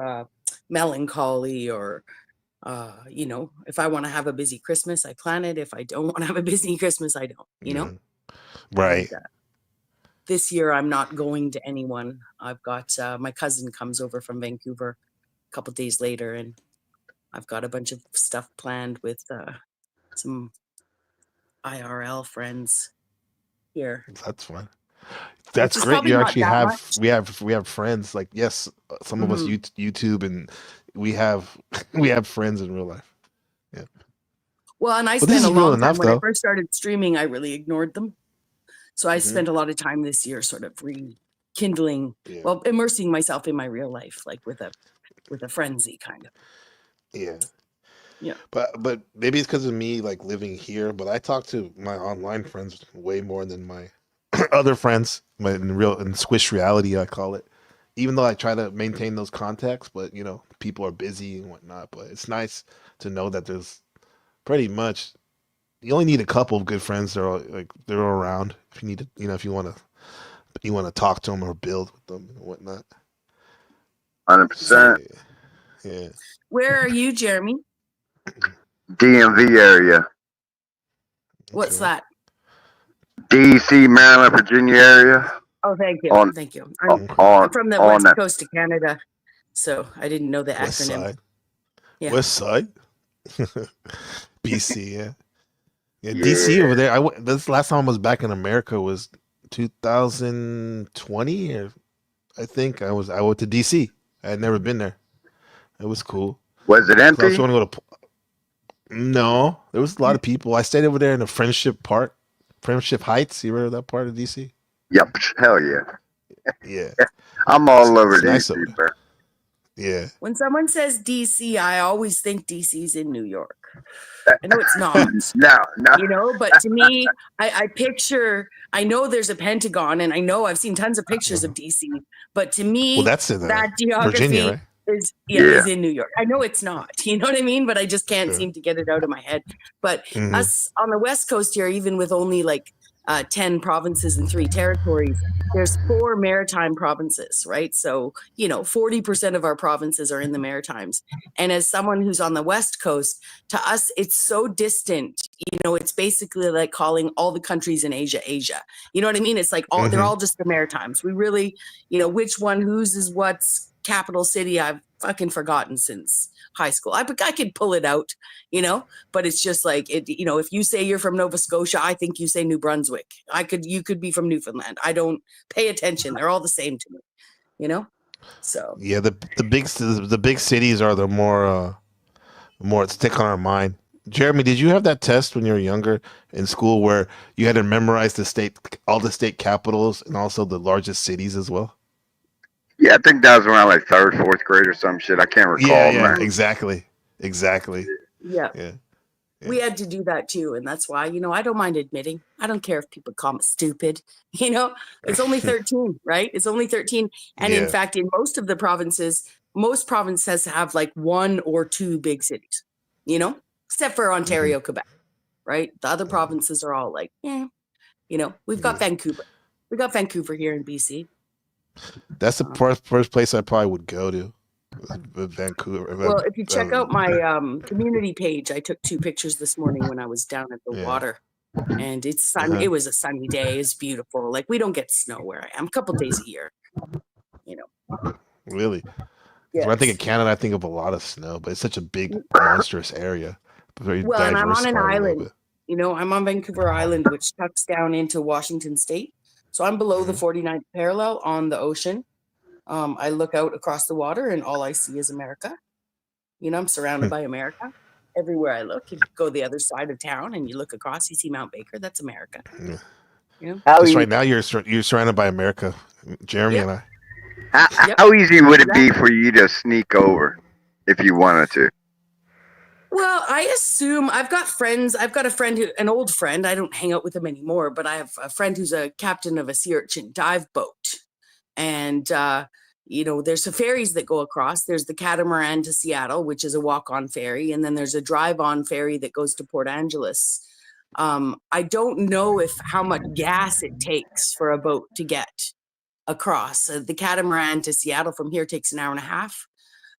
melancholy or, you know, if I want to have a busy Christmas, I plan it. If I don't want to have a busy Christmas, I don't, you know?
Right.
And, this year, I'm not going to anyone. I've got my cousin comes over from Vancouver a couple days later, and I've got a bunch of stuff planned with some IRL friends here.
That's fun. That's
Which is
great.
probably
You
not
actually
that
have
much.
we have friends. Like yes, some of us YouTube, and we have friends in real life. Yeah.
Well, and I
But this
spent a
is real
long time
enough,
when I
though.
first started streaming. I really ignored them, so I spent a lot of time this year, sort of rekindling, well, immersing myself in my real life, like with a frenzy, kind of.
Yeah.
Yeah.
But maybe it's because of me like living here. But I talk to my online friends way more than my other friends. In squish reality, I call it. Even though I try to maintain those contacts, but you know, people are busy and whatnot. But it's nice to know that there's pretty much you only need a couple of good friends that are like they're around if you need to, you know, if you want to talk to them or build with them and whatnot.
100%.
Yeah.
Where are you, Jeremy?
DMV area.
What's that?
DC, Maryland, Virginia area.
Oh, thank you. Thank you. I'm from the west coast of Canada, so I didn't know the
West
acronym.
Side.
Yeah.
West Side. BC, yeah, DC over there. This last time I was back in America was 2020, or I think I went to DC. I had never been there. It was cool.
Was it empty?
I was going to go to. No, there was a lot of people. I stayed over there in the Friendship Heights. You remember that part of DC?
Yep. Hell yeah.
Yeah.
I'm all over
nice
DC,
over
bro.
Yeah.
When someone says DC, I always think DC's in New York. I know it's not.
No.
You know, but to me, I picture, I know there's a Pentagon, and I know I've seen tons of pictures of DC, but to me,
Well, that's in
that geography
Virginia, right?
is in New York. I know it's not. You know what I mean? But I just can't seem to get it out of my head. But us on the West Coast here, even with only like 10 provinces and 3 territories, there's 4 maritime provinces, right? So, you know, 40% of our provinces are in the Maritimes. And as someone who's on the West Coast, to us, it's so distant. You know, it's basically like calling all the countries in Asia. You know what I mean? It's like they're all just the Maritimes. We really, you know, which one, whose is what's capital city, I've fucking forgotten since high school. I could pull it out, you know, but it's just like it, you know, if you say you're from Nova Scotia, I think you say New Brunswick. You could be from Newfoundland. I don't pay attention. They're all the same to me, you know? So
yeah, the big cities are the more stick on our mind. Jeremy, did you have that test when you were younger in school where you had to memorize all the state capitals and also the largest cities as well?
Yeah, I think that was around like 3rd, 4th grade or some shit. I can't recall.
Yeah,
man.
exactly.
Yeah. We had to do that too. And that's why, you know, I don't mind admitting, I don't care if people call me stupid, you know, it's only 13, right? It's only 13. And in fact, in most of the provinces, most provinces have like 1 or 2 big cities, you know, except for Ontario, Quebec, right? The other provinces are all like, you know, we've got Vancouver. We got Vancouver here in BC.
That's the first place I probably would go to. Vancouver.
Well, if you check out my community page, I took 2 pictures this morning when I was down at the water. and it's sun. It was a sunny day. It's beautiful. Like we don't get snow where I am. A couple days a year. You know.
Really?
Yes.
When I think of Canada, I think of a lot of snow, but it's such a big, monstrous area. Very
Well, and I'm on an
diversified a little
island.
bit.
You know, I'm on Vancouver Island, which tucks down into Washington State. So I'm below the 49th parallel on the ocean. I look out across the water, and all I see is America. You know, I'm surrounded by America. Everywhere I look, you go the other side of town, and you look across, you see Mount Baker. That's America.
Yeah.
You know?
Just right now, you're surrounded by America, Jeremy and I.
How easy would it be for you to sneak over if you wanted to?
Well, I assume I've got friends. I've got a friend an old friend. I don't hang out with him anymore, but I have a friend who's a captain of a sea urchin dive boat. And, you know, there's some ferries that go across. There's the catamaran to Seattle, which is a walk-on ferry. And then there's a drive-on ferry that goes to Port Angeles. I don't know how much gas it takes for a boat to get across. The catamaran to Seattle from here takes an hour and a half.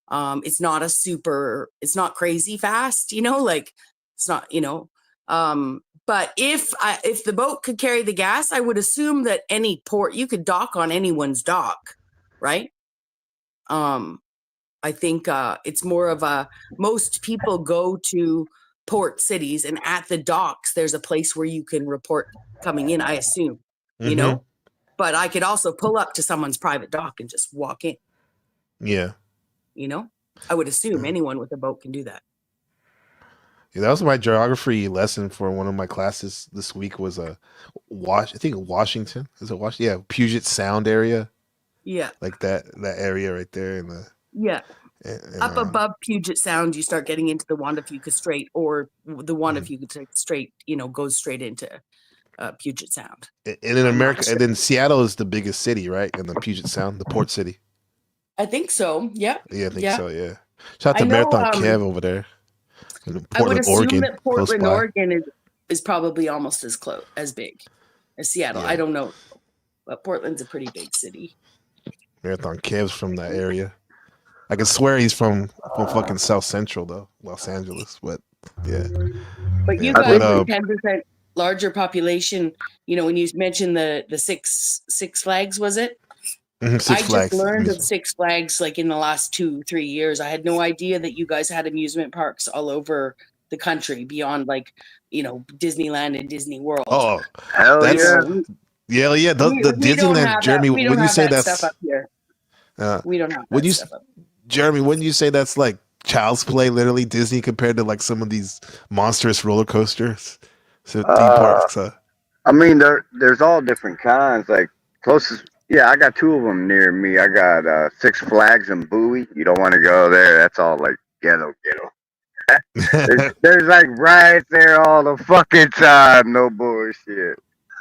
It's not crazy fast, you know, like it's not, you know, but if the boat could carry the gas, I would assume that any port, you could dock on anyone's dock, right? I think it's more of most people go to port cities, and at the docks, there's a place where you can report coming in, I assume, you know, but I could also pull up to someone's private dock and just walk in.
Yeah.
You know, I would assume anyone with a boat can do that.
Yeah, that was my geography lesson for one of my classes this week. Was I think Washington. Is it Washington? Yeah, Puget Sound area.
Yeah,
like that area right there in the
up above Puget Sound, you start getting into the Juan de Fuca Strait, or the Juan de Fuca Strait, you know, goes straight into Puget Sound.
And in America, and then Seattle is the biggest city, right? In the Puget Sound, the port city.
I think so. Yeah.
Yeah, I think so. Yeah. Shout out to Marathon Kev over there.
Portland, I would assume Oregon, that Portland, Oregon is probably almost as big as Seattle. Yeah. I don't know, but Portland's a pretty big city.
Marathon Kev's from that area. I can swear he's from fucking South Central though, Los Angeles. But yeah.
But you guys with 10% larger population, you know, when you mentioned the Six Flags, was it?
Six Flags.
Just learned of Six Flags like in the last 2-3 years. I had no idea that you guys had amusement parks all over the country beyond, like, you know, Disneyland and Disney World.
Oh,
hell yeah.
Yeah. The Disneyland, Jeremy, when you say that's
stuff up here. We don't have that stuff up here.
Jeremy, wouldn't you say that's like child's play, literally Disney compared to like some of these monstrous roller coasters? So theme parks.
I mean, there's all different kinds. Like closest, yeah, I got 2 of them near me. I got Six Flags and Bowie. You don't want to go there. That's all like ghetto. there's like riots there all the fucking time. No bullshit.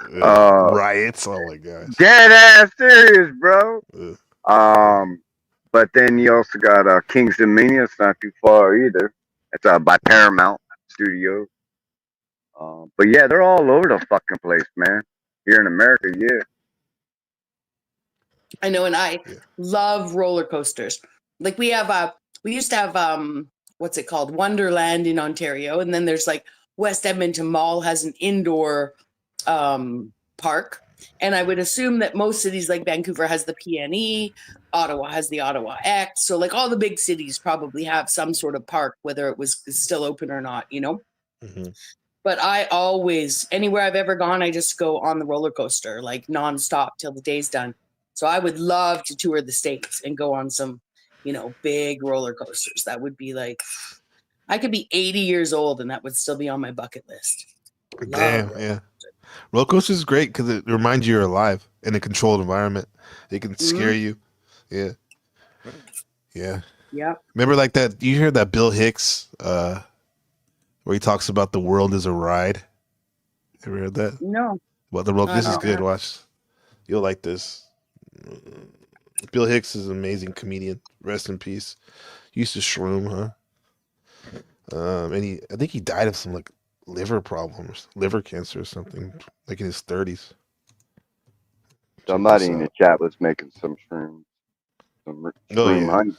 Riots. Oh my gosh.
Dead ass serious, bro. But then you also got King's Dominion. It's not too far either. It's by Paramount Studios. But yeah, they're all over the fucking place, man. Here in America, yeah.
I know, and I love roller coasters. Like we used to have what's it called? Wonderland in Ontario, and then there's like West Edmonton Mall has an indoor park. And I would assume that most cities like Vancouver has the PNE, Ottawa has the Ottawa X. So like all the big cities probably have some sort of park, whether it was still open or not, you know?
Mm-hmm.
But I always, anywhere I've ever gone, I just go on the roller coaster, like nonstop till the day's done. So I would love to tour the States and go on some, you know, big roller coasters. That would be like, I could be 80 years old and that would still be on my bucket list.
Damn, yeah. Roller coaster is great because it reminds you you're alive in a controlled environment. It can scare you. Yeah. Remember like that? You hear that Bill Hicks where he talks about the world is a ride? Ever heard that?
No.
Well, the world. This is good. Watch. You'll like this. Bill Hicks is an amazing comedian. Rest in peace. He used to shroom, huh? And I think he died of some like liver problems, liver cancer or something, like in his 30s.
Somebody in the chat was making some shroom honey.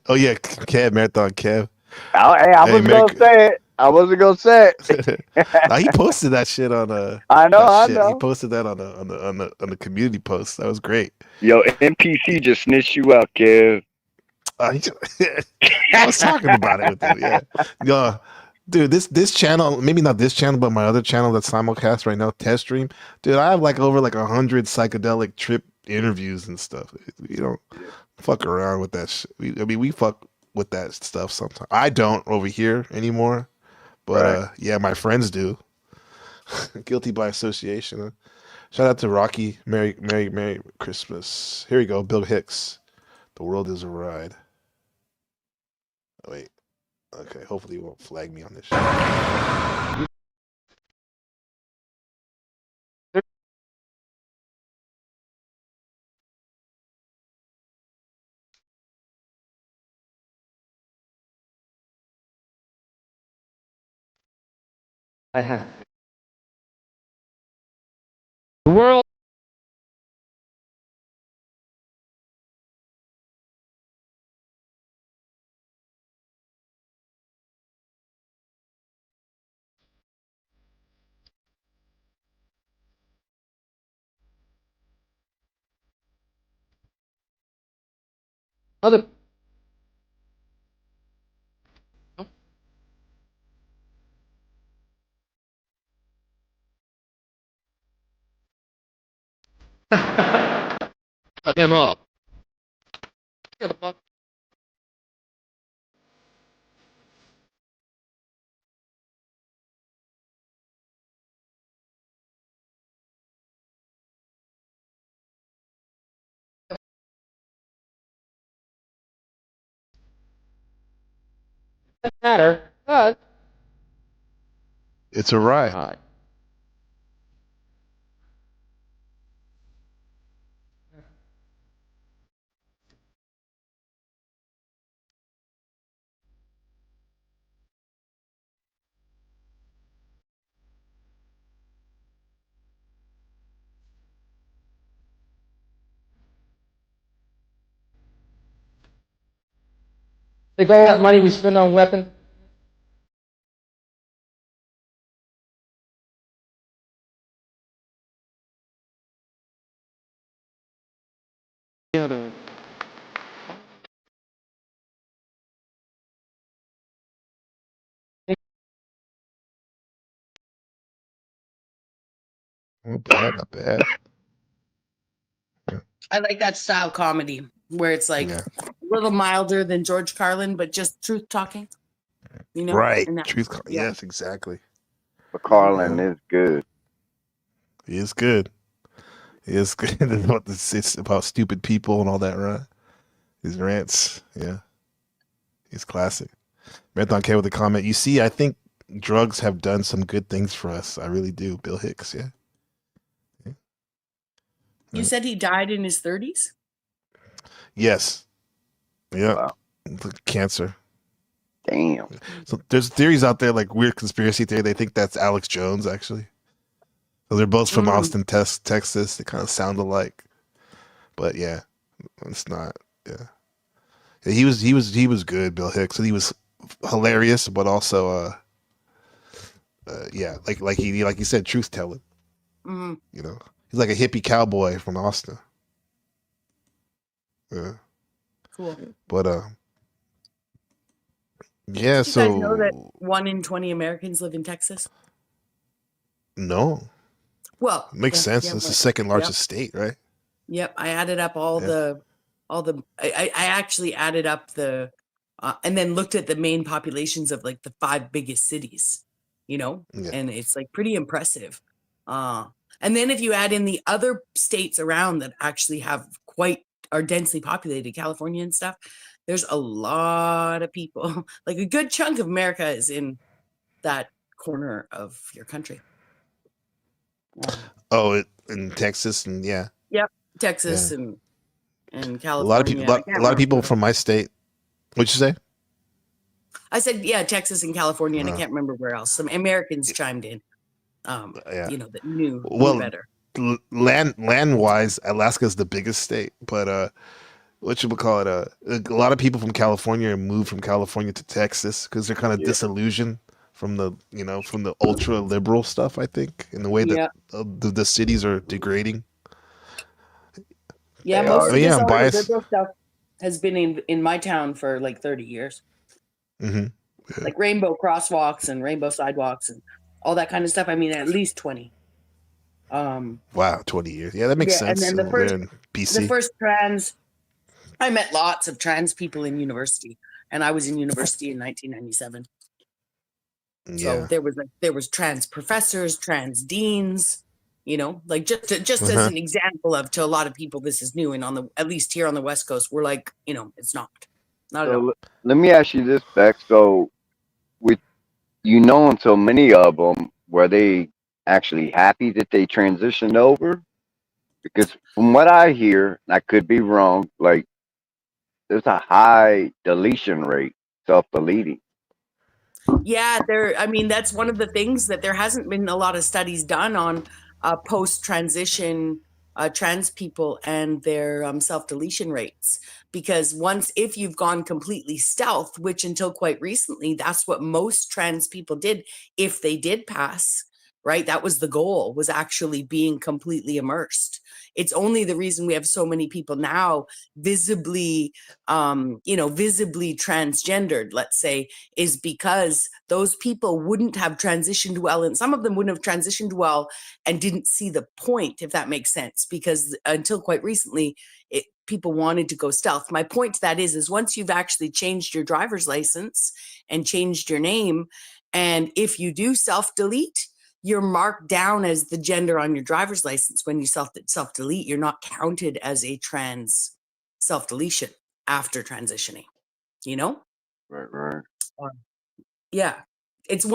Oh yeah, Kev, Marathon Kev.
I was gonna say it. I wasn't gonna say it.
Nah, he posted that shit on
I know,
that
I
shit. He
know.
posted that on the community post. That was great.
Yo, NPC just snitched you out, Kev.
I was talking about it with them. Yeah, yo, dude, this channel, maybe not this channel, but my other channel that's simulcast right now, Test Stream. Dude, I have like over like 100 psychedelic trip interviews and stuff. You don't fuck around with that shit. We fuck with that stuff sometimes. I don't over here anymore, but
Right.
yeah, my friends do. Guilty by association. Huh? Shout out to Rocky. Merry Christmas. Here we go. Bill Hicks. The world is a ride. Oh, wait. Okay. Hopefully, he won't flag me on this shit.
I have. The world. Other. Cut him up. Get the fuck. Doesn't matter, but.
It's a ride.
Right. Think all that money we spend on weapons. Yeah.
Not bad. Not bad.
I like that style comedy where it's like
Yeah.
a little milder than George Carlin, but just truth talking. You know,
Right.
and that,
Truth.
yeah.
Yes, exactly.
But Carlin is good.
He is good. He is good. It's about stupid people and all that, right? His rants. Yeah. He's classic. Marathon K with a comment. You see, I think drugs have done some good things for us. I really do. Bill Hicks. Yeah.
You said he died in his 30s?
Yes. Yeah.
Wow.
Cancer.
Damn.
So there's theories out there, like weird conspiracy theory. They think that's Alex Jones, actually. So they're both from Austin, Texas. They kind of sound alike. But yeah, it's not. Yeah. He was good, Bill Hicks, and he was hilarious, but also yeah, like you said, truth telling.
Mm-hmm.
You know, he's like a hippie cowboy from Austin. Yeah.
Cool.
But yeah.
Did you guys know
So
that 1 in 20 Americans live in Texas?
no,
Well,
makes sense. It's the second largest state, right?
Yep, I added up all the. I actually added up the, and then looked at the main populations of like the 5 biggest cities, you know, and it's like pretty impressive. And then if you add in the other states around that actually have are densely populated, California and stuff, there's a lot of people. Like a good chunk of America is in that corner of your country.
Oh, in Texas and yeah.
Yep, Texas and California.
A lot of people from my state. What'd you say?
I said, yeah, Texas and California, and I can't remember where else. Some Americans chimed in. You know, that knew better.
Land wise, Alaska's the biggest state, but what you would call it? A lot of people from California moved from California to Texas because they're kind of disillusioned from the ultra liberal stuff. I think in the way that
Yeah.
the cities are degrading.
Yeah,
They
most
are.
of this
Yeah, I'm
all the
biased.
liberal stuff has been in my town for like 30 years.
Hmm.
Like rainbow crosswalks and rainbow sidewalks and all that kind of stuff. I mean, at least 20.
Wow, 20 years. Yeah, that makes
Yeah, and
sense.
then
There in
the
BC.
first trans, I met lots of trans people in university, and I was in university in 1997. So
Yeah.
there was trans professors, trans deans, like just as
Uh-huh.
an example of, to a lot of people this is new, and at least here on the West Coast we're like, it's not at all.
So let me ask you this, Beck. So with so many of them, were they actually happy that they transitioned over? Because from what I hear, and I could be wrong, like there's a high deletion rate, self-deleting.
Yeah, I mean, that's one of the things that there hasn't been a lot of studies done on post-transition trans people and their self-deletion rates. Because if you've gone completely stealth, which until quite recently, that's what most trans people did, if they did pass, right? That was the goal, was actually being completely immersed. It's only the reason we have so many people now visibly, visibly transgendered, let's say, is because those people wouldn't have transitioned well, and some of them wouldn't have transitioned well and didn't see the point, if that makes sense, because until quite recently, people wanted to go stealth. My point to that is once you've actually changed your driver's license and changed your name, and if you do self-delete, you're marked down as the gender on your driver's license. When you self-delete, you're not counted as a trans self-deletion after transitioning,
Right.
Yeah, it's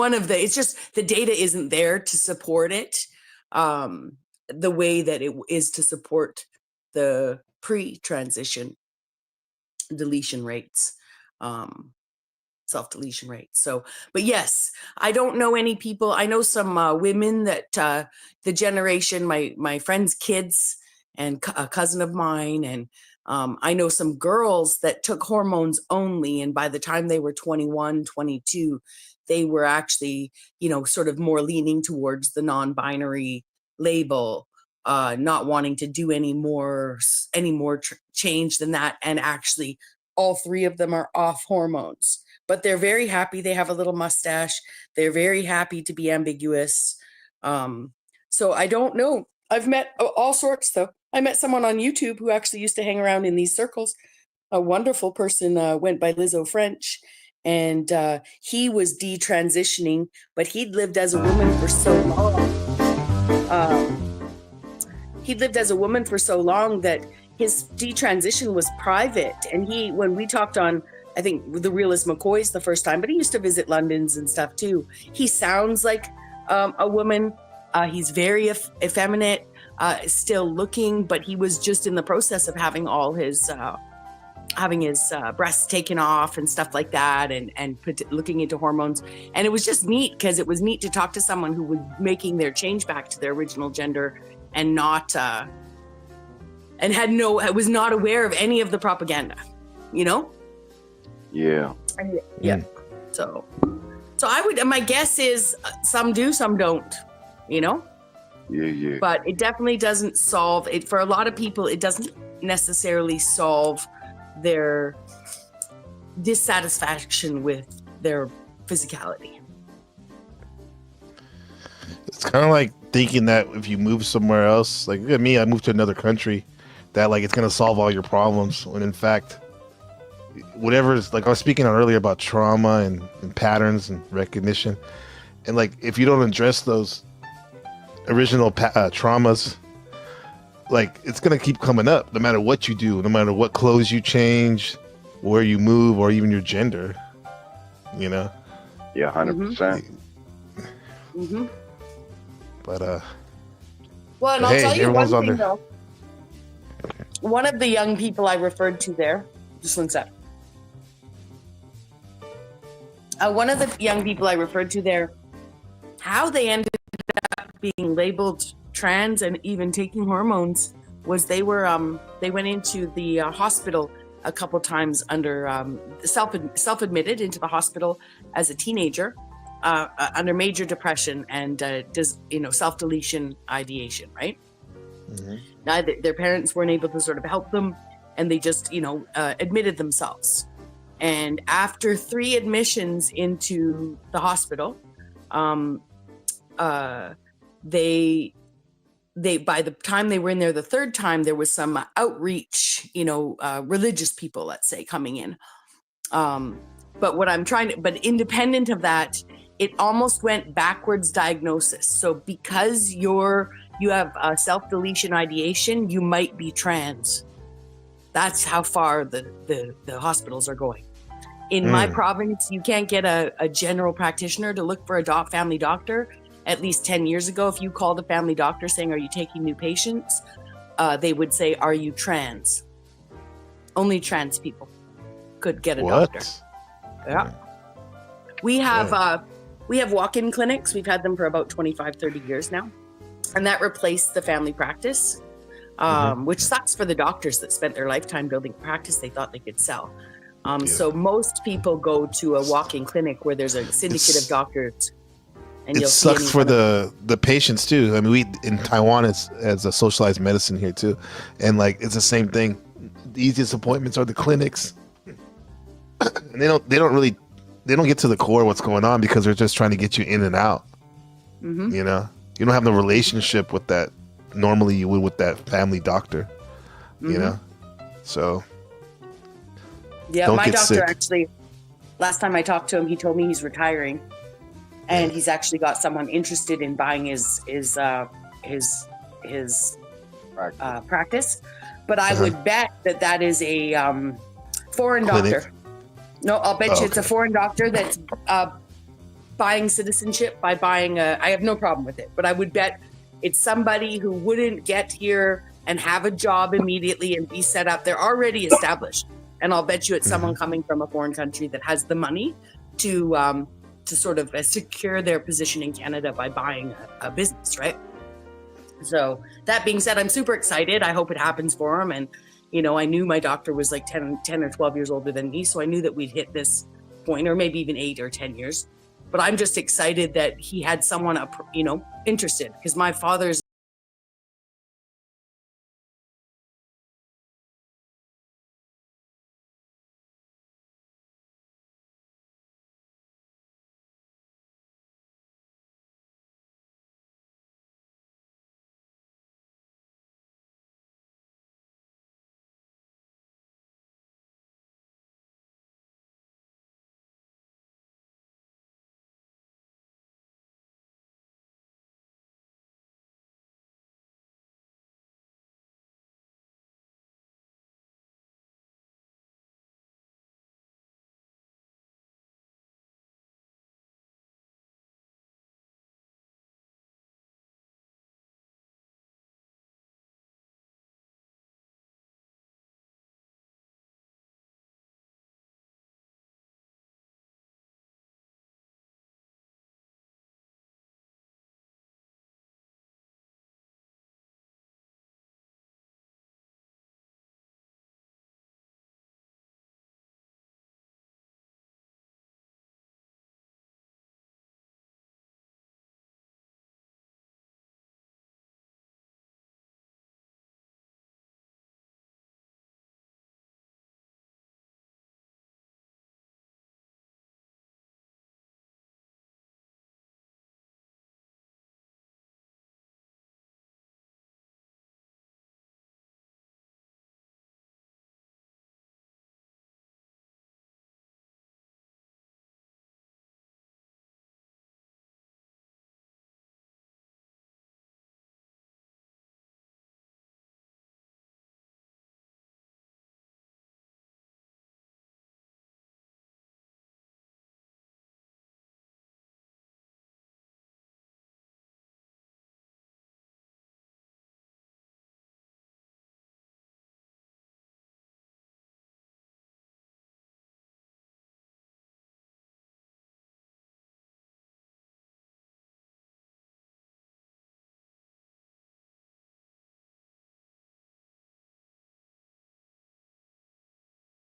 just the data isn't there to support it the way that it is to support the pre-transition deletion rates, self-deletion rates. So, but yes, I don't know any people. I know some women that the generation, my friend's kids and a cousin of mine, and I know some girls that took hormones only, and by the time they were 21, 22, they were actually, sort of more leaning towards the non-binary label, not wanting to do any more change than that. And actually, all three of them are off hormones, but they're very happy. They have a little mustache. They're very happy to be ambiguous. So I don't know. I've met all sorts, though. I met someone on YouTube who actually used to hang around in these circles. A wonderful person went by Lizzo French, and he was detransitioning, but he'd lived as a woman for so long. He'd lived as a woman for so long that his detransition was private. And when we talked on, I think, the Realist McCoy's the first time, but he used to visit London's and stuff too. He sounds like a woman. He's very effeminate, still looking, but he was just in the process of having all his breasts taken off and stuff like that, and looking into hormones. And it was just neat, because it was neat to talk to someone who was making their change back to their original gender and not was not aware of any of the propaganda,
Yeah.
Yeah. So my guess is some do, some don't,
Yeah.
But it definitely doesn't solve it. For a lot of people, it doesn't necessarily solve their dissatisfaction with their physicality.
It's kind of like thinking that if you move somewhere else, like look at me, I moved to another country, that like it's gonna solve all your problems. When in fact, whatever is, like I was speaking on earlier about trauma and patterns and recognition, and like if you don't address those original traumas, like it's gonna keep coming up no matter what you do, no matter what clothes you change, where you move, or even your gender.
Yeah, 100%.
Mm-hmm.
But
well, and I'll
hey,
tell you one
everyone's on
thing
their...
though. One of the young people I referred to there, just one sec. One of the young people I referred to there, how they ended up being labeled trans and even taking hormones was they went into the hospital a couple times under self-admitted into the hospital as a teenager, under major depression and does self-deletion ideation, right? Now their parents weren't able to sort of help them, and they just admitted themselves. And after 3 admissions into the hospital, they by the time they were in there the 3rd time, there was some outreach, religious people, let's say, coming in. But independent of that, it almost went backwards diagnosis. So because you have self-deletion ideation, you might be trans. That's how far the hospitals are going. In my province, you can't get a general practitioner to look for a family doctor. At least 10 years ago, if you called a family doctor saying, "Are you taking new patients?" They would say, "Are you trans?" Only trans people could get a doctor. Yeah. We have walk-in clinics. We've had them for about 25, 30 years now. And that replaced the family practice, which sucks for the doctors that spent their lifetime building a practice they thought they could sell. So most people go to a walk-in clinic where there's a syndicate of doctors. And
it sucks for the patients too. I mean, we in Taiwan as a socialized medicine here too, and like it's the same thing. The easiest appointments are the clinics, and they don't get to the core of what's going on because they're just trying to get you in and out. You know, you don't have the relationship with that normally you would with that family doctor. You know, so
yeah, my doctor actually. Last time I talked to him, he told me he's retiring. And he's actually got someone interested in buying his practice, but I would bet that is a foreign doctor. No, I'll bet you it's a foreign doctor that's buying citizenship by buying I have no problem with it, but I would bet it's somebody who wouldn't get here and have a job immediately and be set up. They're already established, and I'll bet you it's someone coming from a foreign country that has the money to sort of secure their position in Canada by buying a business, right? So that being said, I'm super excited. I hope it happens for him. And, I knew my doctor was like 10 or 12 years older than me. So I knew that we'd hit this point, or maybe even 8 or 10 years. But I'm just excited that he had someone, interested, because my father's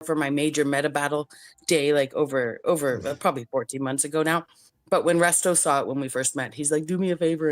for my major meta battle day, like over probably 14 months ago now. But when Resto saw it when we first met, he's like, do me a favor.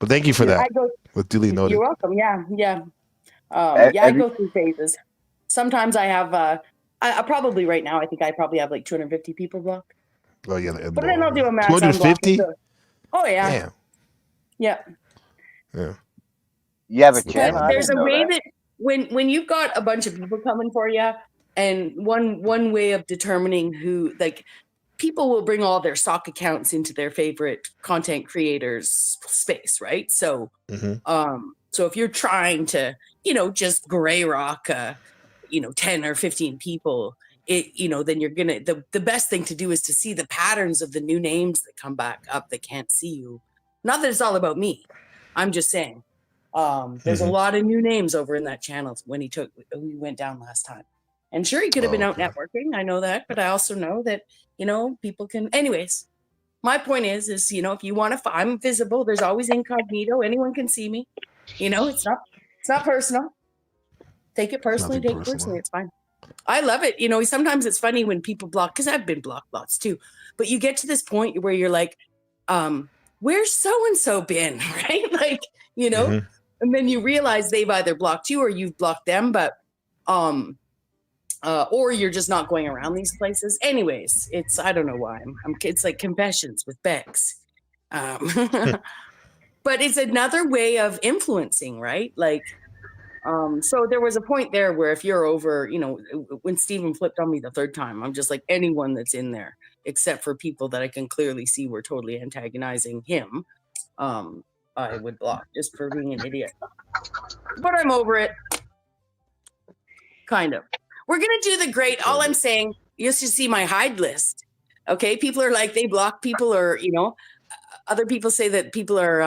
But thank you for that. With duly noted.
You're welcome. Yeah. I go through phases. Sometimes I have, I probably right now, I think I probably have like 250 people blocked.
Oh, yeah.
But then I'll do a mass
250?
Oh, yeah.
Damn.
Yeah.
Yeah.
You have a channel?
There's a way that when you've got a bunch of people coming for you, and one way of determining who, like, people will bring all their stock accounts into their favorite content creators space, right? So, so if you're trying to, just gray rock, 10 or 15 people, then you're gonna, the best thing to do is to see the patterns of the new names that come back up that can't see you. Not that it's all about me. I'm just saying, there's a lot of new names over in that channel when we went down last time. And sure, he could have been out networking. I know that, but I also know that, people can. Anyways, my point is, if you want to, I'm visible. There's always incognito. Anyone can see me. It's not personal. Take it personally. Take it personally. It's fine. I love it. Sometimes it's funny when people block, because I've been blocked lots too. But you get to this point where you're like, where's so-and-so been, right? Like, and then you realize they've either blocked you or you've blocked them, but or you're just not going around these places. Anyways, I don't know why. It's like confessions with Bex. But it's another way of influencing, right? Like, so there was a point there where if you're over, when Steven flipped on me the third time, I'm just like, anyone that's in there, except for people that I can clearly see were totally antagonizing him, I would block just for being an idiot. But I'm over it. Kind of. We're going to do the great. All I'm saying, you should see my hide list. Okay. People are like, they block people, or, other people say that people are,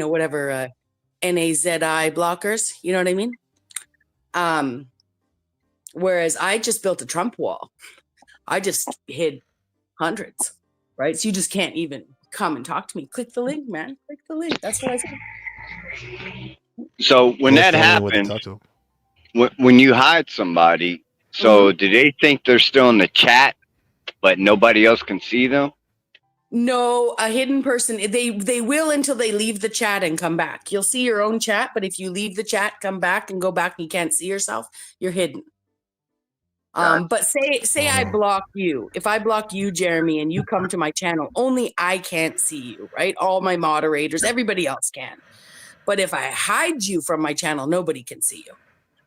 whatever, NAZI blockers. You know what I mean? Whereas I just built a Trump wall. I just hid hundreds, right? So you just can't even come and talk to me. Click the link, man. Click the link. That's what I said.
So when that happens, when you hide somebody, so do they think they're still in the chat, but nobody else can see them?
No, a hidden person, they will until they leave the chat and come back. You'll see your own chat, but if you leave the chat, come back and go back and you can't see yourself, you're hidden. But say I block you. If I block you, Jeremy, and you come to my channel, only I can't see you, right? All my moderators, everybody else can. But if I hide you from my channel, nobody can see you.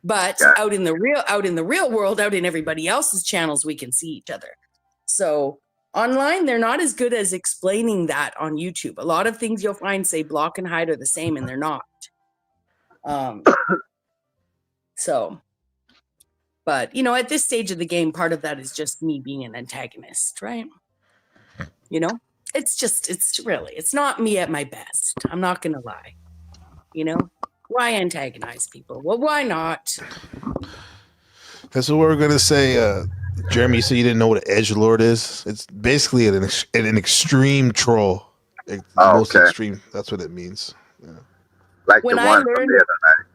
But out in the real world, out in everybody else's channels, we can see each other. So online, they're not as good as explaining that on YouTube. A lot of things you'll find say block and hide are the same, and they're not. But you know, at this stage of the game, part of that is just me being an antagonist, right? You know, it's not me at my best. I'm not gonna lie. You know, why antagonize people? Well, why not?
That's what we're gonna say. Jeremy, you said you didn't know what an edgelord is. It's basically an extreme troll. Most extreme. That's what it means. Yeah.
Like when the one from the other night.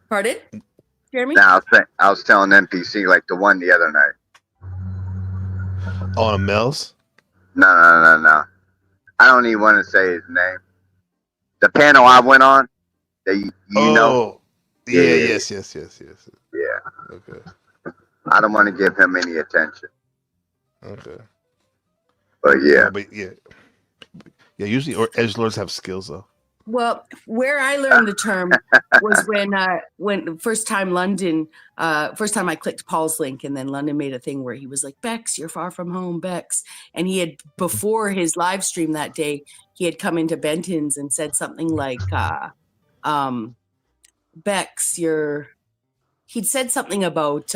Pardon, Jeremy?
No, I was telling NPC like the one the other night.
On Mel's?
No. I don't even want to say his name. The panel I went on, you know.
Yeah, yes.
Yeah.
Okay.
I don't want to give him any attention.
Okay.
But yeah.
Yeah, usually edgelords have skills though.
Well, where I learned the term was when first time I clicked Paul's link, and then London made a thing where he was like, Bex, you're far from home, Bex. And he had, before his live stream that day, he had come into Benton's and said something like, Bex, he'd said something about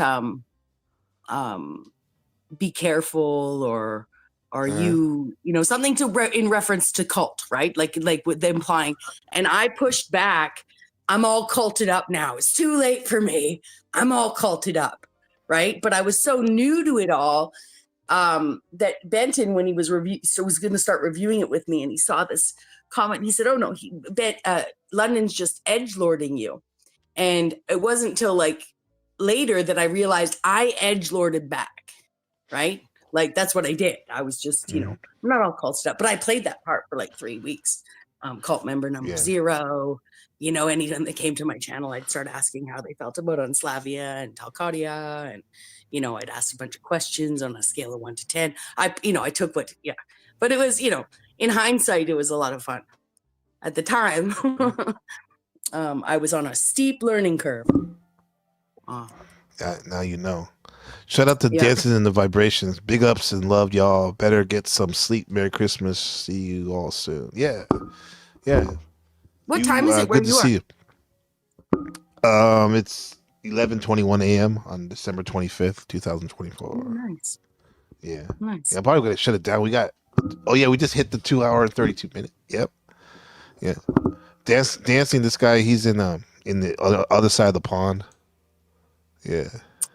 be careful or you know, something in reference to cult, right? Like with them implying. And I pushed back. I'm all culted up now. It's too late for me. I'm all culted up, right? But I was so new to it all that Benton, when he was going to start reviewing it with me, and he saw this comment, he said, "Oh no, London's just edgelording you." And it wasn't until like later that I realized I edgelorded back, right? Like, that's what I did. I was just, you know, I'm not all cult stuff, but I played that part for like 3 weeks. Cult member number 0, you know, anytime they came to my channel, I'd start asking how they felt about Unslavia and Talcadia. And, you know, I'd ask a bunch of questions on a scale of 1 to 10. I took but it was, you know, in hindsight, it was a lot of fun. At the time, I was on a steep learning curve.
Now you know. Shout out to Dancing in the Vibrations. Big ups and love, y'all. Better get some sleep. Merry Christmas. See you all soon. Yeah.
What time is it where
good
you
to
are?
see you. It's 11:21 a.m. on December 25th, 2024.
Oh, nice.
Yeah.
Nice.
Yeah, I'm probably gonna shut it down. We just hit the 2 hour and 32 minute. Yep. Yeah. Dancing, this guy, he's in the other side of the pond. Yeah.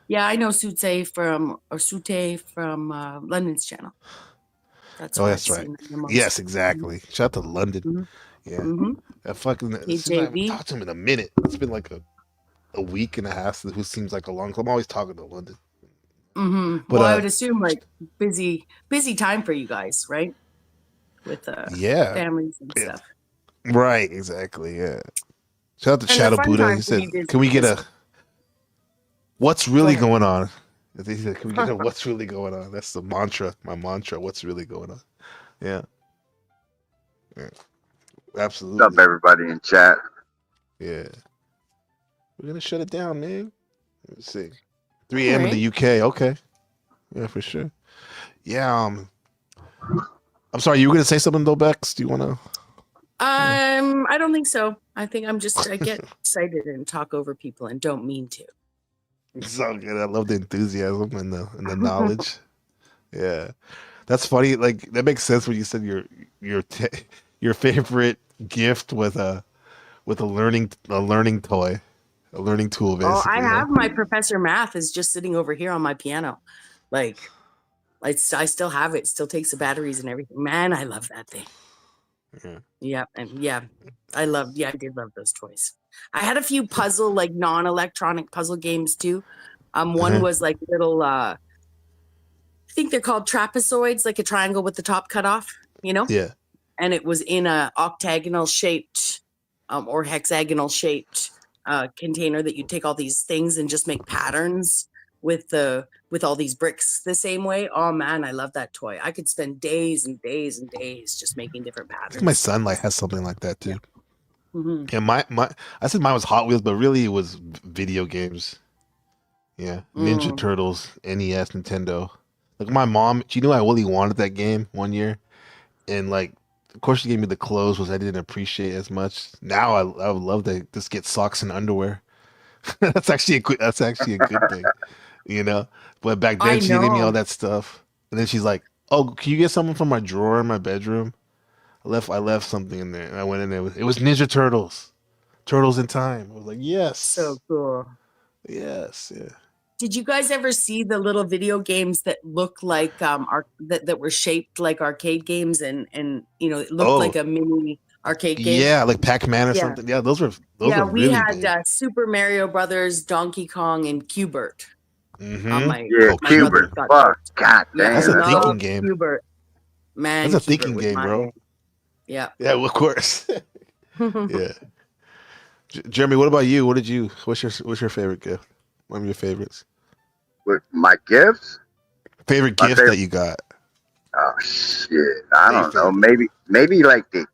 Yeah, I know Sute from London's channel. That's
that's right. Yes, exactly.
Mm-hmm.
Shout out to London.
Mm-hmm.
Yeah.
Mm-hmm.
That fucking. I haven't talked to him in a minute. It's been like a week and a half. Who seems like a long. I'm always talking to London.
Mm-hmm.
But,
well, I would assume like busy time for you guys, right? With families and stuff.
Right. Exactly. Yeah. Shout out to Shadow Buddha. He said, "Can we get a what's really going on?" He said, "Can we get a what's really going on?" That's the mantra. My mantra. What's really going on? Yeah. Absolutely.
What's up, everybody in chat?
Yeah. We're gonna shut it down, man. Let's see. 3 a.m. in the UK. Okay. Yeah, for sure. Yeah. I'm sorry. You were gonna say something though, Bex? Do you want to?
I don't think so. I think I get excited and talk over people and don't mean to.
It's all good. I love the enthusiasm and the knowledge. Yeah, that's funny. Like that makes sense when you said your favorite gift with a learning toy, a learning tool. Basically,
I have my Professor Math is just sitting over here on my piano. Like, I still have it. Still takes the batteries and everything. Man, I love that thing. Yeah, I did love those toys. I had a few puzzle, like non-electronic puzzle games too. One was like little, I think they're called trapezoids, like a triangle with the top cut off, you know?
Yeah.
And it was in a octagonal shaped or hexagonal shaped container that you take all these things and just make patterns with all these bricks the same way. Oh man, I love that toy. I could spend days and days and days just making different
I
patterns.
think my son like has something like that too.
Mm-hmm.
Yeah, my I said mine was Hot Wheels, but really it was video games. Yeah, Ninja Turtles, NES, Nintendo. Like my mom, she knew I really wanted that game one year, and like, of course, she gave me the clothes, which I didn't appreciate as much. Now I would love to just get socks and underwear. That's actually a good thing, you know. But back then,
I
she gave me all
know.
that stuff, and then she's like, "Oh, can you get something from my drawer in my bedroom?" I left something in there, and I went in there. It was Ninja Turtles, Turtles in Time. I was like,
So
yes,
cool.
yes, yeah.
Did you guys ever see the little video games that look like that were shaped like arcade games and it looked
Oh,
like a mini arcade game?
yeah, like Pac-Man or
Yeah.
something. Yeah, those
Yeah,
are
we
really
had
big.
Super Mario Brothers, Donkey Kong, and Q*bert.
Mm-hmm.
Yeah,
Oh,
My brothers
Cuban.
Cuber.
got
Fuck.
those.
God
Yeah, I
That's
damn.
a
That's
love
thinking
old.
game.
Q*bert.
That's
Man,
a
Q*bert
thinking
was
game,
my
bro.
game. Yeah.
Yeah, well, of course. Yeah. Jeremy, what about you? What's your favorite gift? One of your favorites?
With my gifts,
Favorite
my
gift
favorite.
that you got?
Oh shit. I
A
don't know.
favorite.
Maybe like the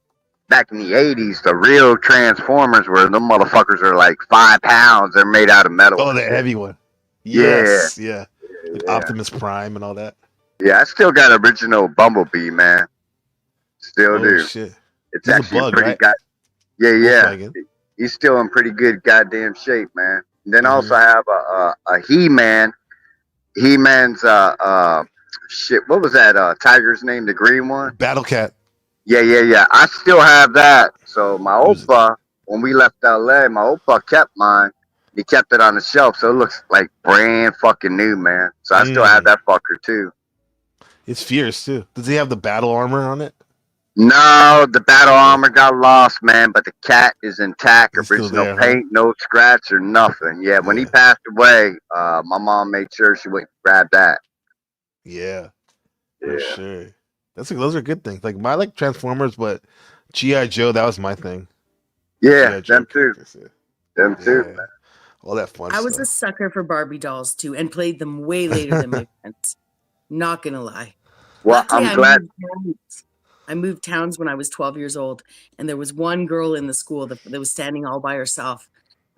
back in the '80s, the real Transformers, where the motherfuckers are like 5 pounds. They're made out of metal
Oh,
and
the
shit.
heavy one.
Yeah,
Yes, yeah. Like
yeah,
Optimus Prime and all that.
yeah. I still got original Bumblebee, man. Still
Oh
do.
shit.
It's
He's a
actually a
bug,
pretty
right?
got. Yeah, yeah.
Volkswagen.
He's still in pretty good goddamn shape, man. And then
Mm-hmm.
also I have a He-Man. He-Man's shit. What was that tiger's name? The green one.
Battle Cat.
Yeah, yeah, yeah. I still have that. So my
He was
Opa, when we left LA, my Opa kept mine. He kept it on the shelf, so it looks like brand fucking new, man. So I still have that fucker too.
it's fierce too. Does he have the battle armor on it?
No, the battle
Yeah.
armor got lost, man, but the cat is intact.
He's still
Original
there, huh?
paint, no scratch or nothing. Yeah, when he
Yeah.
passed away, my mom made sure she went and grabbed that.
Yeah.
Yeah,
For sure. Those are good things. Like I like Transformers, but G.I. Joe, that was my thing.
yeah,
G.I. Joe
them too.
characters. Yeah.
Them too.
Yeah. All that fun
I was a
stuff.
sucker for Barbie dolls too, and played them way later than my friends. Not gonna lie.
Well,
Luckily,
I'm glad.
I moved towns when I was 12 years old, and there was one girl in the school that was standing all by herself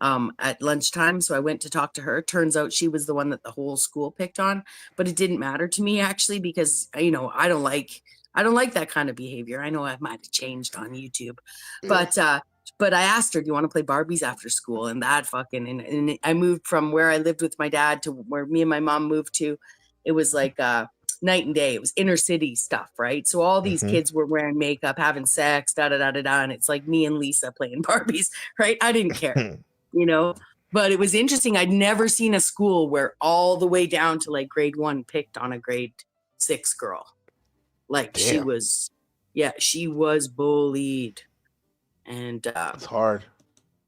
at lunchtime. So I went to talk to her. Turns out she was the one that the whole school picked on, but it didn't matter to me actually because I don't like that kind of behavior. I know I might have changed on YouTube, but I asked her, "Do you want to play Barbies after school?" And that and I moved from where I lived with my dad to where me and my mom moved to. It was like night and day. It was inner city stuff, right? So all these kids were wearing makeup, having sex, da da da da da, and it's like me and Lisa playing Barbies, right? I didn't care, But it was interesting. I'd never seen a school where all the way down to like grade 1 picked on a grade 6 girl. Like she
Damn.
was bullied, and
It's hard.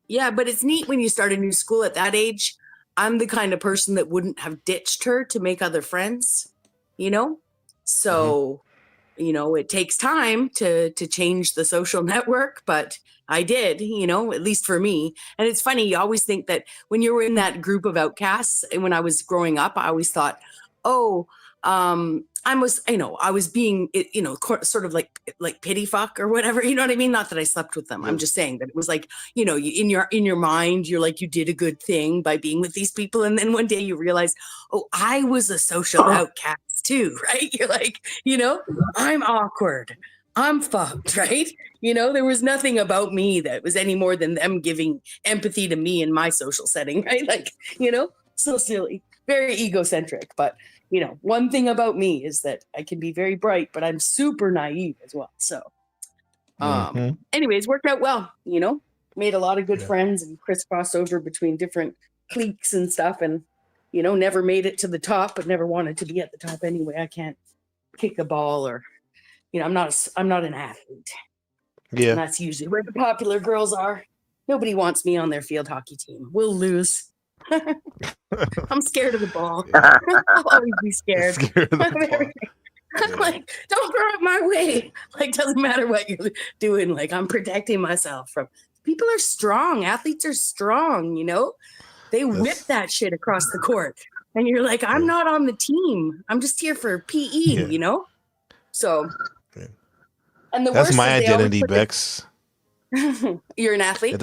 yeah, but it's neat when you start a new school at that age. I'm the kind of person that wouldn't have ditched her to make other friends, So, it takes time to change the social network, but I did, at least for me. And it's funny, you always think that when you're in that group of outcasts, and when I was growing up, I always thought, oh, I was being, sort of like pity fuck or whatever. You know what I mean? Not that I slept with them. I'm just saying that it was like, you in your mind, you're like, you did a good thing by being with these people. And then one day you realize, oh, I was a social outcast too, right? You're like, I'm awkward. I'm fucked, right? There was nothing about me that was any more than them giving empathy to me in my social setting, right? Like, so silly, very egocentric, but one thing about me is that I can be very bright, but I'm super naive as well. So, anyways, worked out well, made a lot of good friends and crisscrossed over between different cliques and stuff. And, never made it to the top, but never wanted to be at the top anyway. I can't kick a ball or, I'm not an athlete.
Yeah.
And that's usually where the popular girls are. Nobody wants me on their field hockey team. We'll lose. I'm scared of the ball. I'll always be scared. I'm like, don't throw it my way. Like, doesn't matter what you're doing. Like, I'm protecting myself from. People are strong. Athletes are strong. They whip that shit across the court. And you're like, I'm not on the team. I'm just here for PE, you know? So, and the
That's
worst
my
is they always
identity,
put
Bex.
You're an athlete?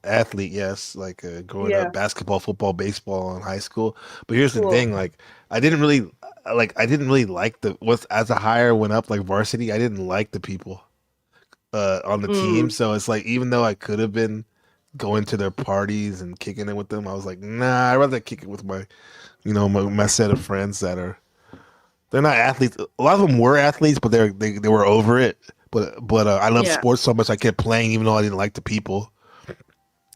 Athlete, yes. Like growing
Yeah.
up, basketball, football, baseball in high school. But here's the
Cool.
thing: like, I didn't really like as a higher went up, like varsity. I didn't like the people on the team. So it's like, even though I could have been going to their parties and kicking it with them, I was like, nah, I'd rather kick it with my set of friends they're not athletes. A lot of them were athletes, but they were over it. But I love
Yeah.
sports so much I kept playing even though I didn't like the people.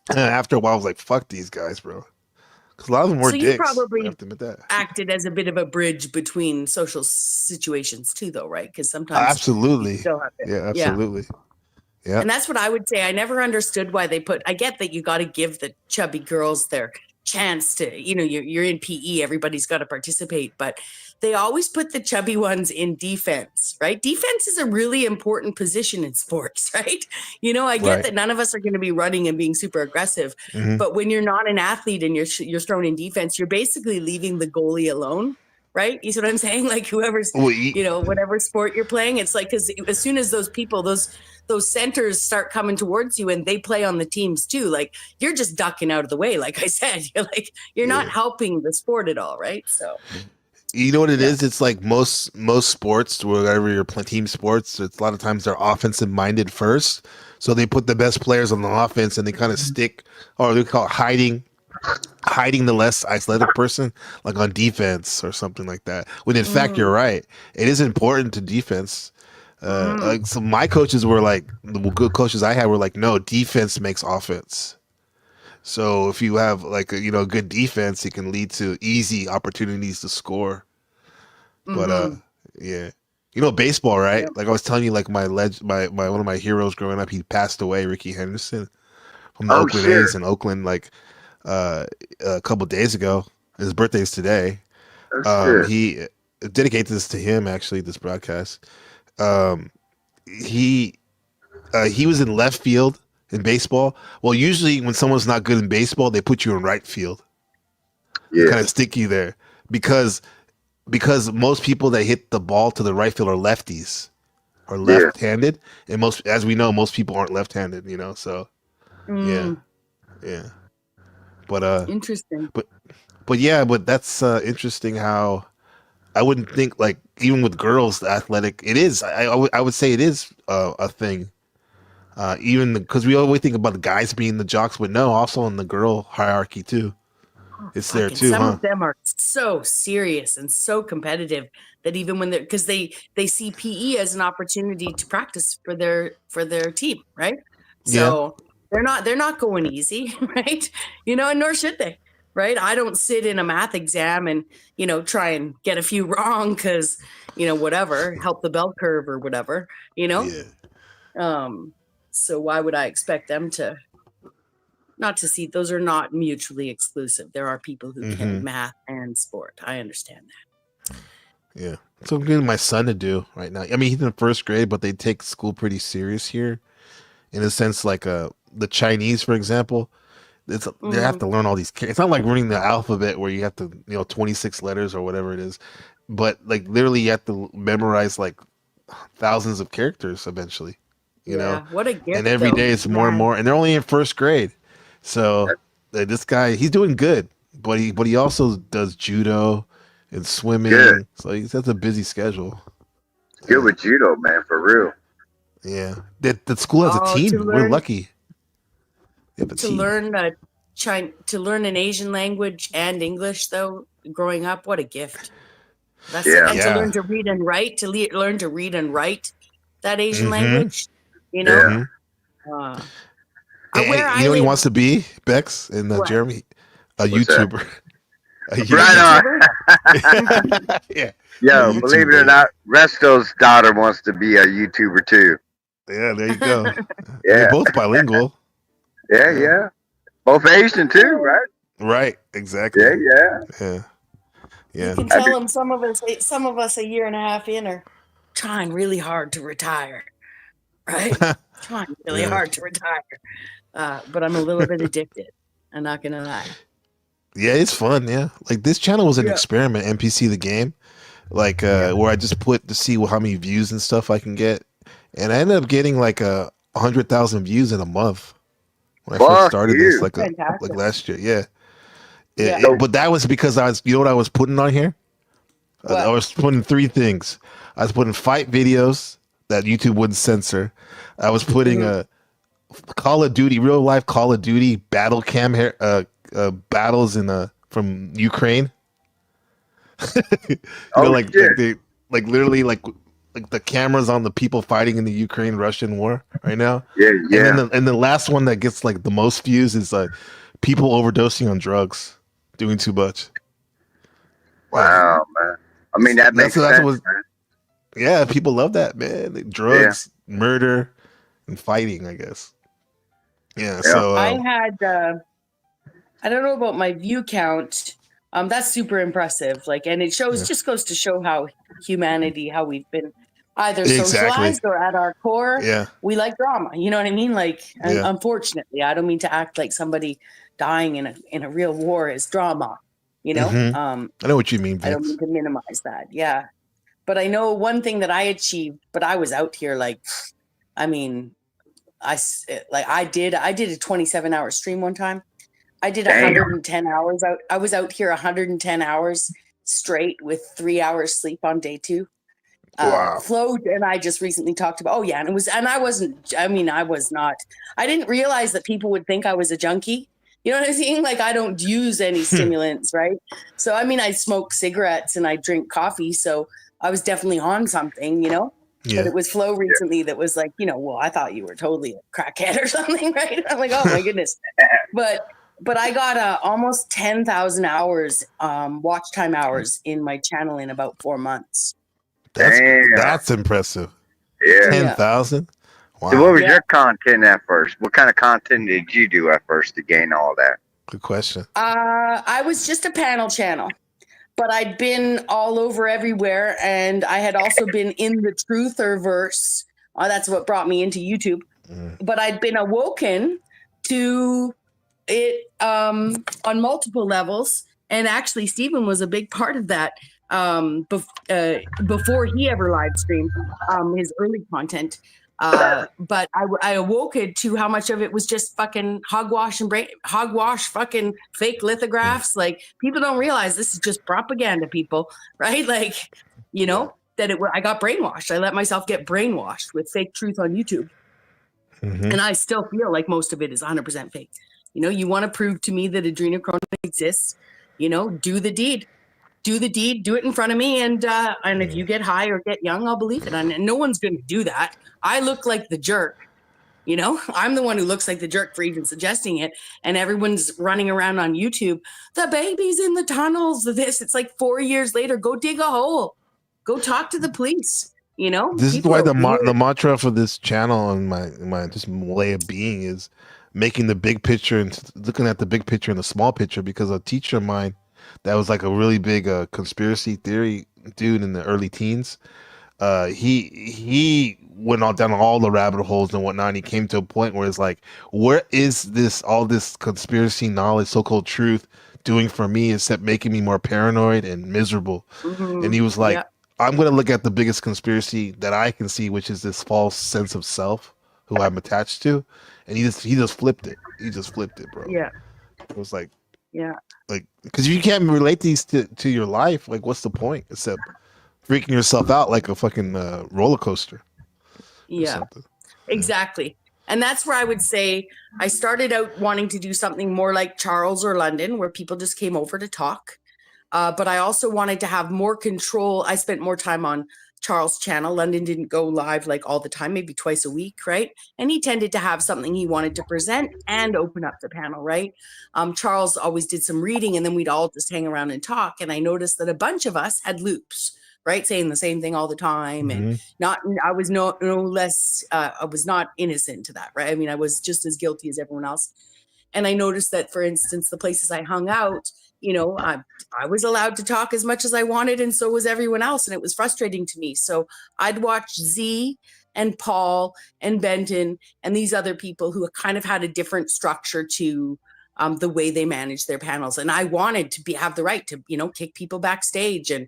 And after a while, I was like, "Fuck these guys, bro," because a lot of them were
So you
dicks. I
probably
have to admit that.
acted as a bit of a bridge between social situations too, though, right? Because sometimes you
Absolutely,
still have to.
yeah,
Yeah.
absolutely, yeah.
And that's what I would say. I never understood why they I get that you got to give the chubby girls their chance to, you're in PE, everybody's got to participate, but they always put the chubby ones in defense, right? Defense is a really important position in sports, right? I get
Right.
that none of us are going to be running and being super aggressive,
Mhm.
but when you're not an athlete and you're thrown in defense, you're basically leaving the goalie alone. Right? You see what I'm saying? Like whoever's, whatever sport you're playing, it's like, because as soon as those people, those centers start coming towards you and they play on the teams too, like you're just ducking out of the way. Like I said, you're not helping the sport at all, right? So
You know what it is? It's like most sports, wherever you're playing team sports, it's a lot of times they're offensive minded first. So they put the best players on the offense and they kind of stick, or they call it hiding the less athletic person, like on defense or something like that. When in fact, you're right. It is important to defense. Like, so my coaches were like, the good coaches I had were like, no, defense makes offense. So if you have like a good defense, it can lead to easy opportunities to score. But yeah, baseball, right? Like I was telling you, like my one of my heroes growing up, he passed away, Ricky Henderson from the Oakland A's in Oakland, like a couple days ago. His birthday is today. He dedicated this to him, actually, this broadcast. He was in left field in baseball. Well, usually when someone's not good in baseball, they put you in right field. Yeah, kind of stick you there because most people that hit the ball to the right field are lefties, or left-handed, and as we know, most people aren't left-handed. So yeah. But
interesting.
But that's interesting how I wouldn't think, like, even with girls, the athletic, it is. I would say it is a thing. Even because we always think about the guys being the jocks, but no, also in the girl hierarchy too. It's there too,
some
huh?
of them are so serious and so competitive that even when because they see PE as an opportunity to practice for their team, right? So they're not going easy, right? And nor should they, right? I don't sit in a math exam and try and get a few wrong because whatever, help the bell curve or whatever, so why would I expect them to not to see? Those are not mutually exclusive. There are people who can math and sport. I understand that.
Yeah. So I'm getting my son to do right now. I mean, he's in first grade, but they take school pretty serious here. In a sense, like the Chinese, for example, they have to learn all these. It's not like learning the alphabet where you have to, 26 letters or whatever it is, but like literally you have to memorize like thousands of characters eventually. You know,
what a gift!
And every day it's more and more, and they're only in first grade. So this guy, he's doing good, but he also does judo and swimming.
Good.
So he has a busy schedule.
Good with judo, man, for real.
Yeah, the school has a team. We're lucky.
To learn an Asian language and English, though, growing up, what a gift! And to learn to read and write, learn to read and write that Asian language,
And
where
you know what he wants to be, Bex and Jeremy, a YouTuber.
Right on.
Yeah.
Yo, believe it or not, Resto's daughter wants to be a YouTuber too.
Yeah, there you go. They're both bilingual.
Yeah. Both Asian too, right?
Right, exactly.
Yeah.
You can tell them some of us a year and a half in are trying really hard to retire, right? Trying really hard to retire. But I'm a little bit addicted. I'm not gonna lie.
Yeah, it's fun. Yeah, like this channel was an
Yeah.
experiment. NPC the game, like where I just put to see how many views and stuff I can get, and I ended up getting like 100,000 views in a month when I first
Fuck
started this,
you.
like
Fantastic.
last year. Yeah,
Yeah.
but that was because you know what I was putting on here? I
What?
was putting three things. I was putting fight videos that YouTube wouldn't censor. I was putting
Mhm.
a Call of Duty, real life Call of Duty battle cam battles in from Ukraine.
Oh
Like
shit.
they like literally like the cameras on the people fighting in the Ukraine Russian war right now.
Yeah,
And then
yeah.
the last one that gets like the most views is people overdosing on drugs, doing too much. Yeah,
Wow, man. I mean, that makes
that's
sense,
what.
man.
Yeah, people love that, man. Like,
Yeah,
drugs, murder, and fighting, I guess. Yeah,
yeah.
so
I had I don't know about my view count. That's super impressive. Like, and it
yeah.
just goes to show how humanity, how we've been either
Exactly.
socialized or at our core,
Yeah,
we like drama. You know what I mean? Like, and
yeah.
unfortunately, I don't mean to act like somebody dying in a real war is drama. You know,
Hmm. I know what you mean,
I don't mean
Vince.
to minimize that. Yeah, but I know one thing that I achieved. But I was out here like, I mean, I did a 27-hour stream one time. I did
Damn.
110 hours out. I was out here 110 hours straight with 3 hours sleep on day 2.
Wow.
Flo and I just recently talked about, oh yeah, and I wasn't, I mean, I was not, I didn't realize that people would think I was a junkie. You know what I'm saying? Like I don't use any stimulants, right? So, I mean, I smoke cigarettes and I drink coffee. So I was definitely on something, you know? But
Yeah.
it was Flo recently that was like, well, I thought you were totally a crackhead or something, right? I'm like, oh my goodness. But I got almost 10,000 hours watch time hours in my channel in about 4 months.
Damn.
That's impressive.
Yeah.
10,000.
So what
Wow.
was
Yeah.
your content at first? What kind of content did you do at first to gain all that?
Good question.
I was just a panel channel, but I'd been all over everywhere, and I had also been in the trutherverse. That's what brought me into YouTube. But I'd been awoken to it on multiple levels, and actually, Stephen was a big part of that. Before he ever live streamed his early content. But I awoke it to how much of it was just fucking hogwash fucking fake lithographs. Like people don't realize this is just propaganda, people, right? Like, that I got brainwashed. I let myself get brainwashed with fake truth on YouTube.
Mhm.
And I still feel like most of it is 100% fake. You want to prove to me that adrenochrome exists, do the deed. Do the deed, do it in front of me, and if you get high or get young, I'll believe it. And no one's going to do that. I look like the jerk. I'm the one who looks like the jerk for even suggesting it. And everyone's running around on YouTube. The baby's in the tunnels. It's like 4 years later. Go dig a hole. Go talk to the police.
This is
People
why
are
the
weird.
mantra for this channel and my just way of being is making the big picture and looking at the big picture and the small picture, because a teacher of mine that was like a really big conspiracy theory dude in the early teens, he went all down all the rabbit holes and whatnot, and he came to a point where it's like, where is all this conspiracy knowledge, so-called truth, doing for me except making me more paranoid and miserable? And he was like,
Yeah.
I'm going to look at the biggest conspiracy that I can see, which is this false sense of self who I'm attached to. And he just flipped it. He just flipped it, bro.
Yeah.
It was like,
Yeah.
because you can't relate these to your life. Like, what's the point except freaking yourself out like a fucking roller coaster or
Yeah.
something?
Exactly. And that's where I would say I started out wanting to do something more like Charles or London, where people just came over to talk. But I also wanted to have more control. I spent more time on Charles' channel. London didn't go live like all the time, maybe twice a week, right? And he tended to have something he wanted to present and open up the panel, right? Charles always did some reading, and then we'd all just hang around and talk. And I noticed that a bunch of us had loops, right? Saying the same thing all the time. And I was no less, I was not innocent to that, right? I mean, I was just as guilty as everyone else. And I noticed that, for instance, the places I hung out, I was allowed to talk as much as I wanted, and so was everyone else. And it was frustrating to me. So I'd watch Z and Paul and Benton and these other people who kind of had a different structure to the way they manage their panels. And I wanted to have the right to, kick people backstage and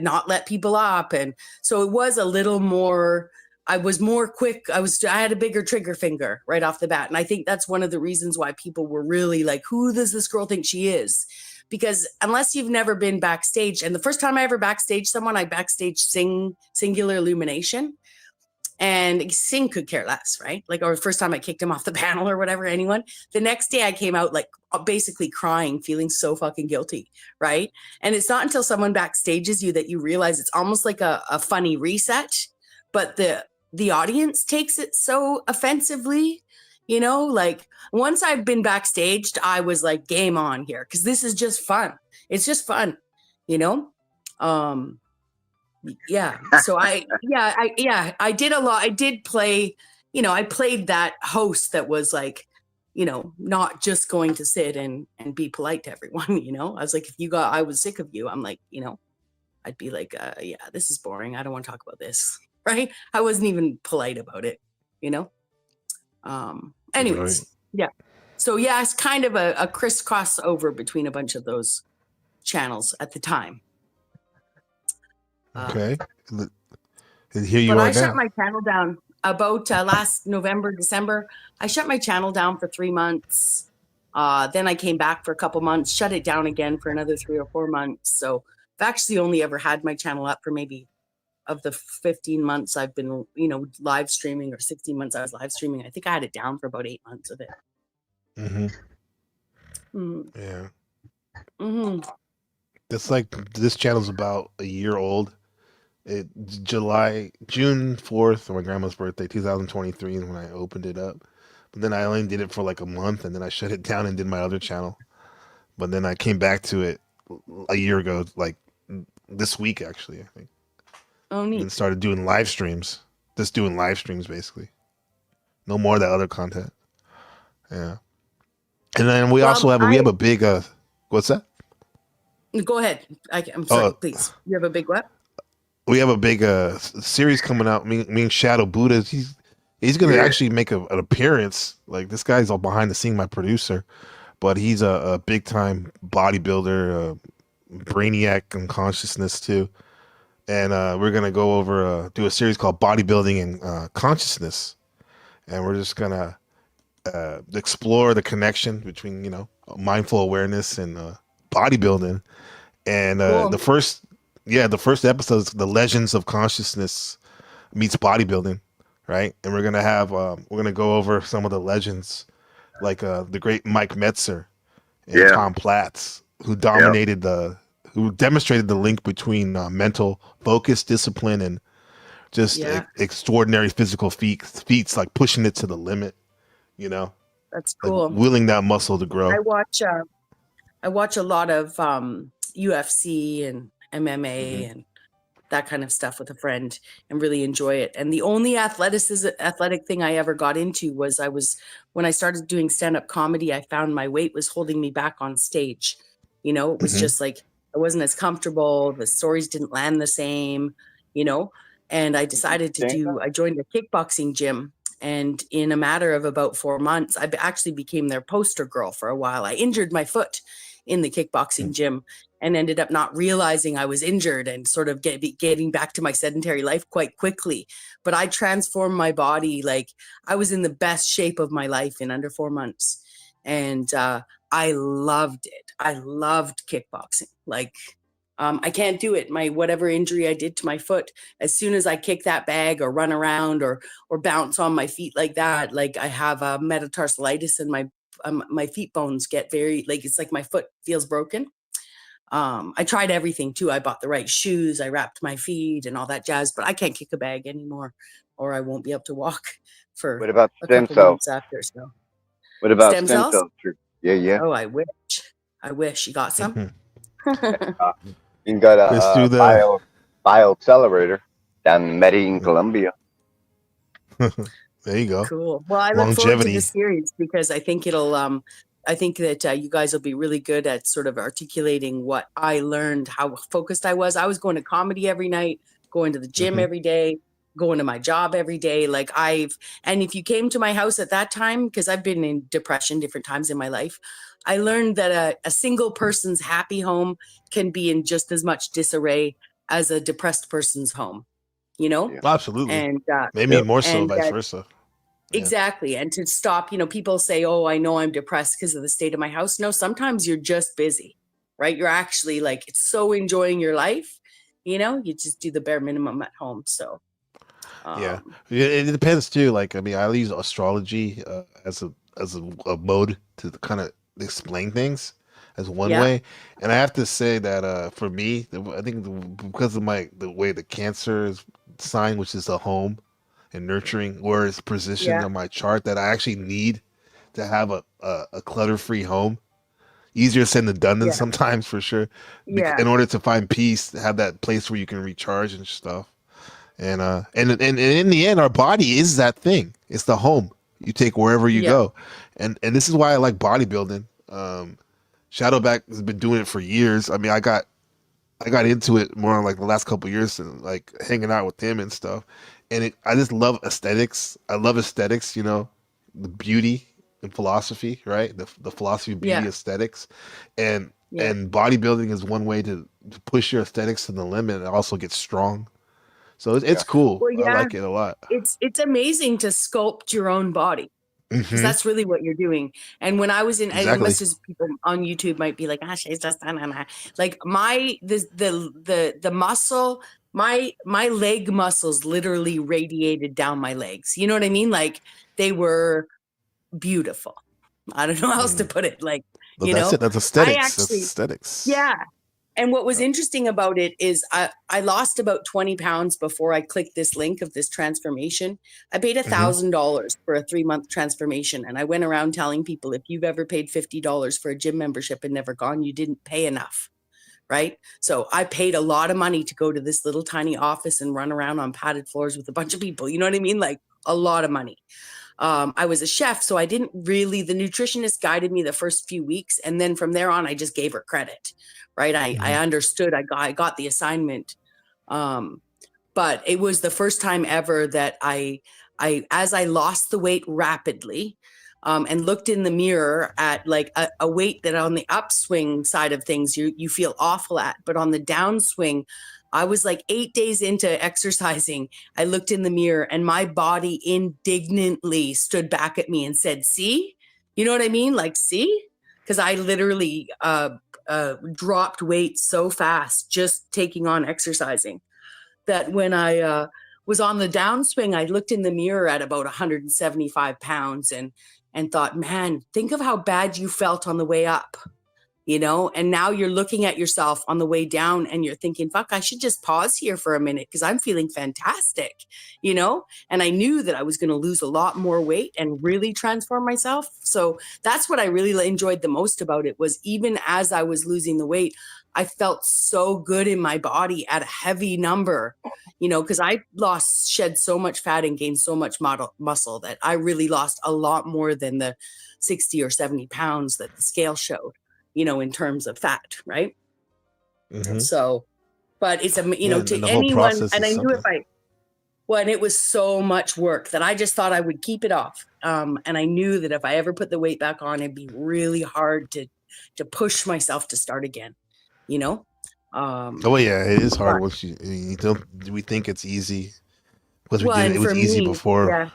not let people up. And so it was a little more, I was more quick. I had a bigger trigger finger right off the bat. And I think that's one of the reasons why people were really like, who does this girl think she is? Because unless you've never been backstage, and the first time I ever backstage someone, I backstage Singular Illumination. And Sing could care less, right? Like, or the first time I kicked him off the panel or whatever, anyone. The next day I came out like basically crying, feeling so fucking guilty, right? And it's not until someone backstages you that you realize it's almost like a funny reset, but the audience takes it so offensively, like once I've been backstaged, I was like, game on here, because this is just fun. It's just fun, yeah. So I did a lot. I did play, I played that host that was like, not just going to sit and be polite to everyone, I was like, I was sick of you. I'm like, I'd be like, yeah, this is boring. I don't want to talk about this. Right. I wasn't even polite about it, anyways. Right. Yeah. So yeah, it's kind of a crisscross over between a bunch of those channels at the time.
Okay. And here you are
I
now.
shut my channel down about last November, December. I shut my channel down for 3 months. Then I came back for a couple months, shut it down again for another 3 or 4 months. So I've actually only ever had my channel up for maybe, of the 15 months I've been, live streaming, or 16 months I was live streaming, I think I had it down for about 8 months of it.
Yeah.
Mm-hmm.
That's like, this channel's about a year old. June 4th, my grandma's birthday, 2023, is when I opened it up. But then I only did it for like a month, and then I shut it down and did my other channel. But then I came back to it a year ago, like this week, actually, I think.
Oh, neat.
And started doing live streams. Just doing live streams, basically. No more of that other content. Yeah. And then we have a big, what's that?
Go ahead. I'm sorry, please. You have a big what?
We have a big series coming out. Me and Shadow Buddha. He's going to actually make an appearance. Like, this guy's all behind the scene, my producer, but he's a big time bodybuilder, brainiac and consciousness too. And we're going to go over do a series called Bodybuilding and Consciousness, and we're just going to explore the connection between mindful awareness and bodybuilding. And
cool.
the first episode is the Legends of Consciousness meets bodybuilding, right? And we're gonna go over some of the legends, like the great Mike Metzer and Tom Platz, who who demonstrated the link between mental focus, discipline, and just extraordinary physical feats, like pushing it to the limit.
That's cool.
Like willing that muscle to grow.
I watch a lot of UFC and MMA and that kind of stuff with a friend, and really enjoy it. And the only athletic thing I ever got into was when I started doing stand-up comedy, I found my weight was holding me back on stage. It was just like, I wasn't as comfortable. The stories didn't land the same, and I decided I joined a kickboxing gym. And in a matter of about 4 months, I actually became their poster girl for a while. I injured my foot in the kickboxing gym and ended up not realizing I was injured and sort of getting back to my sedentary life quite quickly. But I transformed my body. Like, I was in the best shape of my life in under 4 months. And I loved it. I loved kickboxing. Like, I can't do it. Whatever injury I did to my foot, as soon as I kick that bag or run around or bounce on my feet like that, like I have a metatarsalitis and my feet bones get very, like, it's like my foot feels broken. I tried everything too. I bought the right shoes. I wrapped my feet and all that jazz, but I can't kick a bag anymore, or I won't be able to walk for
what about
a couple months after. So
what about stem cells? Yeah.
Oh, I wish. You got some?
You got a bioaccelerator down in Medellin, Colombia.
There you go.
Cool. Well, I look forward to this series because I think it'll. I think that you guys will be really good at sort of articulating what I learned, how focused I was. I was going to comedy every night, going to the gym every day, going to my job every day. Like and if you came to my house at that time, because I've been in depression different times in my life, I learned that a single person's happy home can be in just as much disarray as a depressed person's home, you know?
Absolutely.
And,
Maybe more so,
and
vice versa. Yeah.
exactly. And to stop, people say, oh, I know I'm depressed because of the state of my house. No, sometimes you're just busy, right? You're actually like, it's so enjoying your life, you just do the bare minimum at home. So,
Yeah, it depends too. Like, I mean, I use astrology as a mode to kind of explain things as one
Yeah.
way, and I have to say that for me, I think because of the way the Cancer is sign, which is a home and nurturing, where it's positioned
Yeah.
on my chart, that I actually need to have a clutter-free home. Easier said than done,
Yeah.
sometimes for sure.
Yeah.
In order to find peace, have that place where you can recharge and stuff. And in the end, our body is that thing. It's the home you take wherever you
Yeah.
go. And this is why I like bodybuilding. Shadowback has been doing it for years. I mean, I got into it more like the last couple of years, and like hanging out with him and stuff. And I just love aesthetics. I love aesthetics. The beauty and philosophy, right? The philosophy of beauty,
Yeah.
aesthetics, and
Yeah.
and bodybuilding is one way to push your aesthetics to the limit and also get strong. So it's cool.
Well,
I
yeah,
like it a lot.
it's amazing to sculpt your own body, because that's really what you're doing. And when I was in, and
Exactly.
most of people on YouTube might be like, she's just like the muscle, my leg muscles literally radiated down my legs. You know what I mean? Like they were beautiful. I don't know how else to put it. Like,
But that's it. That's
I
aesthetics. That's
actually,
aesthetics.
yeah. And what was interesting about it is I lost about 20 pounds before I clicked this link of this transformation. I paid $1,000 for a 3-month transformation. And I went around telling people, if you've ever paid $50 for a gym membership and never gone, you didn't pay enough. Right. So I paid a lot of money to go to this little tiny office and run around on padded floors with a bunch of people. You know what I mean? Like a lot of money. I was a chef, so I didn't really, the nutritionist guided me the first few weeks. And then from there on, I just gave her credit, right? I understood, I got the assignment. But it was the first time ever that as I lost the weight rapidly, and looked in the mirror at like a weight that on the upswing side of things, you feel awful at, but on the downswing, I was like 8 days into exercising. I looked in the mirror and my body indignantly stood back at me and said, see, you know what I mean? Like, see, because I literally dropped weight so fast, just taking on exercising, that when I was on the downswing, I looked in the mirror at about 175 pounds and thought, man, think of how bad you felt on the way up. And now you're looking at yourself on the way down and you're thinking, fuck, I should just pause here for a minute because I'm feeling fantastic, and I knew that I was going to lose a lot more weight and really transform myself. So that's what I really enjoyed the most about it, was even as I was losing the weight, I felt so good in my body at a heavy number, because I shed so much fat and gained so much muscle that I really lost a lot more than the 60 or 70 pounds that the scale showed, in terms of fat, right? So, but it's to anyone, and I knew and it was so much work that I just thought I would keep it off. And I knew that if I ever put the weight back on, it'd be really hard to push myself to start again,
Oh yeah, it is hard once you don't. We think it's easy because it was easy before.
Yeah.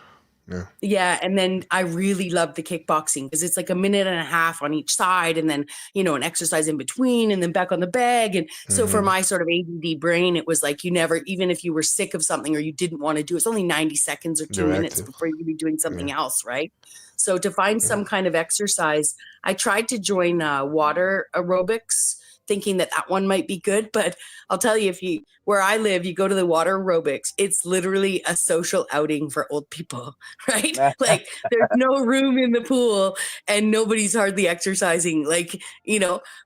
Yeah. And then I really loved the kickboxing because it's like a minute and a half on each side, and then, an exercise in between, and then back on the bag. And so for my sort of ADD brain, it was like, you never, even if you were sick of something or you didn't want to do it, it's only 90 seconds or 2 minutes before you could be doing something else. Right. So to find some kind of exercise, I tried to join water aerobics, thinking that one might be good. But I'll tell you, where I live, you go to the water aerobics, it's literally a social outing for old people, right? Like there's no room in the pool and nobody's hardly exercising, like,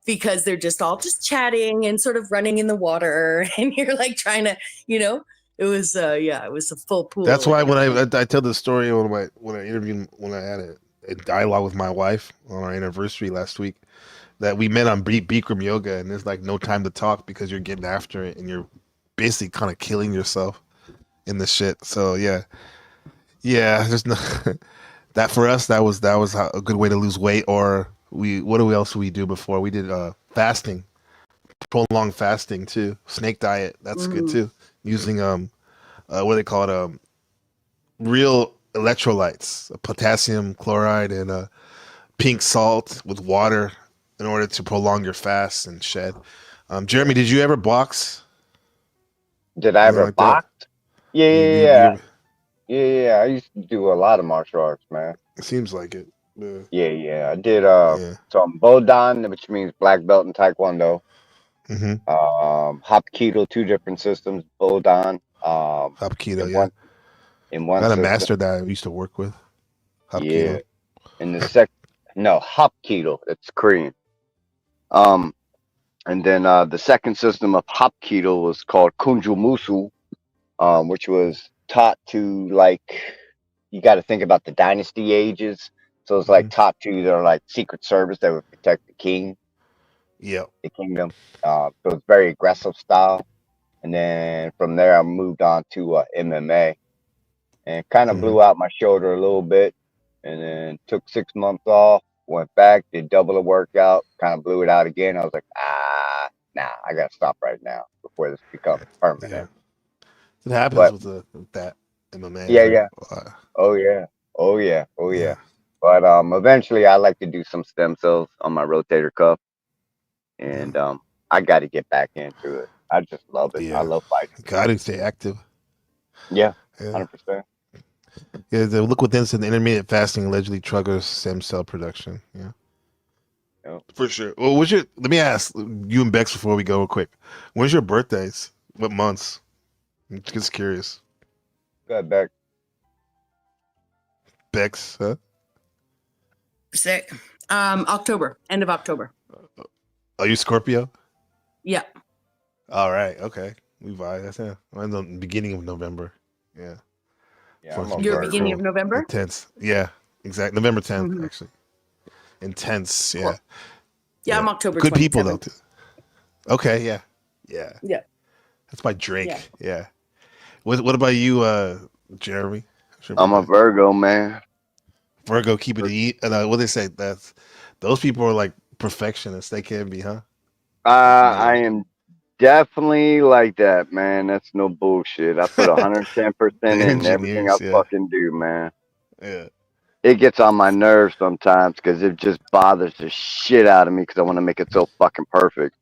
because they're just all just chatting and sort of running in the water. And you're like trying to, it was, it was a full pool.
That's why when I tell the story when I interviewed, when I had a dialogue with my wife on our anniversary last week, that we met on Bikram yoga, and there's like no time to talk because you're getting after it and you're basically kind of killing yourself. in the shit. So yeah, there's no that for us. That was a good way to lose weight. Or what else we do before we did fasting, prolonged fasting too. Snake diet, that's good too. Using what do they call it, real electrolytes, potassium chloride and pink salt with water in order to prolong your fast and shed. Jeremy, did you ever box?
Did I
Anything
ever
like that?
box? Yeah,
You,
yeah,
you,
yeah.
you
Yeah, I used to do a lot of martial arts, man.
it seems like it. Yeah.
Yeah. I did
Yeah.
some Bodan, which means black belt in Taekwondo.
Mm-hmm.
Hapkido, two different systems, Bodan.
Hapkido,
In
yeah. I
one
got a
system.
master that I used to work with.
Yeah.
Hapkido.
In the no, Hapkido, it's Korean. Um and then the second system of Hapkido was called Kunju Musu, which was taught to you got to think about the dynasty ages. So it's like
Mm-hmm.
taught to their like secret service that would protect the king,
Yep.
the kingdom. So it's very aggressive style. And then from there, I moved on to MMA and kind of
Mm-hmm.
blew out my shoulder a little bit. And then took 6 months off, went back, did double the workout, kind of blew it out again. I was like, nah, I got to stop right now before this becomes
Yeah.
permanent.
It happens
But
with that MMA.
yeah,
Very.
yeah. Oh yeah. Oh yeah. Oh yeah. But eventually I like to do some stem cells on my rotator cuff and I got to get back into it. I just love it. I
Yeah.
love fighting.
Got to stay active.
Yeah.
Yeah.
100%.
Yeah. The look within said the intermittent fasting allegedly triggers stem cell production. Yeah.
Yep.
For sure. Well, let me ask you and Bex before we go real quick. When's your birthdays? What months? I'm just curious.
Go ahead, Beck.
Bex, huh?
Sick. October, end of October.
Are you Scorpio?
Yeah.
All right. Okay. We vibe. That's it. I'm the beginning of November. Yeah.
Yeah, I'm a
You're
Virgo.
beginning of November?
Intense. Yeah. Exactly. November 10th,
Mhm.
actually. Intense. Yeah.
Cool. Yeah, I'm October
Good people, though.
27th.
Too. Okay. Yeah. Yeah.
Yeah.
That's my Drake. Yeah. What about you, Jeremy? What's your
I'm a
birthday?
Virgo, man.
Virgo, keep it eat. And what they say, those people are like perfectionists. They can be, huh?
I am definitely like that, man. That's no bullshit. I put 110% in everything I
Engineers, yeah.
fucking do, man.
Yeah.
It gets on my nerves sometimes because it just bothers the shit out of me because I want to make it so fucking perfect.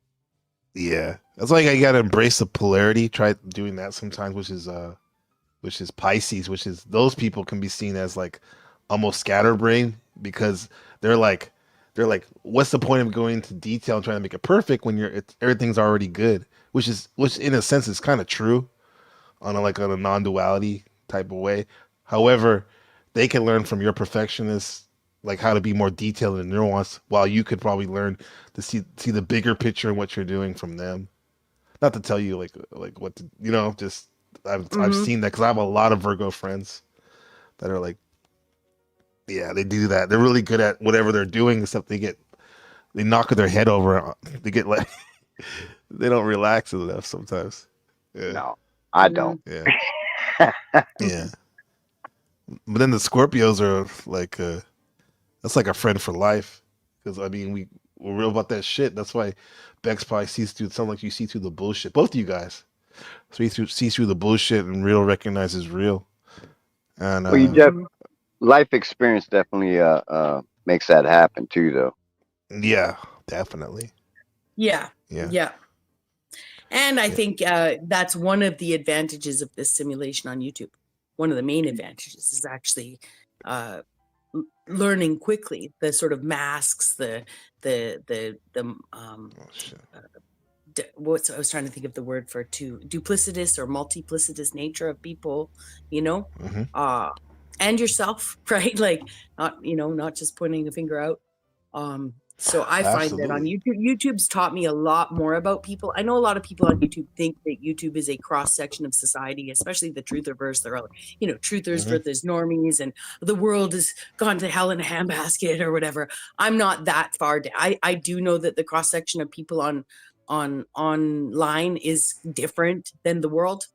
Yeah. That's why you gotta embrace the polarity. Try doing that sometimes, which is Pisces, which is those people can be seen as like almost scatterbrained because they're like, what's the point of going into detail and trying to make it perfect when everything's already good? Which in a sense is kind of true on a non-duality type of way. However, they can learn from your perfectionists like how to be more detailed and nuanced, while you could probably learn to see the bigger picture and what you're doing from them. Not to tell you like what to, just I've seen that because I have a lot of Virgo friends that are like, yeah, they do that. They're really good at whatever they're doing, except they knock their head over. They get like they don't relax enough sometimes. Yeah.
No, I don't.
Yeah. Yeah. But then the Scorpios are like that's like a friend for life. Because I mean we're real about that shit. That's why Bex probably sees through. It sounds like you see through the bullshit. Both of you guys sees through the bullshit and real recognizes real. And
Well, life experience definitely makes that happen too, though.
yeah, definitely.
Yeah.
Yeah.
Yeah. And I think that's one of the advantages of this simulation on YouTube. One of the main advantages is actually learning quickly the sort of masks, what's I was trying to think of the word for duplicitous or multiplicitous nature of people, and yourself, right? Like not just pointing a finger out. So I find that on YouTube's taught me a lot more about people. I know a lot of people on YouTube think that YouTube is a cross section of society, especially the trutherverse. They're all, truthers versus normies, and the world has gone to hell in a handbasket or whatever. I'm not that far down. I do know that the cross section of people online is different than the world,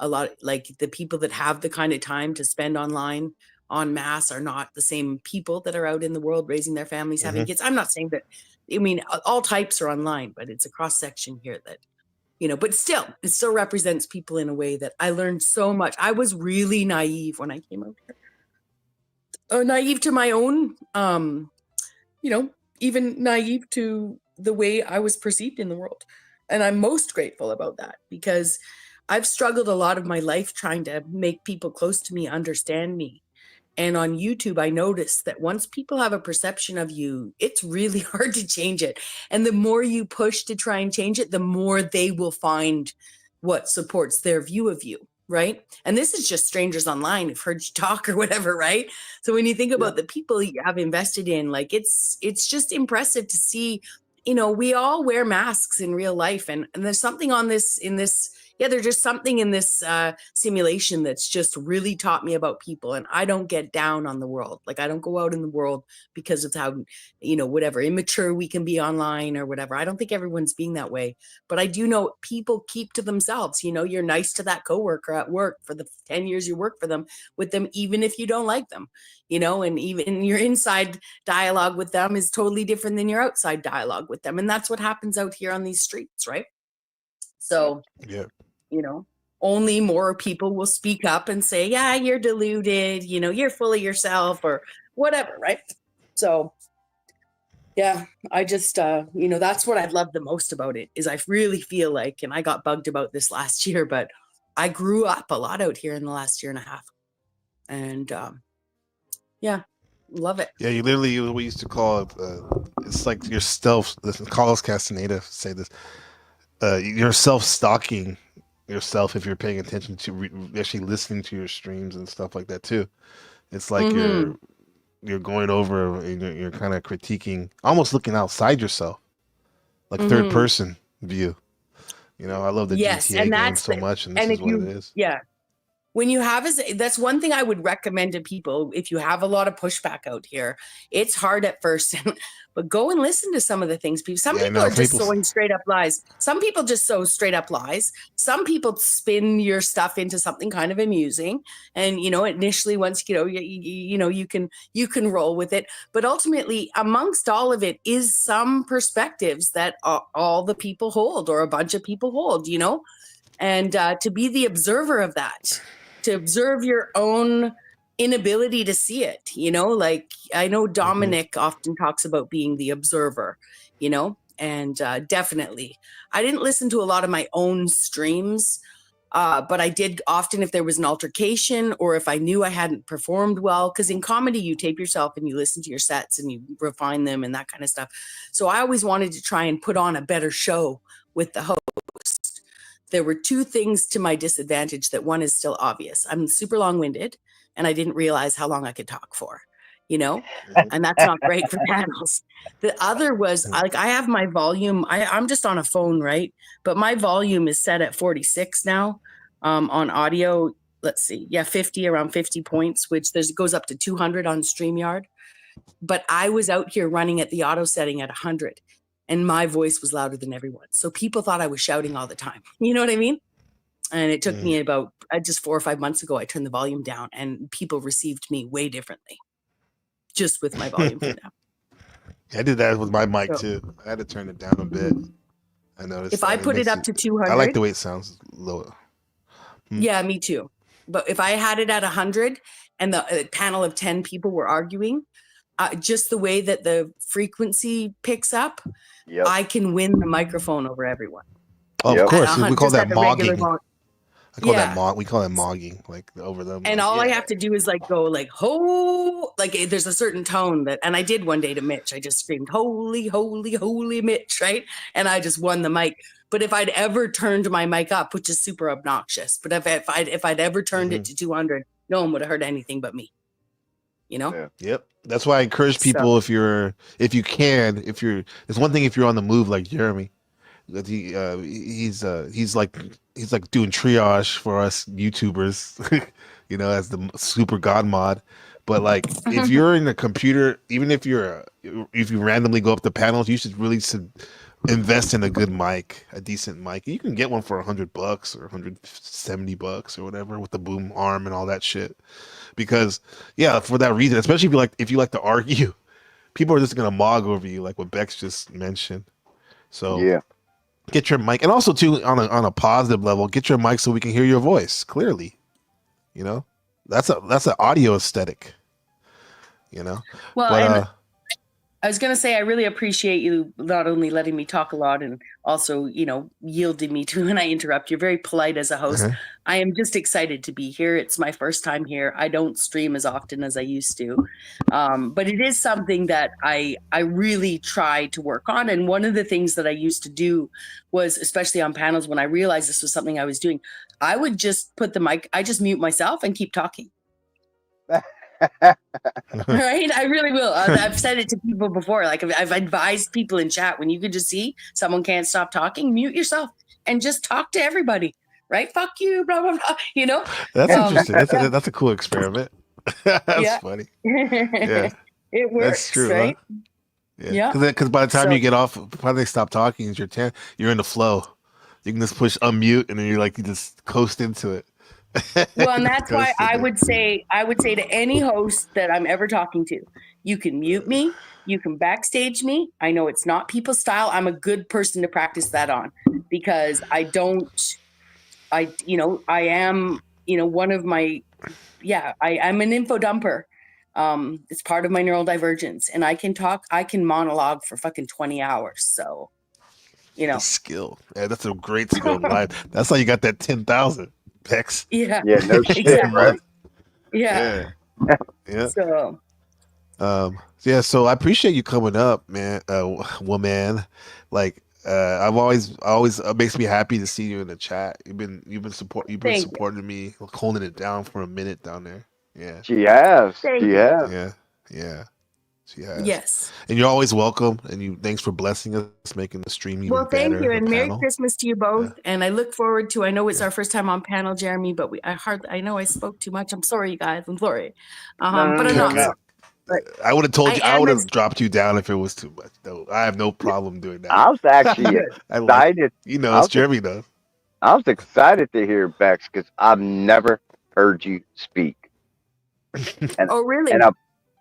a lot, like the people that have the kind of time to spend online en masse are not the same people that are out in the world raising their families, having kids. I'm not saying that, I mean, all types are online, but it's a cross section here that, you know, but still, it still represents people in a way that I learned so much. I was really naive when I came out here. Naive to my own, you know, even naive to the way I was perceived in the world. And I'm most grateful about that because I've struggled a lot of my life trying to make people close to me understand me. And on YouTube, I noticed that once people have a perception of you, it's really hard to change it. And the more you push to try and change it, the more they will find what supports their view of you, right? And this is just strangers online who've heard you talk or whatever, right? So when you think about the people you have invested in, like it's just impressive to see, you know, we all wear masks in real life. And there's something on this, there's just something in this simulation that's just really taught me about people. And I don't get down on the world. Like I don't go out in the world because of how, you know, whatever immature we can be online or whatever. I don't think everyone's being that way, but I do know people keep to themselves. You know, you're nice to that coworker at work for the 10 years you work with them, even if you don't like them, you know, and even your inside dialogue with them is totally different than your outside dialogue with them. And that's what happens out here on these streets, right? So,
yeah.
You know, only more people will speak up and say, yeah, you're deluded, you know, you're full of yourself or whatever, right? So, yeah, I just, you know, that's what I love the most about it is I really feel like, and I got bugged about this last year, but I grew up a lot out here in the last year and a half. And yeah, love it.
Yeah, you literally, we used to call it, it's like your self, Carlos Castaneda say this, you're self-stalking yourself if you're paying attention to actually listening to your streams and stuff like that too. It's like you're going over and you're kind of critiquing, almost looking outside yourself, like third person view. You know, I love the GTA game so much, and this is what it is.
Yeah. When you have, that's one thing I would recommend to people. If you have a lot of pushback out here, it's hard at first, but go and listen to some of the things people. Some people are just sowing straight up lies. Some people just sow straight up lies. Some people spin your stuff into something kind of amusing, and you know, initially, once you know, you can roll with it. But ultimately, amongst all of it, is some perspectives that all the people hold, or a bunch of people hold. You know, and to be the observer of that. To observe your own inability to see it, you know, like I know Dominic often talks about being the observer, you know, and definitely I didn't listen to a lot of my own streams, but I did often if there was an altercation or if I knew I hadn't performed well, because in comedy you tape yourself and you listen to your sets and you refine them and that kind of stuff. So I always wanted to try and put on a better show with the host. There were two things to my disadvantage that one is still obvious. I'm super long-winded and I didn't realize how long I could talk for, you know, and that's not great for panels. The other was like, I have my volume. I'm just on a phone, right? But my volume is set at 46 now on audio. Let's see. Yeah. 50, around 50 points, which goes up to 200 on StreamYard. But I was out here running at the auto setting at 100. And my voice was louder than everyone. So people thought I was shouting all the time. You know what I mean? And it took me about just 4 or 5 months ago, I turned the volume down and people received me way differently just with my volume down.
I did that with my mic too. I had to turn it down a bit. I noticed.
If I put it up to 200.
I like the way it sounds lower.
Yeah, me too. But if I had it at 100 and the panel of 10 people were arguing, just the way that the frequency picks up, I can win the microphone over everyone.
Oh, of course. We call that mogging. We call that mogging, like over them.
And all I have to do is like go like, ho, like there's a certain tone that, and I did one day to Mitch, I just screamed, holy, holy, holy Mitch, right? And I just won the mic. But if I'd ever turned my mic up, which is super obnoxious, but if I'd ever turned it to 200, no one would have heard anything but me. You know?
Yeah. Yep. That's why I encourage people, there's one thing if you're on the move like Jeremy, that he's like doing triage for us YouTubers, you know, as the super god mod. But like if you're in a computer, even if you randomly go up the panels, you should really invest in a good mic, a decent mic. You can get one for $100 or $170 or whatever with the boom arm and all that shit. Because yeah, for that reason, especially if you like to argue, people are just gonna mog over you, like what Bex just mentioned. So
Yeah.
get your mic, and also too on a positive level, get your mic so we can hear your voice clearly. You know, that's an audio aesthetic. You know,
Well,
but
and I was going to say, I really appreciate you not only letting me talk a lot and also, yielding me to when I interrupt. You're very polite as a host.
Uh-huh.
I am just excited to be here. It's my first time here. I don't stream as often as I used to. But it is something that I really try to work on. And one of the things that I used to do was, especially on panels, when I realized this was something I was doing, I would just put the mic, I just mute myself and keep talking. Right? I really will. I've said it to people before. Like I've advised people in chat, when you could just see someone can't stop talking, mute yourself and just talk to everybody. Right? Fuck you, blah, blah, blah.
That's interesting. That's a cool experiment. That's funny. Yeah.
It works,
That's true,
right?
huh? Yeah. Because by the time you get off, by the time they stop talking, you're in the flow. You can just push unmute, and then you just coast into it.
Well, and that's why I would say to any host that I'm ever talking to, you can mute me, you can backstage me. I know it's not people's style. I'm a good person to practice that on, because I am, one of my, I'm an info dumper. It's part of my neural divergence, and I can monologue for fucking 20 hours. So,
A skill. Yeah, that's a great skill in life. That's how you got that 10,000. Pex.
Yeah.
Yeah, no shit,
exactly.
right?
Yeah.
Yeah.
So.
So I appreciate you coming up, man. Woman, like I've always it makes me happy to see you in the chat. You've been supporting me, holding it down for a minute down there. Yeah.
She has.
Thank
She
you.
has.
Yeah. She has.
Yes.
And you're always welcome. And thanks for blessing us, making the stream even better.
Well, thank you, and Merry
panel.
Christmas to you both. Yeah. And I look forward to. I know it's our first time on panel, Jeremy, but I know I spoke too much. I'm sorry, you guys. I'm sorry. But I'm not.
No.
But
I would have told you. I would have dropped you down if it was too much. Though I have no problem doing that.
I was actually excited.
It's Jeremy though.
I was excited to hear Bex because I've never heard you speak. And,
oh, really?
And I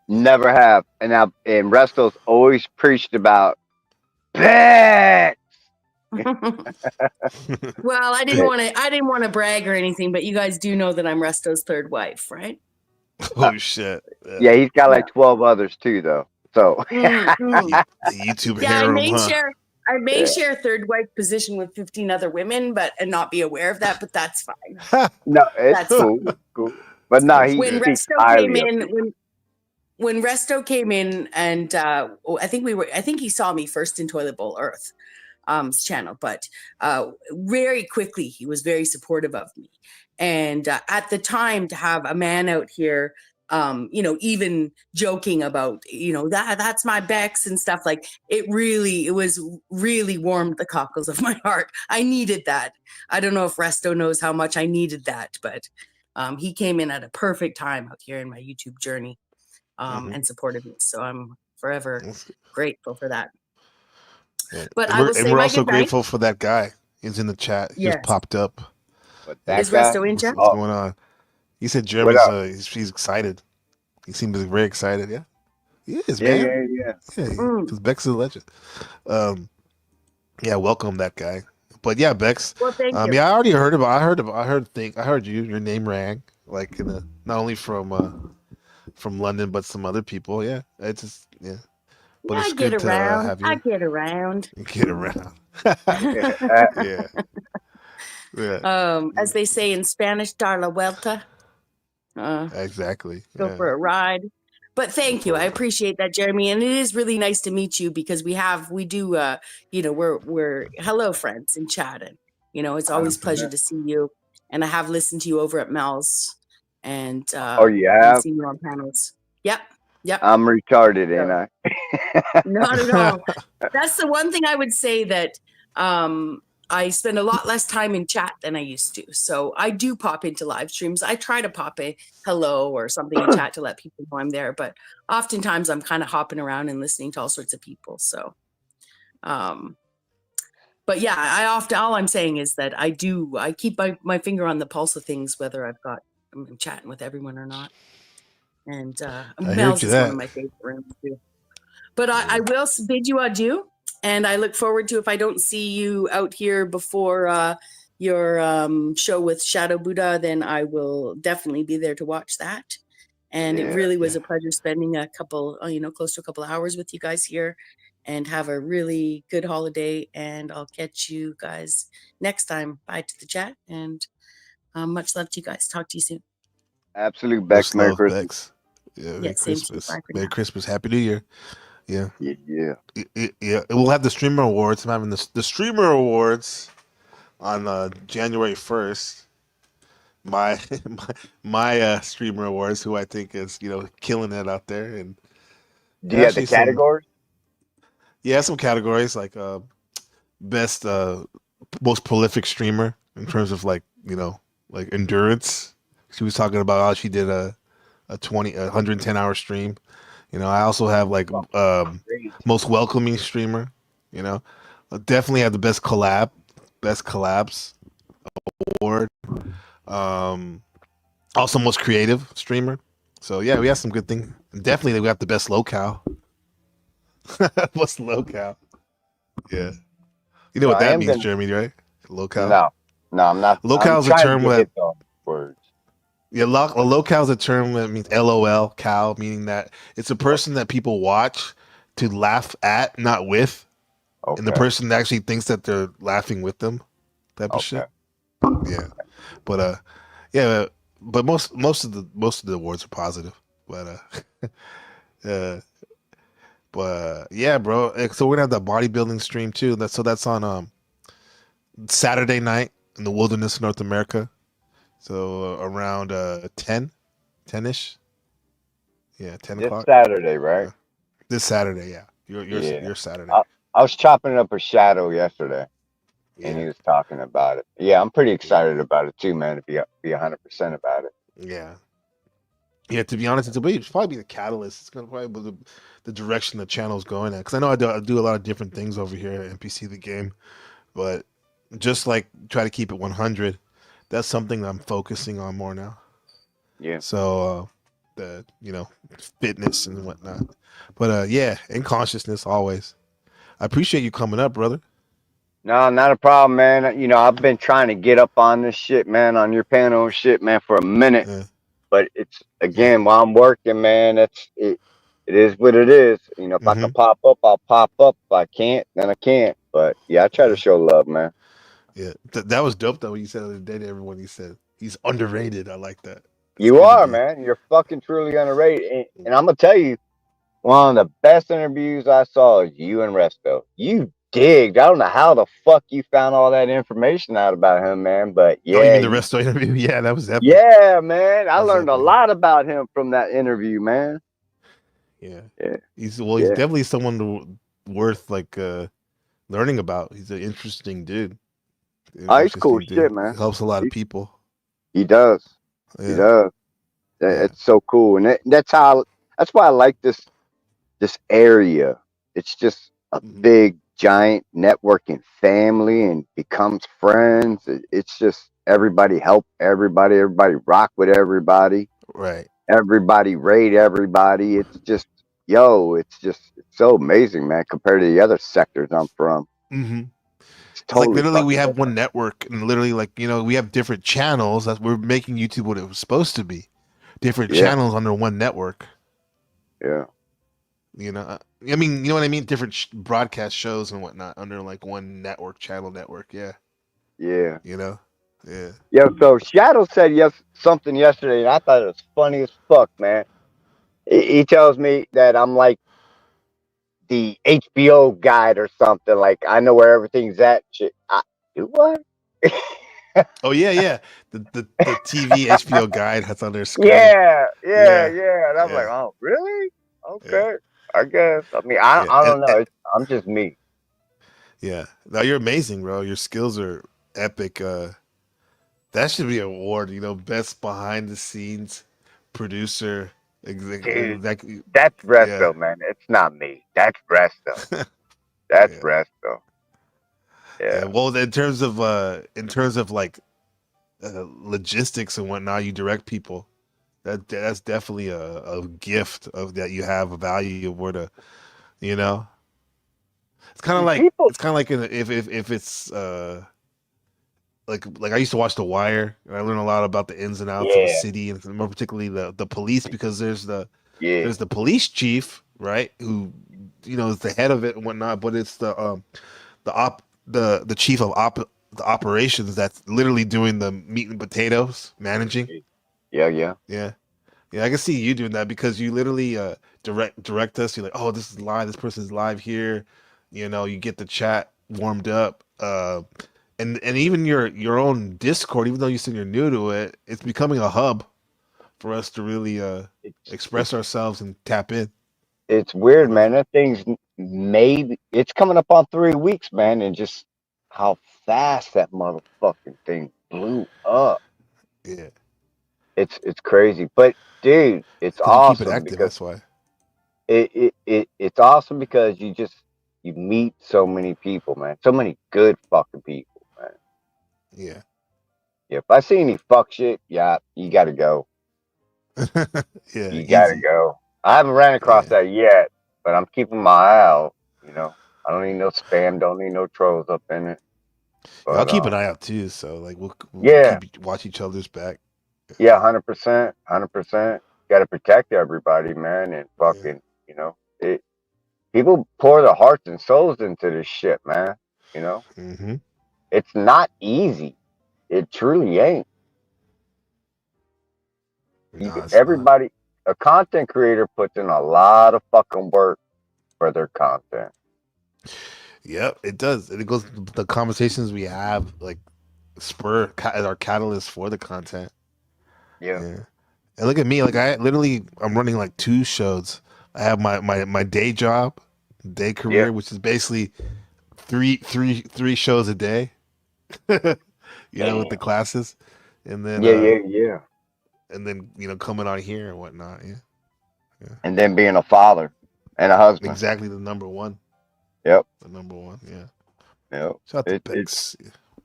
never have. And Resto's always preached about Bex.
Well, I didn't want to brag or anything, but you guys do know that I'm Resto's third wife, right?
Oh shit!
Yeah, he's got like 12 others too, though. So
YouTube harem,
I may share third wife position with 15 other women, and not be aware of that. But that's fine.
No, it's cool. Cool. But no,
when Resto came in, and I think he saw me first in Toilet Bowl Earth. Channel, but very quickly he was very supportive of me, and at the time, to have a man out here, even joking about that's my Bex and stuff, like it was really warmed the cockles of my heart. I needed that. I don't know if Resto knows how much I needed that, but he came in at a perfect time out here in my YouTube journey, and supported me. So I'm forever grateful for that.
Yeah.
But
we're also grateful for that guy. He's in the chat. He just popped up.
Is Resto in chat?
What's going on? He said Jeremy's he's excited. He seems very excited. Yeah, he is, man.
Yeah.
Because Bex is a legend. Welcome that guy. But yeah, Bex.
Well, thank you.
Yeah, I already heard about. I heard you. Your name rang like not only from London, but some other people. Yeah, it's just But
I
it's
get
good
around.
to have you.
I get around.
You get around. Yeah.
As they say in Spanish, dar la vuelta.
Exactly.
Go for a ride. But thank you. I appreciate that, Jeremy. And it is really nice to meet you, because we're hello friends in chat. And, it's always a pleasure to see you. And I have listened to you over at Mel's. And
you have?
seen you on panels. Yep.
I'm retarded, ain't I?
Not at all. That's the one thing I would say, that I spend a lot less time in chat than I used to. So I do pop into live streams. I try to pop a hello or something in chat to let people know I'm there. But oftentimes I'm kind of hopping around and listening to all sorts of people. So, But yeah, all I'm saying is that I keep my finger on the pulse of things, whether I'm chatting with everyone or not. And
I heard
Mel's
you
is one of
that.
my favorite rooms too. But I will bid you adieu, and I look forward to, if I don't see you out here before your show with Shadow Buddha, then I will definitely be there to watch that. And it really was a pleasure spending a couple, close to a couple of hours with you guys here, and have a really good holiday. And I'll catch you guys next time. Bye to the chat, and much love to you guys. Talk to you soon.
Absolute Bex.
Much
Merry
love,
Christmas.
Bex. Yeah,
Yeah,
Merry
same to you.
Christmas.
Bye for
Merry
now.
Christmas. Happy New Year. Yeah.
Yeah.
Yeah. We'll have the Streamer Awards. I'm having the Streamer Awards on January 1st. My my Streamer Awards, who I think is killing it out there, and
Do you have the
actually
categories?
some categories like best most prolific streamer in terms of like endurance. She was talking about how she did a 110 hour stream. I also have like most welcoming streamer. Definitely have the best collabs award. Um, Also most creative streamer. So yeah, we have some good things. Definitely we have the best locale. What's locale? Yeah. You know
So
what
I
that
am
means,
gonna.
Jeremy, right? Locale.
No, I'm not. I'm
Locale is a
trying
term
to
that
hit the words.
locale is a term that means LOL, cow, meaning that it's a person that people watch to laugh at, not with, and the
Okay.
person actually thinks that they're laughing with them, type of shit. Yeah, but yeah, but most of the awards are positive, but uh, yeah, bro. So we're gonna have that bodybuilding stream too. That's on Saturday night in the wilderness of North America. So around 10ish. Yeah, 10
This
o'clock.
Saturday, right?
This Saturday, yeah.
Yeah.
Your Saturday.
I was chopping it up with Shadow yesterday, and he
Yeah.
was talking about it. Yeah, I'm pretty
Yeah.
excited about it too, man. To be 100% about it.
Yeah. Yeah, to be honest, it's probably be the catalyst. It's gonna probably be the direction the channel's going at. Because I know I do a lot of different things over here at NPC the game, but just like try to keep it 100. That's something that I'm focusing on more now.
Yeah.
So the fitness and whatnot. But yeah, in consciousness always. I appreciate you coming up, brother.
No, not a problem, man. I've been trying to get up on this shit, man, on your panel and shit, man, for a minute.
Yeah.
But it's again while I'm working, man. It is what it is. If I can pop up, I'll pop up. If I can't, then I can't. But yeah, I try to show love, man.
Yeah, that was dope though. When you said the other day to everyone, you said he's underrated. I like that. It's
You
good to
are,
be.
man. You're fucking truly underrated. And I'm gonna tell you, one of the best interviews I saw is you and Resto. You digged. I don't know how the fuck you found all that information out about him, man. But
Oh, you
yeah,
mean the resto interview? Yeah, that was epic.
yeah, man. I
That was
learned a
epic.
lot about him from that interview, man.
Yeah,
Yeah.
he's
Yeah.
definitely someone worth like learning about. He's an interesting dude.
Oh, he's cool shit, man.
He helps a lot of people.
He does.
Yeah.
He does. It's so cool, and that's why I like this area. It's just a big, giant networking family, and becomes friends. It's just everybody help everybody. Everybody rock with everybody.
Right.
Everybody rate everybody. It's just it's so amazing, man. Compared to the other sectors I'm from.
Mm-hmm.
It's
It's like
totally
literally we
fucking
have
different.
one network, and literally like we have different channels that we're making YouTube what it was supposed to be. Different channels under one network.
Yeah.
I mean, you know what I mean? Different broadcast shows and whatnot under like one network. Yeah.
Yeah.
Yeah.
Yeah, so Shadow said something yesterday, and I thought it was funny as fuck, man. He tells me that I'm like the HBO guide or something. Like I know where everything's at. Shit, do what?
Oh yeah. The TV HBO guide that's on their screen.
Yeah.
Yeah.
And I'm like, oh, really? Okay, I guess. I mean, I don't know. I'm just me.
Yeah. No, you're amazing, bro. Your skills are epic. That should be an award. Best behind the scenes producer.
Dude, that's Resto, man. It's not me. That's Resto. That's Resto.
Yeah. Well, in terms of like logistics and whatnot, you direct people. That's definitely a gift of that you have a value of where to, you know. It's kind of like if it's like I used to watch The Wire, and I learned a lot about the ins and outs of a
Yeah.
city, and more particularly the police, because there's the
Yeah.
police chief, right, who is the head of it and whatnot, but it's the chief of the operations that's literally doing the meat and potatoes, managing.
Yeah.
Yeah. Yeah, I can see you doing that because you literally direct us. You're like, oh, this is live. This person's live here. You get the chat warmed up. And even your own Discord, even though you said you're new to it, it's becoming a hub for us to really express ourselves and tap in.
It's weird, man. That thing's it's coming up on 3 weeks, man, and just how fast that motherfucking thing blew up.
Yeah.
It's crazy. But dude, it's
Because you keep it
awesome
active,
because
that's why.
it's awesome because you meet so many people, man. So many good fucking people, man.
Yeah.
If I see any fuck shit, yeah, you gotta go.
Yeah,
You gotta
easy.
go. I haven't ran across
Yeah.
that yet, but I'm keeping my eye out. I don't need no spam. Don't need no trolls up in it.
Yeah, I'll
But
keep an eye out too. So like we'll
yeah,
watch each other's back.
yeah, 100%, 100%. Got to protect everybody, man, and fucking, it. People pour their hearts and souls into this shit, man. You know,
Mm-hmm.
it's not easy. It truly ain't.
No, it's not.
Everybody, a content creator puts in a lot of fucking work for their content.
Yep, it does. And it goes the conversations we have like spur our catalyst for the content.
Yeah.
Yeah. And look at me, like I'm running like 2 shows. I have my day job, day career,
Yeah.
which is basically three shows a day. With the classes. And then
Yeah.
and then coming on here and whatnot. Yeah.
And then being a father and a husband.
Exactly, the number one.
Yep.
The number one, yeah.
Yep.
Shout out to Bex.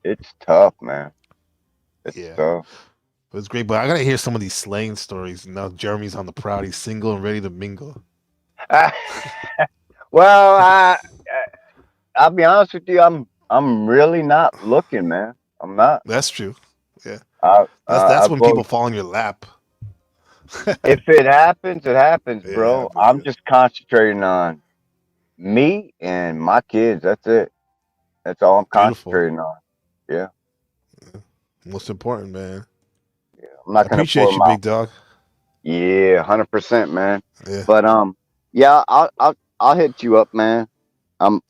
It's tough, man. It's
Yeah.
tough.
It was great, but I gotta hear some of these slaying stories. Now Jeremy's on the prowl. He's single and ready to mingle.
Well, I'll be honest with you. I'm really not looking, man. I'm not.
That's true. Yeah.
I
That's when
go,
people fall in your lap.
if it happens, it happens,
It
bro.
happens,
I'm just concentrating on me and my kids. That's it. That's all I'm
Beautiful.
concentrating on. Yeah.
Most important, man.
Yeah. I'm not gonna
appreciate you, big dog.
Yeah, 100%, man.
Yeah.
But yeah, I'll hit you up, man. I'm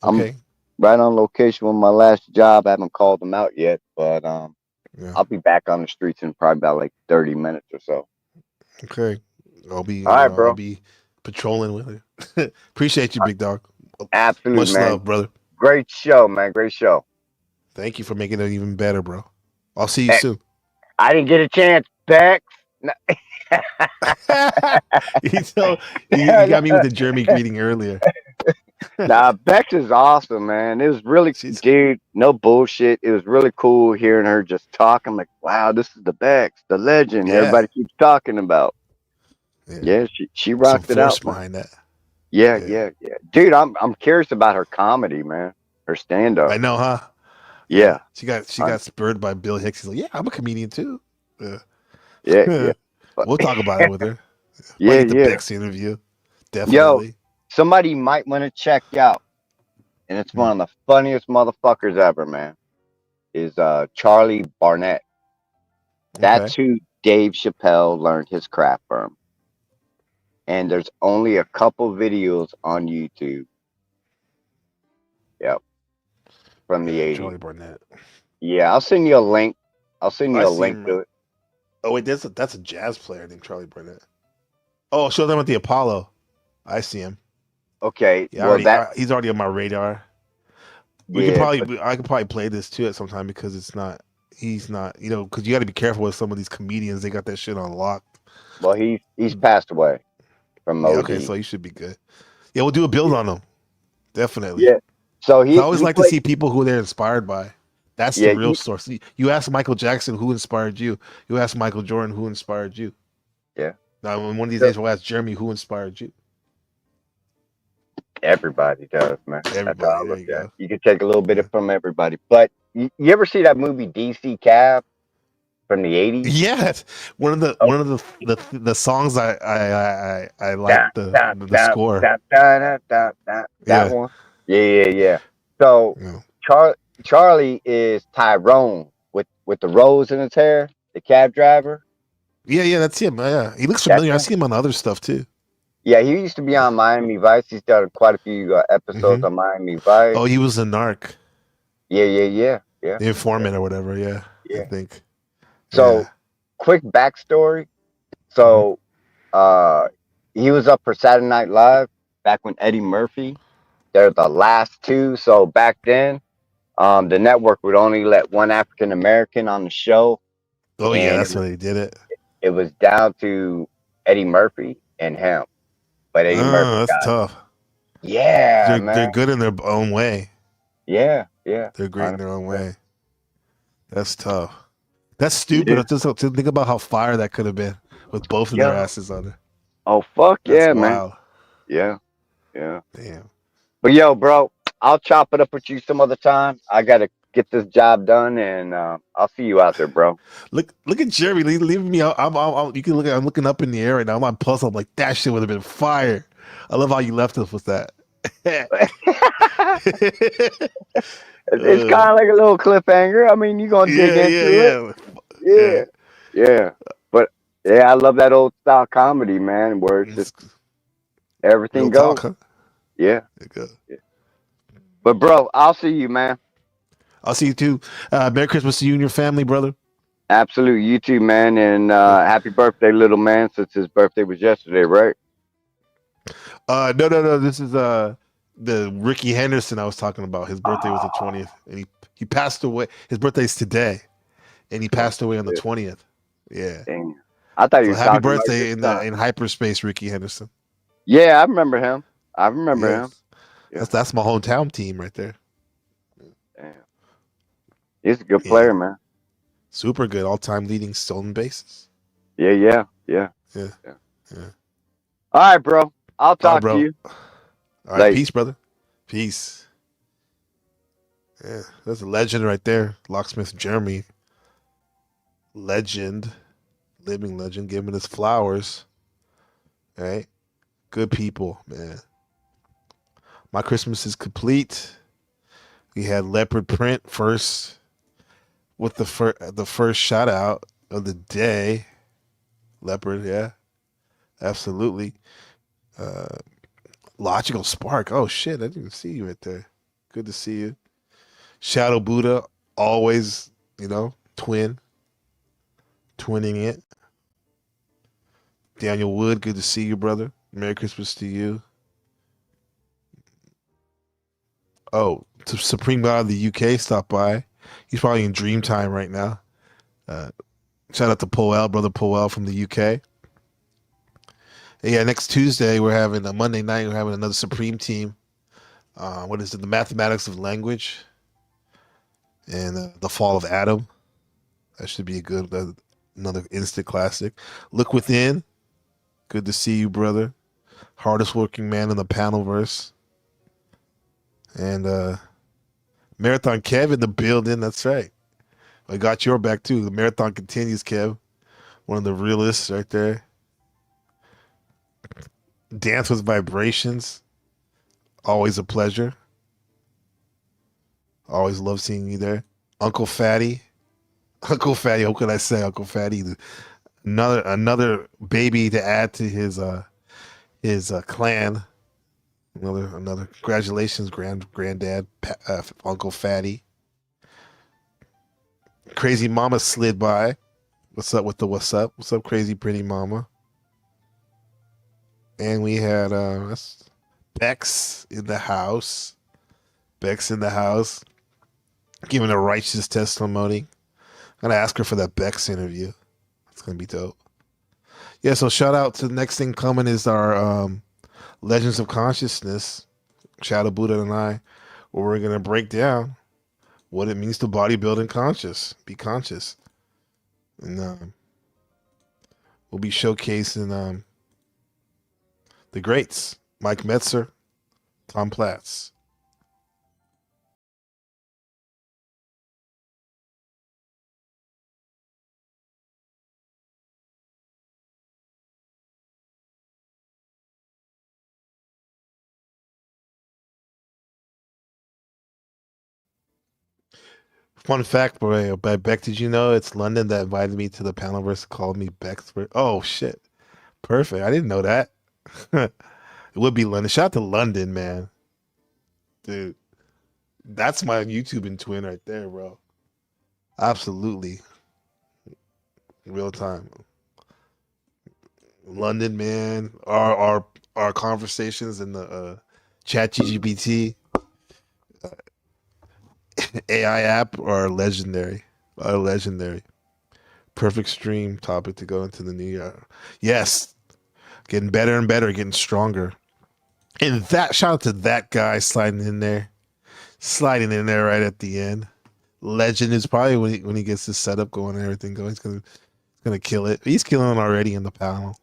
right on location with my last job. I haven't called them out yet, but I'll be back on the streets in probably about like 30 minutes or so.
Okay. I'll be
all right, bro.
I'll be patrolling with you. Appreciate you, big dog.
Absolutely,
Much
man.
love, brother.
Great show, man. Great show.
Thank you for making it even better, bro. I'll see you soon.
I didn't get a chance, Bex. No.
you got me with the Jeremy greeting earlier.
Nah, Bex is awesome, man. It was really, dude, no bullshit. It was really cool hearing her just talk. I'm like, wow, this is the Bex, the legend everybody keeps talking about. Yeah, she rocked it out.
Behind that.
Yeah. Dude, I'm curious about her comedy, man. Her stand up.
I know, huh?
Yeah.
She got spurred by Bill Hicks. He's like, yeah, I'm a comedian too.
Yeah.
We'll talk about it with her.
Yeah.
The Bex interview. Definitely.
Yo, somebody might want to check out, and it's one of the funniest motherfuckers ever, man. Is Charlie Barnett. That's who Dave Chappelle learned his craft from. And there's only a couple videos on YouTube. Yep. From the 80s.
Charlie Barnett.
Yeah, I'll send you a link. I'll send you a link to it.
Oh wait, that's a jazz player named Charlie Barnett. Oh, show them at the Apollo. I see him.
Okay.
Yeah,
well,
he's already on my radar. I could probably play this too at some time because he's not, because you got to be careful with some of these comedians. They got that shit on lock.
Well, he's passed away from OD.
Okay, so you should be good. Yeah, we'll do a build on him. Definitely.
Yeah. So
I always
he
like to
played.
see people who they're inspired by. That's the
Yeah,
real source. You ask Michael Jackson who inspired you. You ask Michael Jordan who inspired you.
yeah.
Now, one of these
So
days, we'll ask Jeremy who inspired you.
everybody does, man. That's how
Everybody.
I
There
look
you
at it.
go.
You can take a little bit
Yeah.
from everybody. But you ever see that movie DC Cab from the 80s?
Yeah, one of
Oh,
the songs I like
da, da,
the
da,
score.
da, da, da, da, da, that
Yeah.
one. Yeah. So
Yeah.
Charlie is Tyrone with the rose in his hair, the cab driver.
Yeah, that's him. Yeah, he looks
That's
familiar. I
him.
see him on other stuff too.
Yeah, he used to be on Miami Vice. He's done quite a few episodes
Hmm.
on Miami Vice.
Oh, he was a narc,
Yeah.
the informant or whatever. Yeah, I
Yeah.
think.
So,
Yeah.
quick backstory.
Hmm.
So, he was up for Saturday Night Live back when Eddie Murphy. They're the last two. So back then, the network would only let one African American on the show,
Oh yeah,
and
that's why they did it.
it was down to Eddie Murphy and him. But Eddie
Oh,
Murphy
that's
got,
tough.
yeah,
They're
man,
good in their own way.
yeah,
They're great in their own
100%.
way. That's tough. That's
Yeah,
stupid. Just to think about how fire that could have been with both of their
yeah.
asses on it.
Oh fuck
That's
yeah, man.
wild.
Yeah.
Damn.
But yo, bro, I'll chop it up with you some other time. I gotta get this job done, and I'll see you out there, bro.
Look at Jeremy leaving me out. You can look. I'm looking up in the air right now. I'm on puzzle. I'm like, that shit would have been fire. I love how you left us with that.
It's kind of like a little cliffhanger. I mean, you're gonna dig into it.
Yeah.
Yeah. But yeah, I love that old style comedy, man, where it's just
Real
everything
talk,
goes.
huh?
Yeah.
Good.
But bro, I'll see you, man.
I'll see you too. Merry Christmas to you and your family, brother.
Absolute, you too, man, and happy birthday, little man. Since his birthday was yesterday, right?
No. This is the Ricky Henderson I was talking about. His birthday was the 20th, and he passed away. His birthday's today, and he passed away on the 20th. Yeah.
Dang. I thought he
So
was
happy
talking about
birthday
this
in
time.
in hyperspace, Ricky Henderson.
Yeah, I remember him. I remember him.
Yes. That's my hometown team right there.
Damn. He's a good player, man.
Super good, all-time leading stolen bases.
Yeah.
Yeah.
All right, bro. I'll
All right,
talk
bro.
to you.
All right, peace, brother. Peace. Yeah, that's a legend right there. Locksmith Jeremy. Legend. Living legend. Giving us flowers. All right. Good people, man. My Christmas is complete. We had leopard print first with the first shout out of the day. Leopard, yeah. Absolutely. Logical Spark. Oh shit, I didn't even see you right there. Good to see you. Shadow Buddha, always, twinning it. Daniel Wood, good to see you, brother. Merry Christmas to you. Oh, Supreme God of the UK stopped by. He's probably in dream time right now. Shout out to Powell, brother Powell from the UK. And yeah, next Tuesday we're having a Monday night. We're having another Supreme team. What is it? The Mathematics of Language and the Fall of Adam. That should be a good another instant classic. Look Within. Good to see you, brother. Hardest working man in the Panelverse. And Marathon Kev in the building. That's right. I got your back too. The marathon continues, Kev. One of the realists right there. Dance with Vibrations. Always a pleasure. Always love seeing you there. Uncle Fatty. Uncle Fatty, what can I say? Uncle Fatty. Another baby to add to his clan. Another congratulations, granddad, Uncle Fatty. Crazy Mama slid by. What's up with the what's up? What's up, crazy pretty mama? And we had Bex in the house. Bex in the house. Giving a righteous testimony. I'm gonna ask her for that Bex interview. It's gonna be dope. Yeah, so shout out to the next thing coming is our Legends of Consciousness. Shadow Buddha and I. where we're gonna break down what it means to bodybuild and be conscious, and we'll be showcasing the greats, Mike Metzer, Tom Platz. Fun fact, boy, by Beck, did you know it's London that invited me to the panel versus called me Beck's? Oh shit, perfect! I didn't know that. It would be London. Shout out to London, man, dude. That's my YouTubing twin right there, bro. Absolutely, real time. London, man. Our conversations in the Chat GGBT AI app are legendary. Are legendary. Perfect stream topic to go into the new year. Yes, getting better and better, getting stronger. And that shout out to that guy sliding in there right at the end. Legend is probably when he gets his setup going and everything going, he's gonna kill it. He's killing it already in the panel.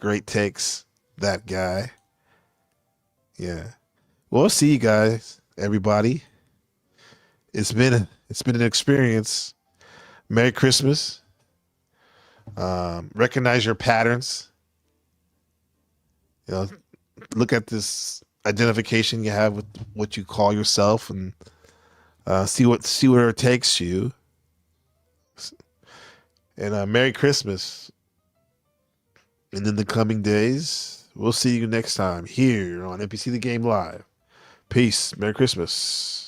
Great takes, that guy. Yeah. We'll see you guys, everybody. It's been an experience. Merry Christmas. Recognize your patterns. You know, look at this identification you have with what you call yourself, and see where it takes you. And Merry Christmas. And in the coming days, we'll see you next time here on NPC the Game Live. Peace. Merry Christmas.